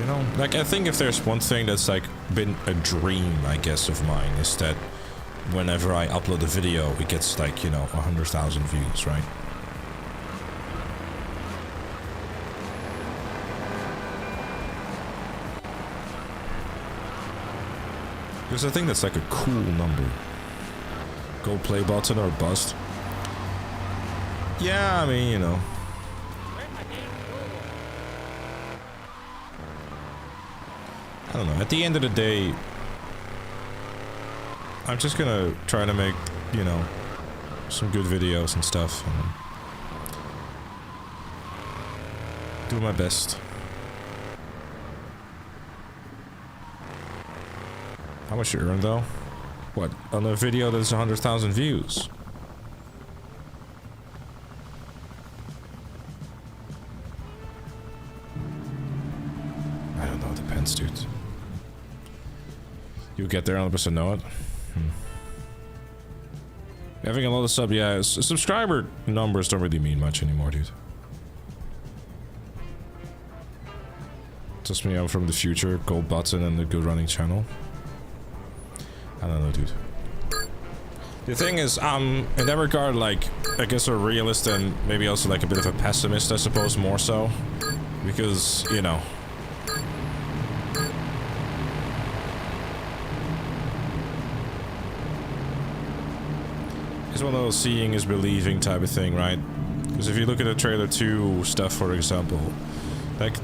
You know, like I think if there's one thing that's like been a dream, I guess, of mine is that whenever I upload a video, it gets like, you know, 100,000 views, right? Because I think that's like a cool number. Gold play button or bust. Yeah, I mean, you know. I don't know. At the end of the day, I'm just gonna try to make, you know, some good videos and stuff. And do my best. How much you earn though? What, on a video that's 100,000 views? I don't know, depends, dude. You get there 100% know it? Having a lot of subscriber numbers don't really mean much anymore, dude. Just me, I'm from the future, gold button and a good running channel. I don't know, dude. The thing is, in that regard, like, I guess a realist and maybe also like a bit of a pessimist, I suppose, more so. Because, you know. It's one of those seeing is believing type of thing, right? Because if you look at the trailer 2 stuff, for example, like,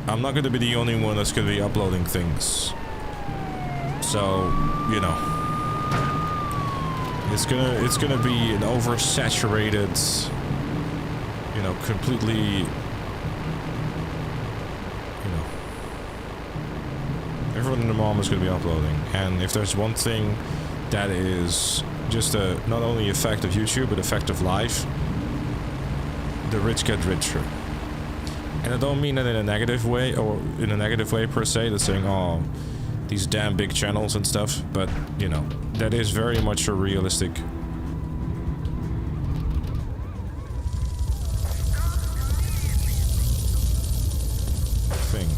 I'm not going to be the only one that's going to be uploading things. So, you know, it's gonna be an oversaturated, you know, completely, you know, everyone and their mom is gonna be uploading. And if there's one thing that is just a not only effect of YouTube but effect of life. The rich get richer. And I don't mean that in a negative way, or in a negative way per se, that's saying, oh, these damn big channels and stuff, but, you know, that is very much a realistic thing.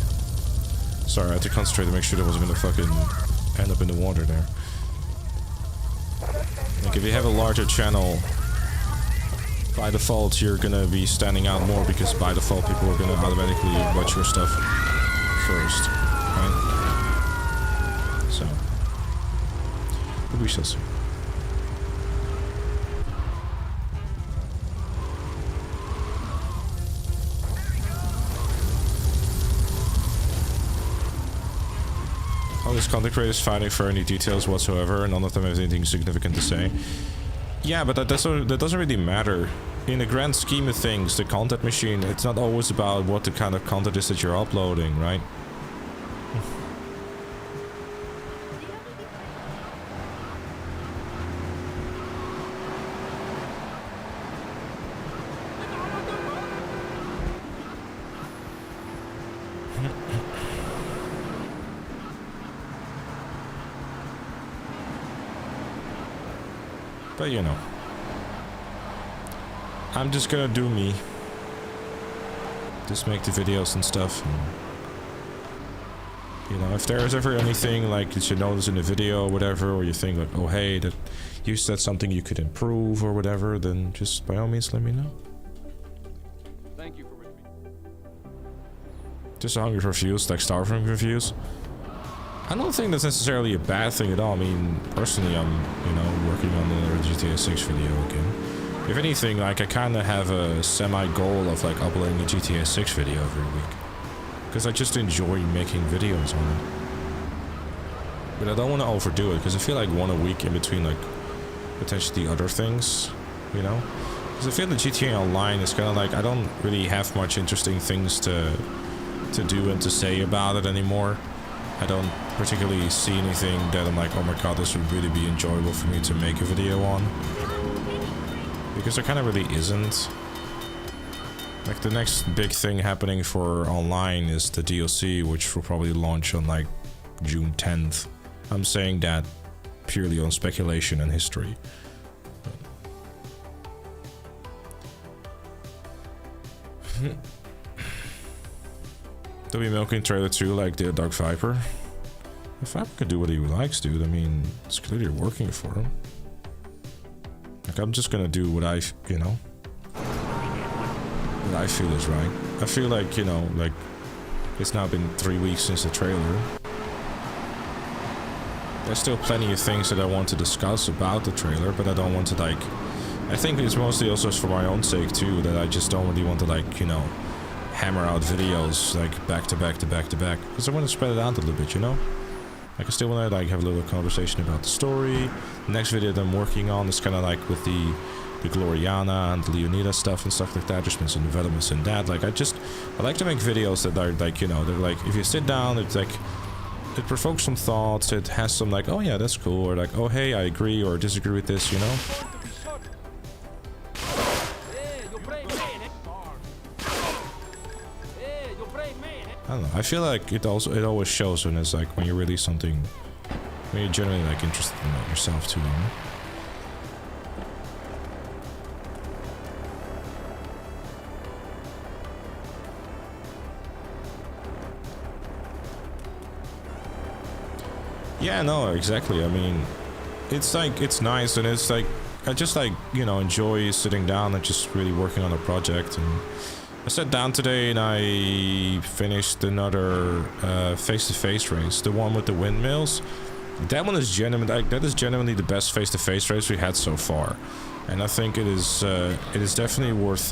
Sorry, I had to concentrate to make sure that wasn't gonna fucking end up in the water there. Like, if you have a larger channel, by default you're gonna be standing out more, because by default people are gonna automatically watch your stuff first, right? So, we shall see. All these content creators fighting for any details whatsoever, and none of them have anything significant to say. Yeah, but that doesn't really matter. In the grand scheme of things, the content machine, it's not always about what the kind of content is that you're uploading, right? But you know, I'm just gonna do me. Just make the videos and stuff. And, you know, if there's ever anything like that you notice in the video or whatever, or you think like, oh hey, that you said something you could improve or whatever, then just by all means let me know. Thank you for me. Just hungry for views, like starving for views. I don't think that's necessarily a bad thing at all. I mean, personally, I'm, you know, working on the GTA 6 video again. If anything, like, I kind of have a semi-goal of, like, uploading a GTA 6 video every week. Because I just enjoy making videos on it. But I don't want to overdo it, because I feel like one a week in between, like, potentially other things, you know? Because I feel the GTA Online is kind of like, I don't really have much interesting things to do and to say about it anymore. I don't particularly see anything that I'm like, oh my god, this would really be enjoyable for me to make a video on. Because there kind of really isn't. Like, the next big thing happening for online is the DLC, which will probably launch on like June 10th. I'm saying that purely on speculation and history. They'll be milking trailer 2 like the Dark Viper. The Viper can do what he likes, dude. I mean, it's clearly working for him. Like, I'm just gonna do what I, you know, what I feel is right. I feel like, you know, like, it's now been 3 weeks since the trailer. There's still plenty of things that I want to discuss about the trailer, but I don't want to, like, I think it's mostly also for my own sake too, that I just don't really want to, like, you know, hammer out videos like back to back to back to back, because I want to spread it out a little bit, you know. Like, I still want to like have a little conversation about the story. The next video that I'm working on is kind of like with the Gloriana and the Leonida stuff and stuff like that. There's been some developments in that. Like, I like to make videos that are like, you know, they're like, if you sit down, it's like, it provokes some thoughts, it has some like, oh yeah, that's cool, or like, oh hey, I agree or disagree with this, you know. I don't know, I feel like it always shows when it's like, when you release something, when you're generally like interested in it yourself too, you know? Yeah, no, exactly. I mean, it's like, it's nice, and it's like, I just like, you know, enjoy sitting down and just really working on a project. And I sat down today and I finished another face-to-face race, the one with the windmills. That one is genuinely, that is genuinely the best face-to-face race we had so far, and I think it is definitely worth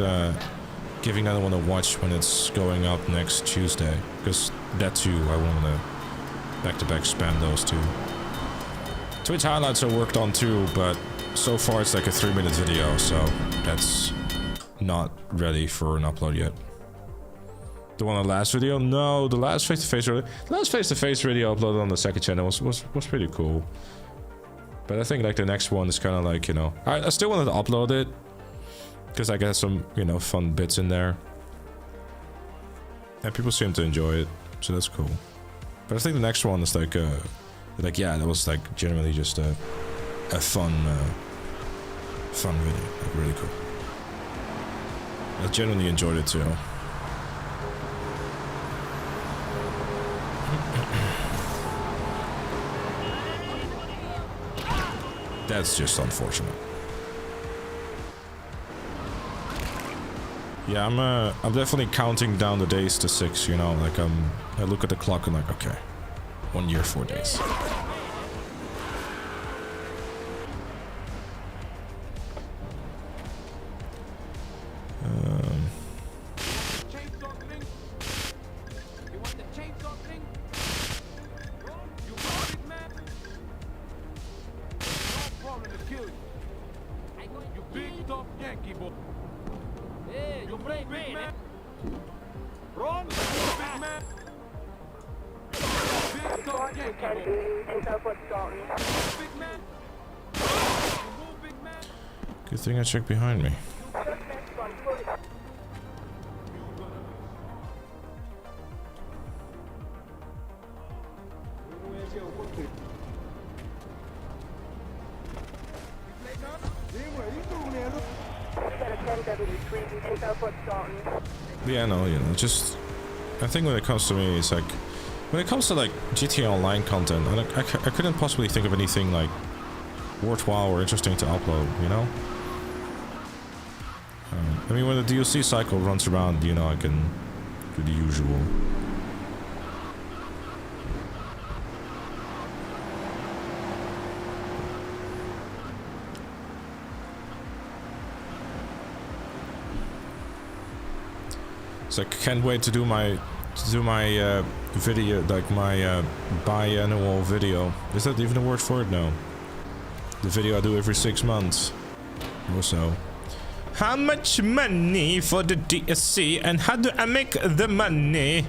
giving that one a watch when it's going up next Tuesday, because that too, I want to back-to-back spam those two. Twitch highlights I worked on too, but so far it's like a 3-minute video, so that's not ready for an upload yet. The one on the last video? No, the last face-to-face video uploaded on the second channel was pretty cool. But I think like the next one is kind of like, you know, I still wanted to upload it because I got some, you know, fun bits in there. And people seem to enjoy it, so that's cool. But I think the next one is like yeah, that was like genuinely just a fun video, like really cool. I genuinely enjoyed it too. That's just unfortunate. Yeah, I'm definitely counting down the days to 6, you know, like I look at the clock and like, okay, 1 year, 4 days. Good thing I checked behind me. Yeah, no, you know, just I think when it comes to me, it's like when it comes to like GTA Online content, I couldn't possibly think of anything like worthwhile or interesting to upload, you know? I mean, when the DLC cycle runs around, you know, I can do the usual. So I can't wait to do my video, like my biannual video. Is that even a word for it? No. The video I do every 6 months or so. How much money for the DLC and how do I make the money?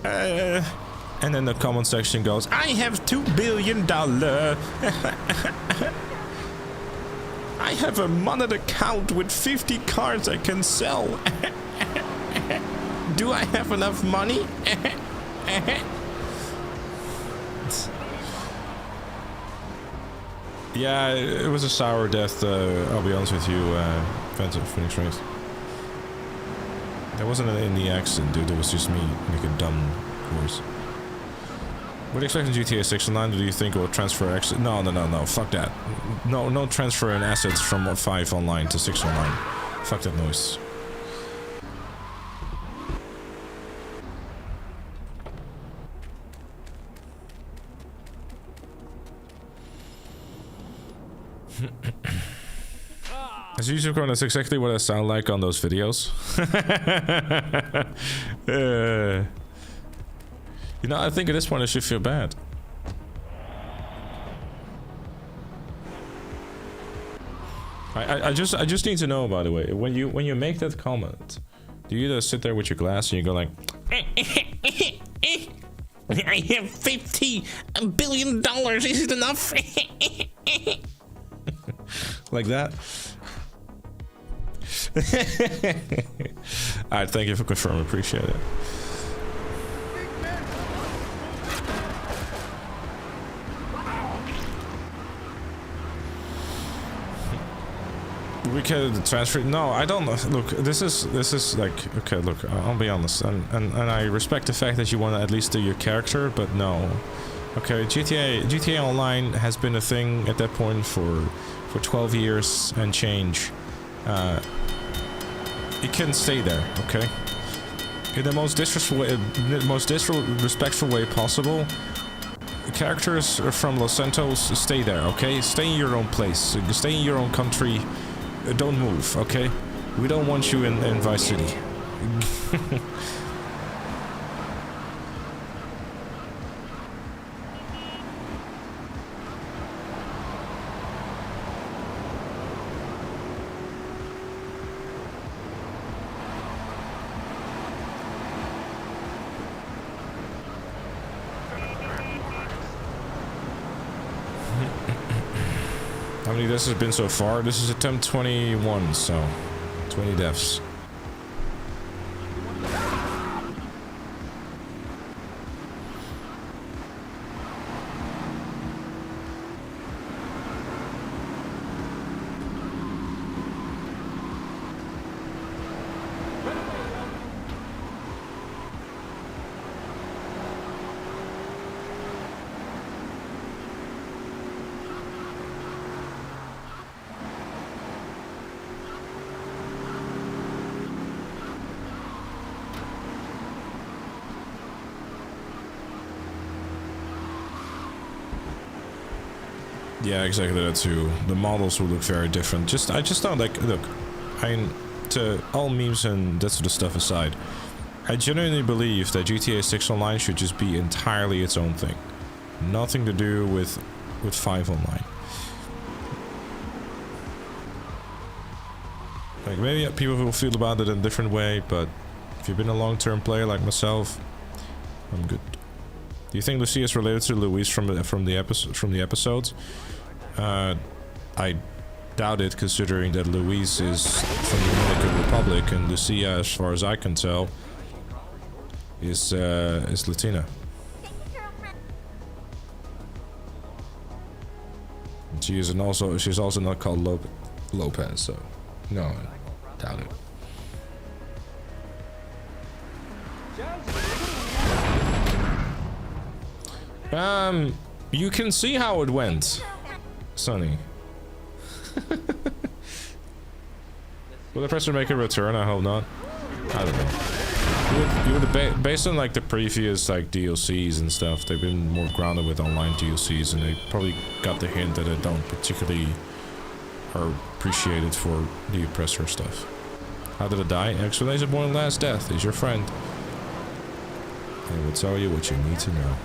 And then the comment section goes, I have $2 billion. I have a modded account with 50 cars I can sell. Do I have enough money? Yeah, it was a sour death, I'll be honest with you, Phoenix Race. There wasn't an in the accent, dude, it was just me making a dumb voice. What do you expect in GTA 6 Online? Do you think it will transfer access? No, fuck that. No transfer in assets from 5 Online to 6 Online. Fuck that noise. As usual, that's exactly what I sound like on those videos. You know, I think at this point I should feel bad. I just need to know, by the way, when you make that comment, do you just sit there with your glass and you go like, I have $50 billion, is it enough? Like that? Alright, thank you for confirming, appreciate it. We can transfer. No, I don't know. Look, this is like, okay, look, I'll be honest, and I respect the fact that you want to at least do your character, but no. Okay, GTA Online has been a thing at that point for 12 years and change. It can stay there, okay? In the most disrespectful way possible. Characters from Los Santos, stay there, okay? Stay in your own place. Stay in your own country. Don't move, okay? We don't want you in Vice City. How many deaths has been so far? This is attempt 21, so 20 deaths. Yeah, exactly that too. The models will look very different. I just don't like. Look, to all memes and that sort of stuff aside, I genuinely believe that GTA 6 Online should just be entirely its own thing. Nothing to do with 5 Online. Like, maybe people will feel about it in a different way, but if you've been a long-term player like myself, I'm good. Do you think Lucia is related to Luis from the episodes? I doubt it, considering that Luis is from the Dominican Republic and Lucia, as far as I can tell, is Latina. And she's also not called Lopez, so no, I doubt it. You can see how it went, Sonny. Will the pressure make a return? I hope not. I don't know. You would based on like the previous like DLCs and stuff, they've been more grounded with online DLCs, and they probably got the hint that I don't particularly are appreciated for the oppressor stuff. How did it die? Explanation born last death is your friend. I will tell you what you need to know.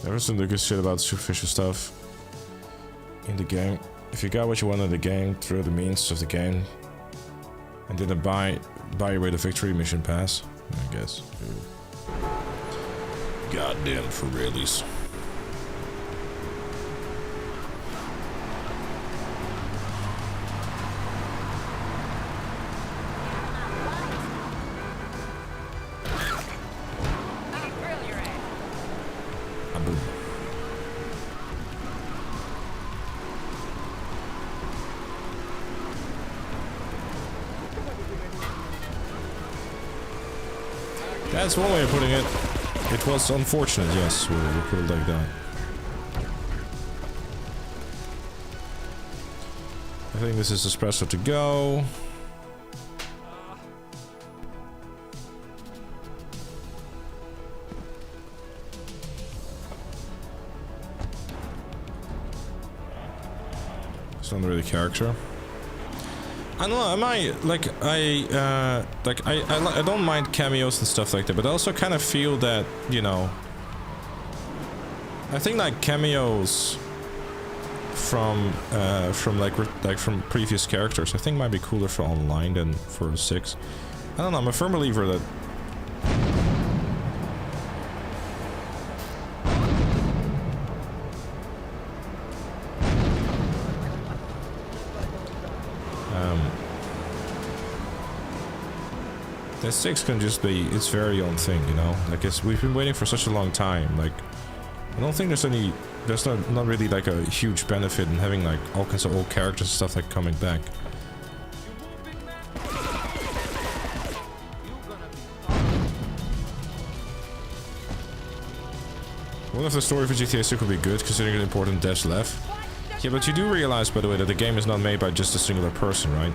There's some good shit about superficial stuff in the game. If you got what you wanted in the game through the means of the game and didn't buy away the victory mission pass, I guess. Goddamn for realies. That's one way of putting it. It was unfortunate, yes, we'll put it like that. I think this is espresso to go. It's not really character. I don't know, I don't mind cameos and stuff like that, but I also kind of feel that, you know, I think like cameos from previous characters, I think might be cooler for online than for 6. I don't know, I'm a firm believer that that 6 can just be its very own thing, you know? Like, we've been waiting for such a long time. Like, I don't think there's not really like a huge benefit in having like all kinds of old characters and stuff like coming back. Well, of the story for GTA 6 would be good, considering the important devs left. Yeah, but you do realize, by the way, that the game is not made by just a singular person, right?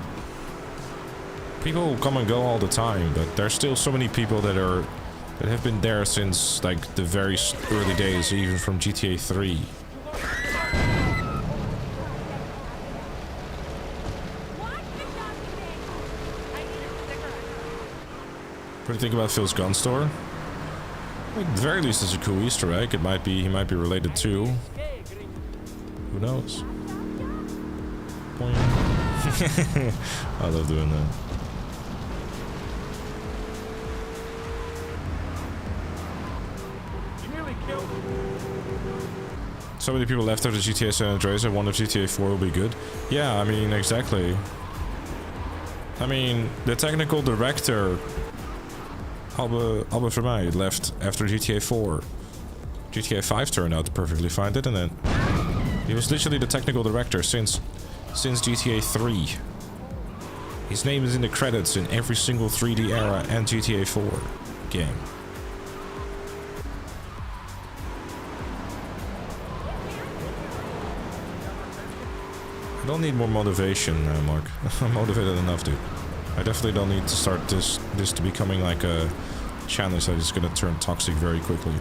People come and go all the time, but there's still so many people that have been there since like the very early days, even from GTA 3. What do you think about Phil's gun store? At the very least, it's a cool Easter egg. He might be related to. Who knows? I love doing that. So many people left after GTA San Andreas. I wonder if GTA 4 will be good. Yeah, I mean, exactly. I mean, the technical director, Albert Vermeij, left after GTA 4. GTA 5 turned out perfectly fine, didn't it? He was literally the technical director since GTA 3. His name is in the credits in every single 3D era and GTA 4 game. I don't need more motivation, Mark. I'm motivated enough, dude. I definitely don't need to start this to becoming like a challenge that is gonna turn toxic very quickly.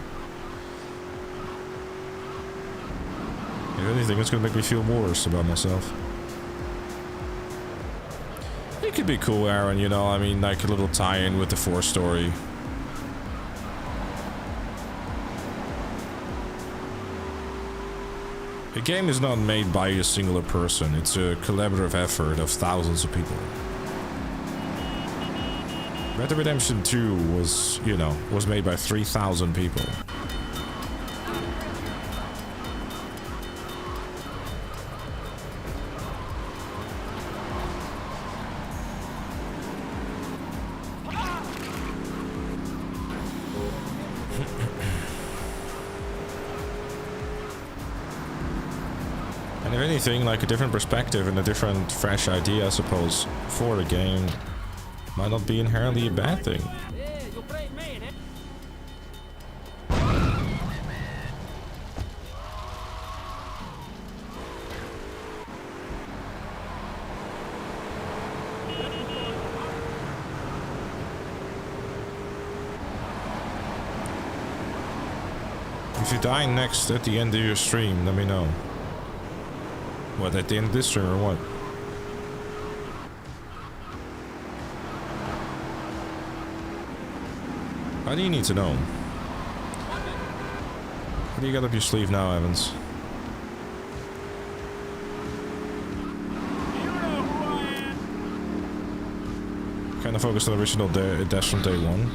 If anything, it's gonna make me feel worse about myself. It could be cool, Aaron, you know, I mean, like a little tie-in with the 4 story. The game is not made by a singular person, it's a collaborative effort of thousands of people. Red Dead Redemption 2 was, you know, was made by 3,000 people. And if anything, like a different perspective and a different, fresh idea, I suppose, for the game might not be inherently a bad thing. If you die next at the end of your stream, let me know. What, at the end of this stream or what? Why do you need to know? What do you got up your sleeve now, Evans? Kind of focused on the original deaths from day one.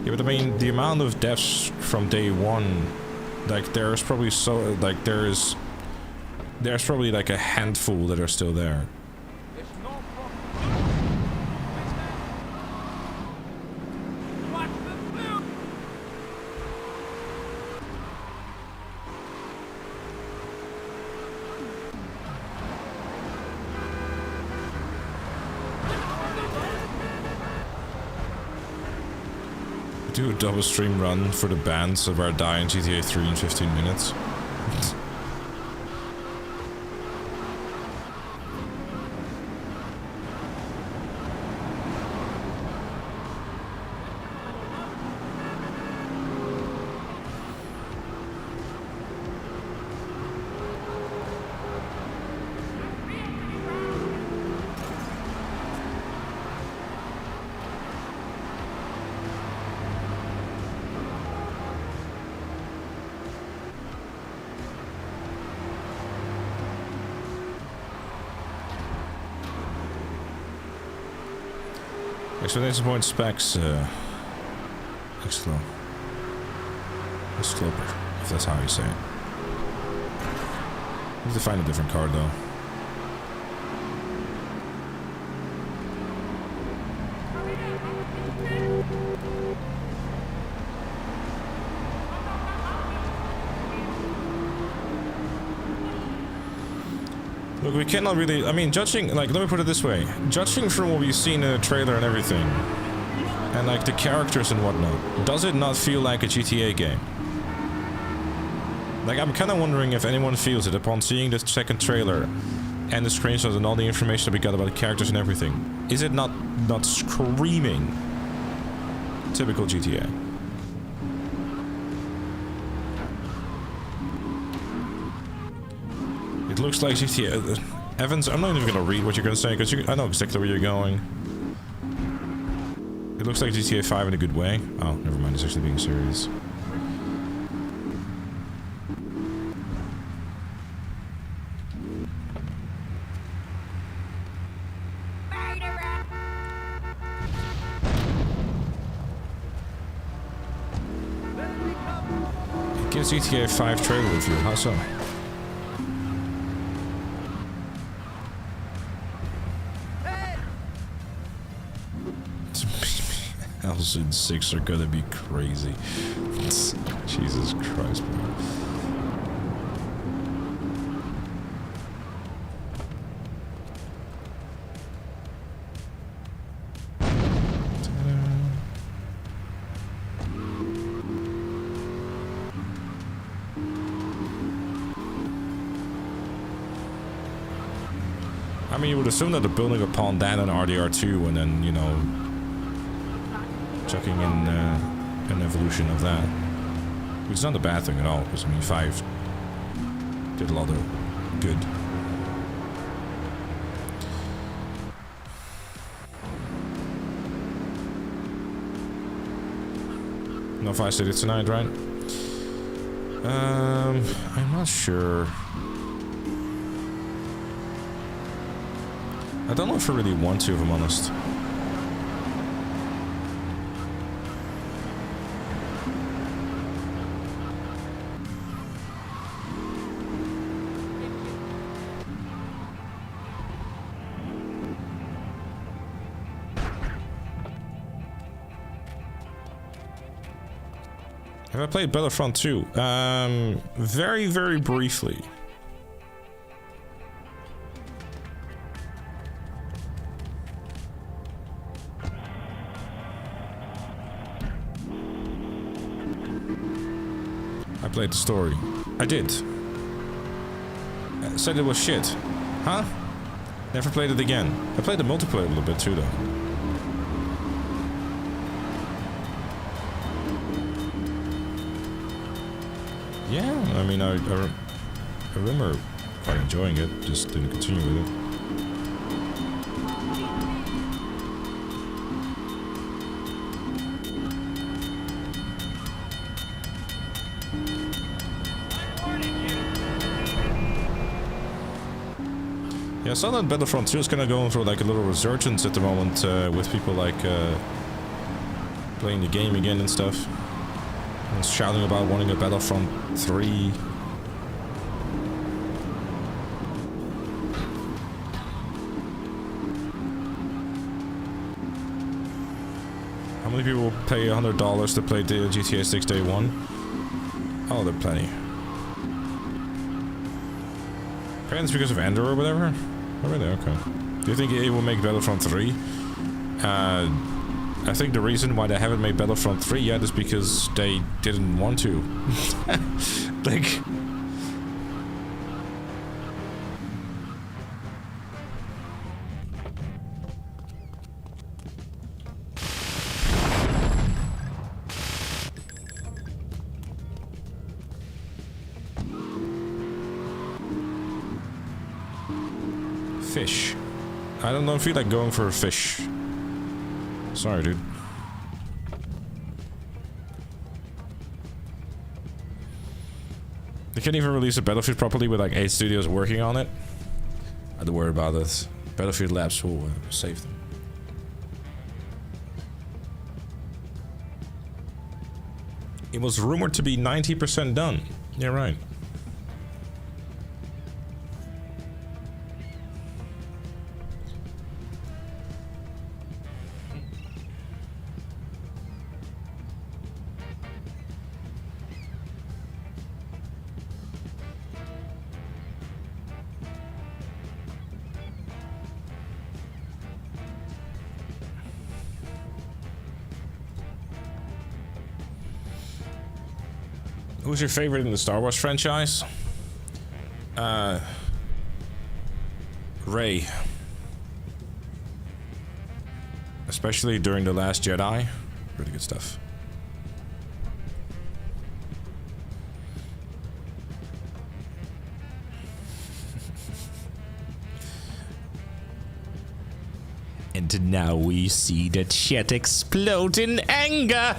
Yeah, but I mean, the amount of deaths from day one, like there's probably there's probably like a handful that are still there. Do a double stream run for the bands of our die in GTA 3 in 15 minutes. Explanation point specs, Excloper, if that's how you say it. Need to find a different card though. Look, we cannot really, I mean, judging, like, let me put it this way. Judging from what we've seen in the trailer and everything, and like the characters and whatnot, does it not feel like a GTA game? Like, I'm kind of wondering if anyone feels it upon seeing the second trailer and the screenshots and all the information that we got about the characters and everything. Is it not screaming typical GTA? It looks like GTA. Evans, I'm not even gonna read what you're gonna say because I know exactly where you're going. It looks like GTA 5 in a good way. Oh, never mind. It's actually being serious. Give GTA 5 trailer review. How so? Elves in 6 are gonna be crazy. Jesus Christ, bro. I mean, you would assume that they're building upon that and RDR2 and then, you know, chucking in an evolution of that. Which is not a bad thing at all, because I mean 5 did a lot of good. No Vice City tonight, right? I'm not sure. I don't know if I really want to, if I'm honest. Have I played Battlefront 2? Very, very briefly. I played the story. I did. Said it was shit. Huh? Never played it again. I played the multiplayer a little bit too, though. Yeah, I mean, I remember quite enjoying it, just didn't continue with it. Yeah, I saw that Battlefront 2 is kind of going through like a little resurgence at the moment with people like playing the game again and stuff. And shouting about wanting a Battlefront 3. How many people pay $100 to play the GTA 6 Day 1? Oh, there are plenty. Apparently it's because of Andor or whatever? Oh, really? Okay. Do you think it will make Battlefront 3? I think the reason why they haven't made Battlefront 3 yet is because they didn't want to. Like... Fish. I don't feel like going for a fish. Sorry, dude. They can't even release a Battlefield properly with like 8 studios working on it. I had to worry about it. Battlefield Labs will save them. It was rumored to be 90% done. Yeah, right. Who's your favorite in the Star Wars franchise? Rey. Especially during The Last Jedi. Really good stuff. And now we see the chat explode in anger.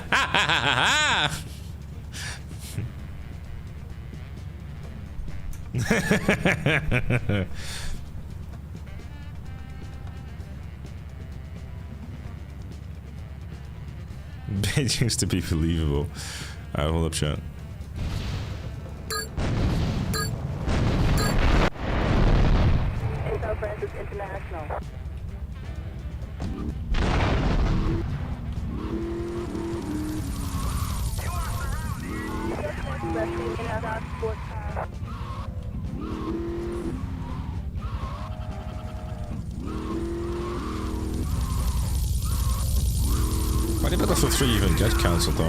It used to be believable. Alright, hold up, chat. South Francis International. Why did Battlefield 3 even get cancelled though?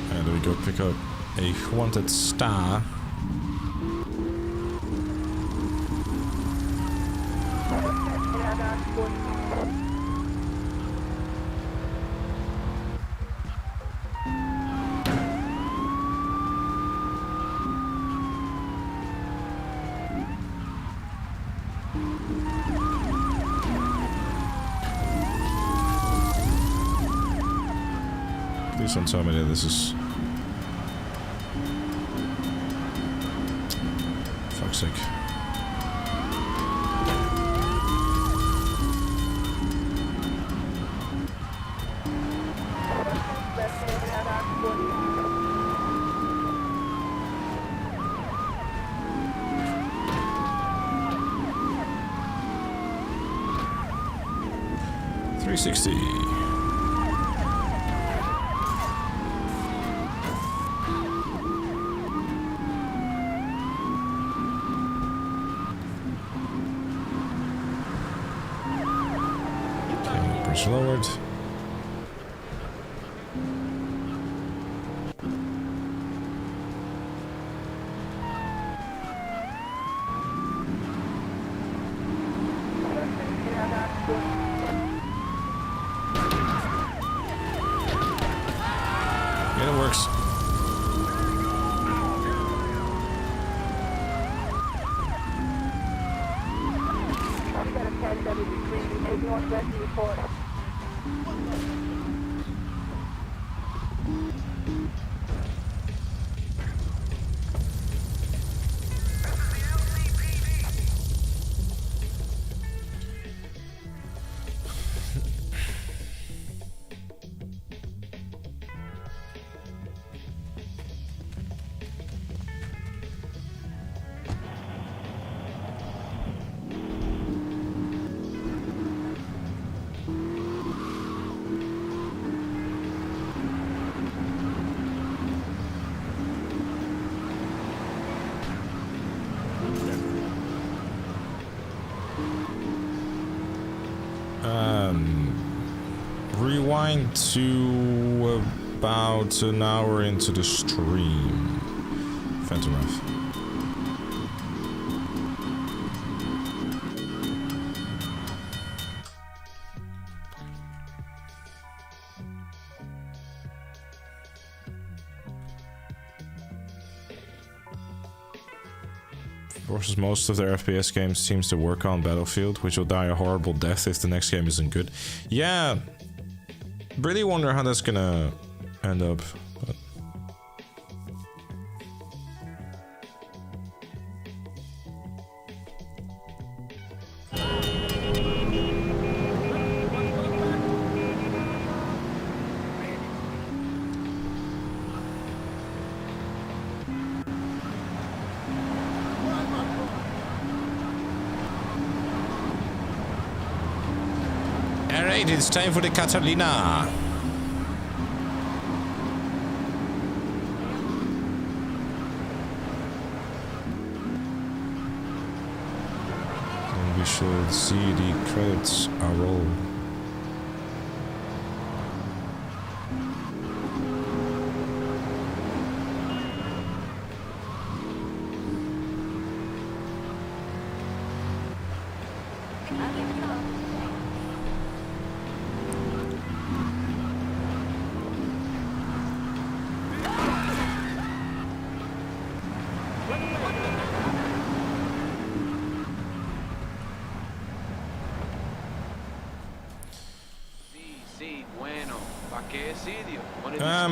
And there we go, pick up a wanted star. Please don't tell me that this is... Fuck's sake. .360. Lowered. Yeah, it works. Rewind to about an hour into the stream. Phantom Ref. Forces most of their FPS games seems to work on Battlefield, which will die a horrible death if the next game isn't good. Yeah, really wonder how that's gonna end up. But alright, it's time for the Catalina. You should see the credits are roll.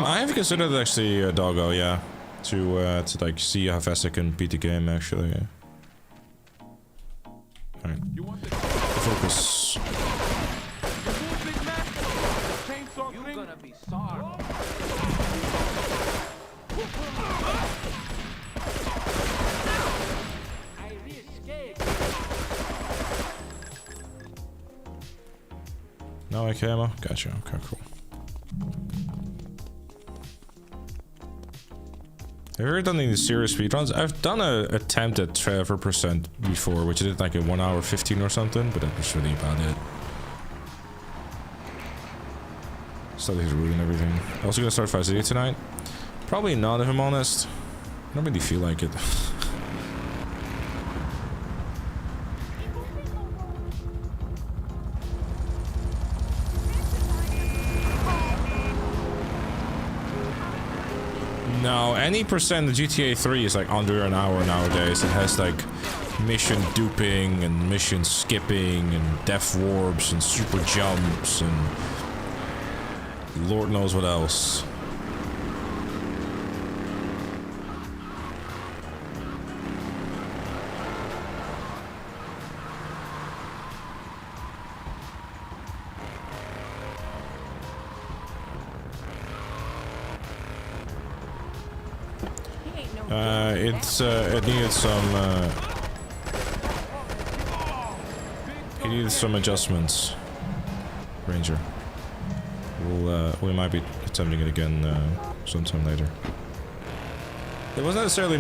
I have considered actually Doggo, yeah, to like see how fast I can beat the game actually. Yeah. All right, focus. You're gonna be sorry. No, I camo. Gotcha. Okay, cool. Have you ever done any serious speedruns? I've done a attempt at Trevor percent before, which I did like in 1 hour 15 or something, but that was really about it. Started to ruin everything. Also gonna start Vice City tonight. Probably not, if I'm honest. I don't really feel like it. No, any percent of GTA 3 is like under an hour nowadays. It has like mission duping and mission skipping and death warps and super jumps and Lord knows what else. It needed some it needed some adjustments. Ranger. We might be attempting it again sometime later. It wasn't necessarily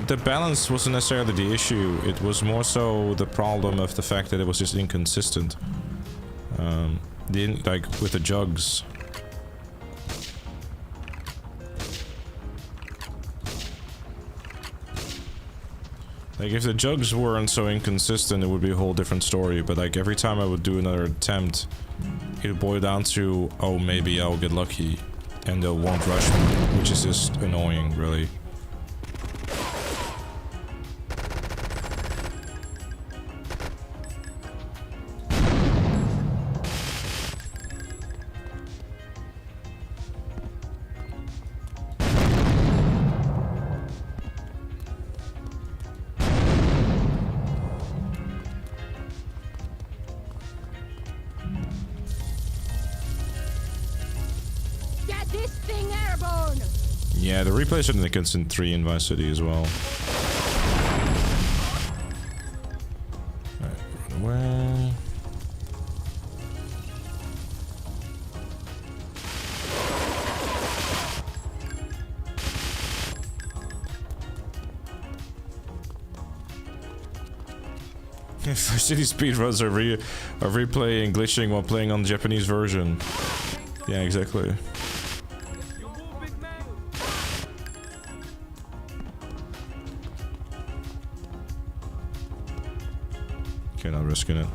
the balance wasn't necessarily the issue. It was more so the problem of the fact that it was just inconsistent. Like with the jugs. Like, if the jugs weren't so inconsistent, it would be a whole different story, but like, every time I would do another attempt, it would boil down to, oh, maybe I'll get lucky, and they won't rush me, which is just annoying, really. Yeah, the replay should make it in 3 in Vice City as well. Alright, run away. Vice City speedruns are replaying glitching while playing on the Japanese version. Yeah, exactly. Okay, not risking it.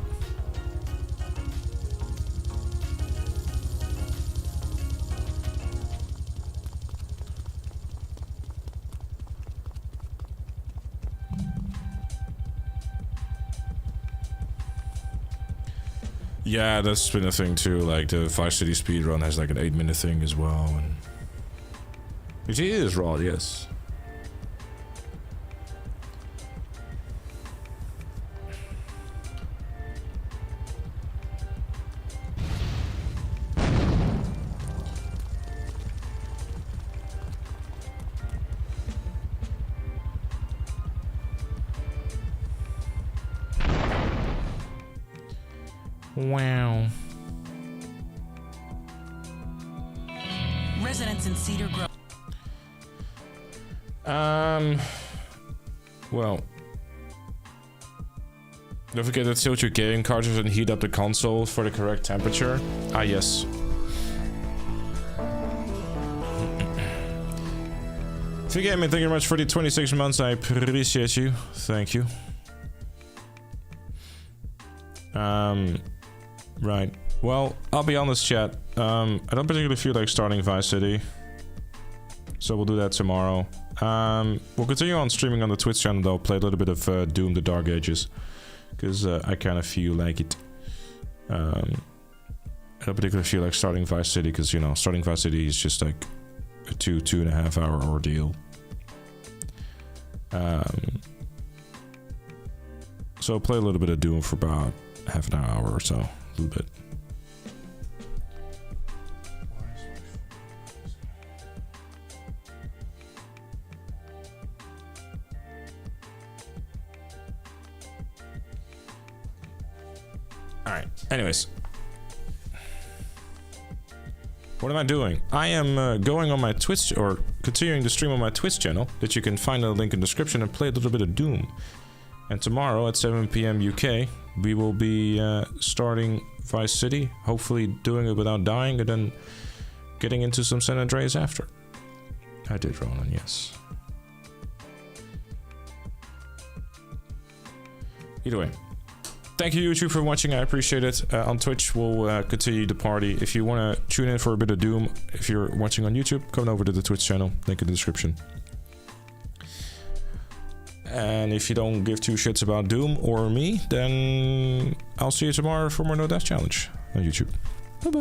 Yeah, that's been a thing too. Like the Vice City speedrun has like an 8-minute thing as well, and it is raw, yes. Wow. Residents in Cedar Grove. Well, Don't forget to tilt your gaming cartridge and heat up the console for the correct temperature. Ah, yes. Gaming, thank you very much for the 26 months. I appreciate you. Thank you. Right. Well, I'll be honest, chat. I don't particularly feel like starting Vice City. So we'll do that tomorrow. We'll continue on streaming on the Twitch channel though. Play a little bit of Doom the Dark Ages. Because I kind of feel like it. I don't particularly feel like starting Vice City. Because, you know, starting Vice City is just like a 2.5 hour ordeal. So play a little bit of Doom for about half an hour or so. A little bit. Alright, anyways. What am I doing? I am going on my Twitch, or continuing to stream on my Twitch channel, that you can find in the link in the description, and play a little bit of Doom. And tomorrow at 7 PM UK, we will be starting Vice City, hopefully doing it without dying, and then getting into some San Andreas after. I did, Ronan, yes. Either way. Thank you, YouTube, for watching. I appreciate it. On Twitch, we'll continue the party. If you want to tune in for a bit of Doom, if you're watching on YouTube, come over to the Twitch channel. Link in the description. And if you don't give two shits about Doom or me, then I'll see you tomorrow for more No Death Challenge on YouTube. Bye-bye.